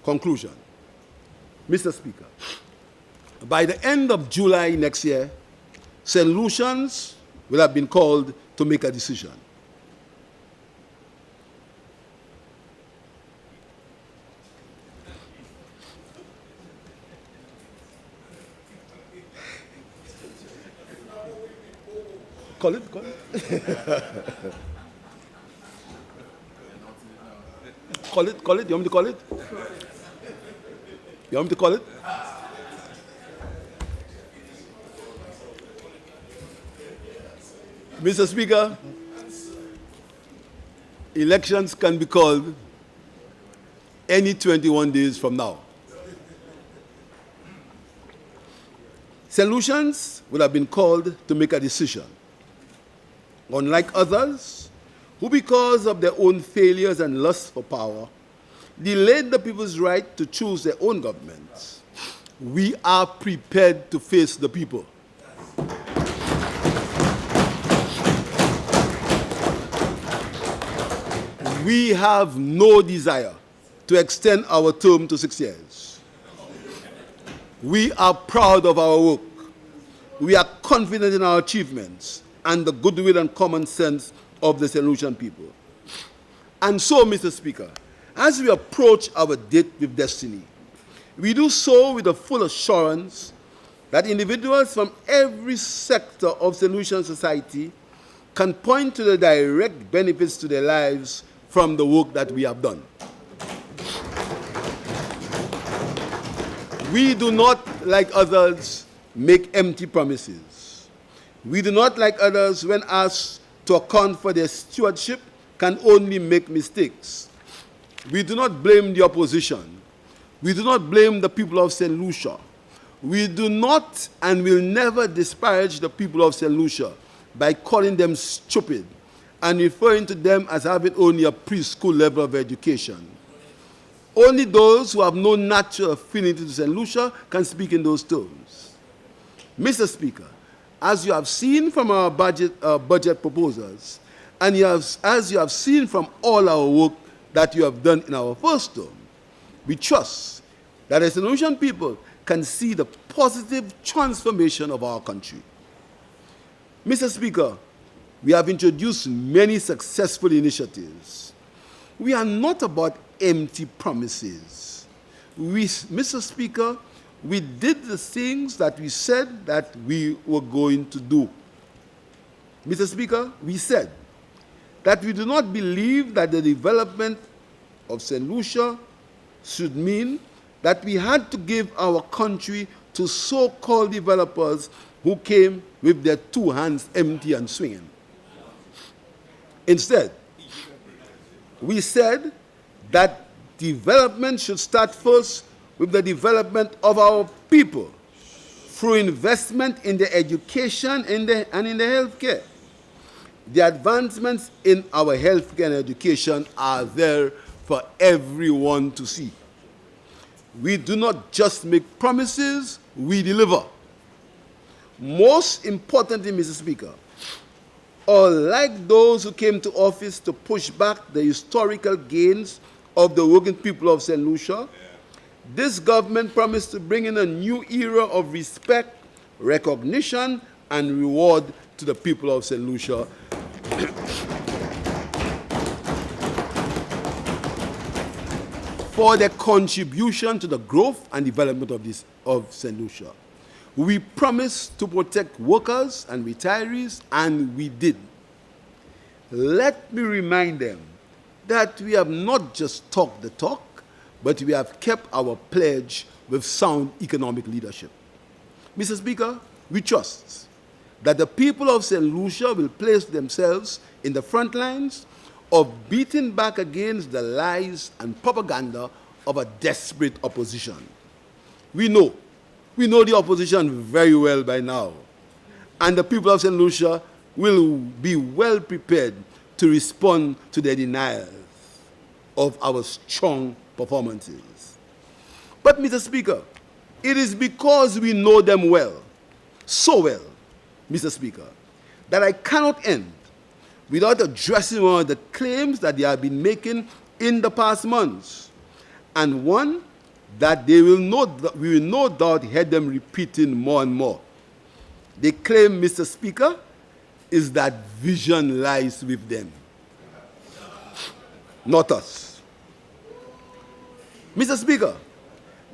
Conclusion. Mr. Speaker, by the end of July next year, St. Lucians will have been called to make a decision. Call it. Call it. You want me to call it? You want me to call it? Mr. Speaker, elections can be called any 21 days from now. St. Lucians would have been called to make a decision. Unlike others, who because of their own failures and lust for power, delayed the people's right to choose their own governments, we are prepared to face the people. We have no desire to extend our term to 6 years. We are proud of our work. We are confident in our achievements and the goodwill and common sense of the St. Lucian people. And so, Mr. Speaker, as we approach our date with destiny, we do so with a full assurance that individuals from every sector of St. Lucian society can point to the direct benefits to their lives from the work that we have done. We do not, like others, make empty promises. We do not, like others, when asked to account for their stewardship, can only make mistakes. We do not blame the opposition. We do not blame the people of St. Lucia. We do not and will never disparage the people of St. Lucia by calling them stupid and referring to them as having only a preschool level of education. Only those who have no natural affinity to St. Lucia can speak in those terms. Mr. Speaker, as you have seen from our budget proposals, and as you have seen from all our work that you have done in our first term, we trust that the St. Lucian people can see the positive transformation of our country. Mr. Speaker, we have introduced many successful initiatives. We are not about empty promises. Mr. Speaker, we did the things that we said that we were going to do. Mr. Speaker, we said that we do not believe that the development of St. Lucia should mean that we had to give our country to so-called developers who came with their two hands empty and swinging. Instead, we said that development should start first with the development of our people through investment in the education and in the healthcare. The advancements in our healthcare and education are there for everyone to see. We do not just make promises, we deliver. Most importantly, Mr. Speaker, unlike those who came to office to push back the historical gains of the working people of St. Lucia, this government promised to bring in a new era of respect, recognition, and reward to the people of St. Lucia. For their contribution to the growth and development of St. Lucia. We promised to protect workers and retirees, and we did. Let me remind them that we have not just talked the talk, but we have kept our pledge with sound economic leadership. Mr. Speaker, we trust that the people of St. Lucia will place themselves in the front lines of beating back against the lies and propaganda of a desperate opposition. We know the opposition very well by now, and the people of St. Lucia will be well prepared to respond to their denials of our strong performances. But, Mr. Speaker, it is because we know them well, so well, Mr. Speaker, that I cannot end without addressing one of the claims that they have been making in the past months, and one that we will no doubt hear them repeating more and more. They claim, Mr. Speaker, is that vision lies with them, not us. Mr. Speaker,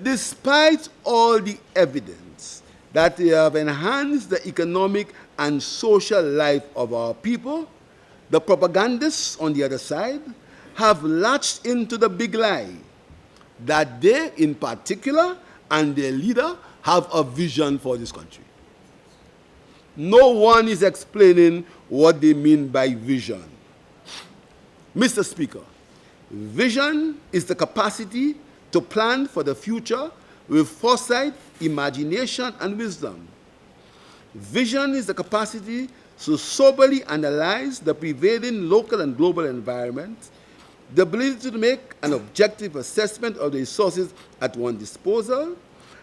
despite all the evidence that they have enhanced the economic and social life of our people, the propagandists on the other side have latched into the big lie that they, in particular, and their leader, have a vision for this country. No one is explaining what they mean by vision. Mr. Speaker, vision is the capacity to plan for the future with foresight, imagination, and wisdom. Vision is the capacity to soberly analyze the prevailing local and global environment, the ability to make an objective assessment of the resources at one's disposal,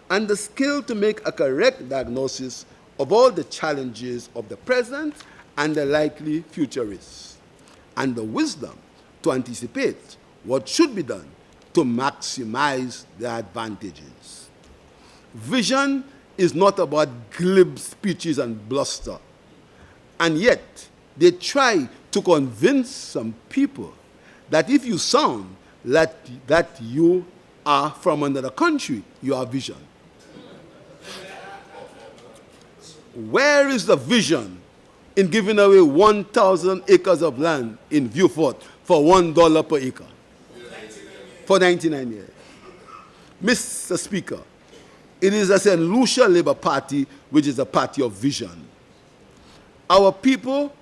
and the skill to make a correct diagnosis of all the challenges of the present and the likely future risks, and the wisdom to anticipate what should be done to maximize the advantages. Vision is not about glib speeches and bluster. And yet, they try to convince some people that if you sound that you are from another country, you have vision. Where is the vision in giving away 1,000 acres of land in Vieux-Fort for $1 per acre for 99 years? Mr. Speaker, It is a St. Lucia Labour Party, which is a party of vision. Our people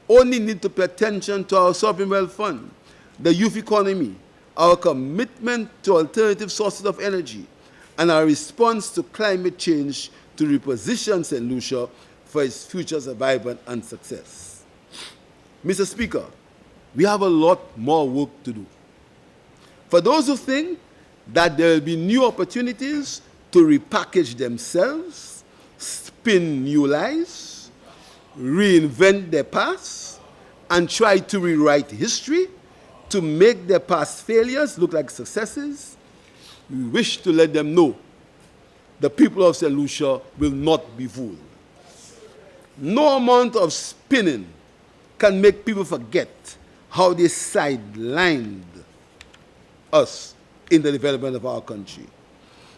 only need to pay attention to our sovereign wealth fund, the youth economy, our commitment to alternative sources of energy, and our response to climate change to reposition St. Lucia for its future survival and success. Mr. Speaker, we have a lot more work to do. For those who think that there will be new opportunities to repackage themselves, spin new lies, reinvent their past, and try to rewrite history to make their past failures look like successes, we wish to let them know the people of St. Lucia will not be fooled. No amount of spinning can make people forget how they sidelined us in the development of our country.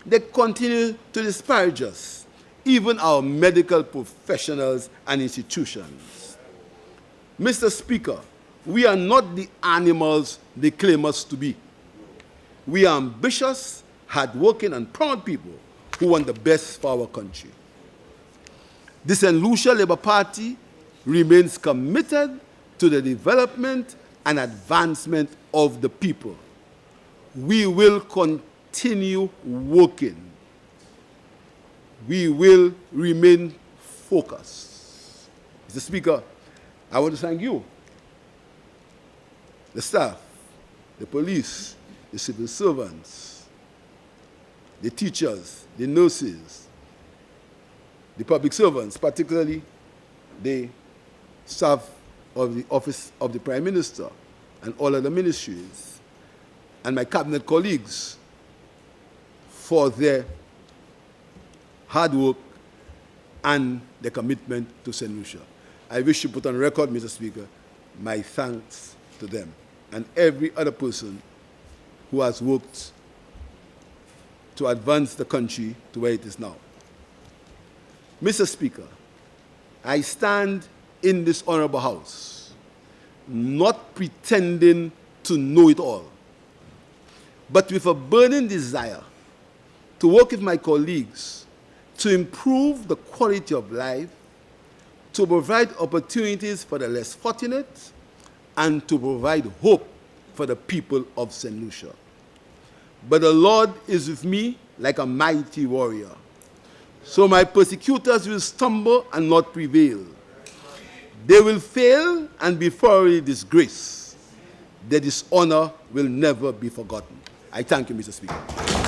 They continue to disparage us, even our medical professionals and institutions. Mr. Speaker, we are not the animals they claim us to be. We are ambitious, hardworking, and proud people who want the best for our country. The St. Lucia Labour Party remains committed to the development and advancement of the people. We will continue working. We will remain focused. Mr. Speaker, I want to thank you, the staff, the police, the civil servants, the teachers, the nurses, the public servants, particularly the staff of the Office of the Prime Minister and all other ministries, and my cabinet colleagues for their hard work and their commitment to St. Lucia. I wish to put on record, Mr. Speaker, my thanks to them and every other person who has worked to advance the country to where it is now. Mr. Speaker, I stand in this honorable house not pretending to know it all, but with a burning desire to work with my colleagues to improve the quality of life, to provide opportunities for the less fortunate, and to provide hope for the people of St. Lucia. But the Lord is with me like a mighty warrior. So my persecutors will stumble and not prevail. They will fail and be thoroughly disgraced. Their dishonor will never be forgotten. I thank you, Mr. Speaker.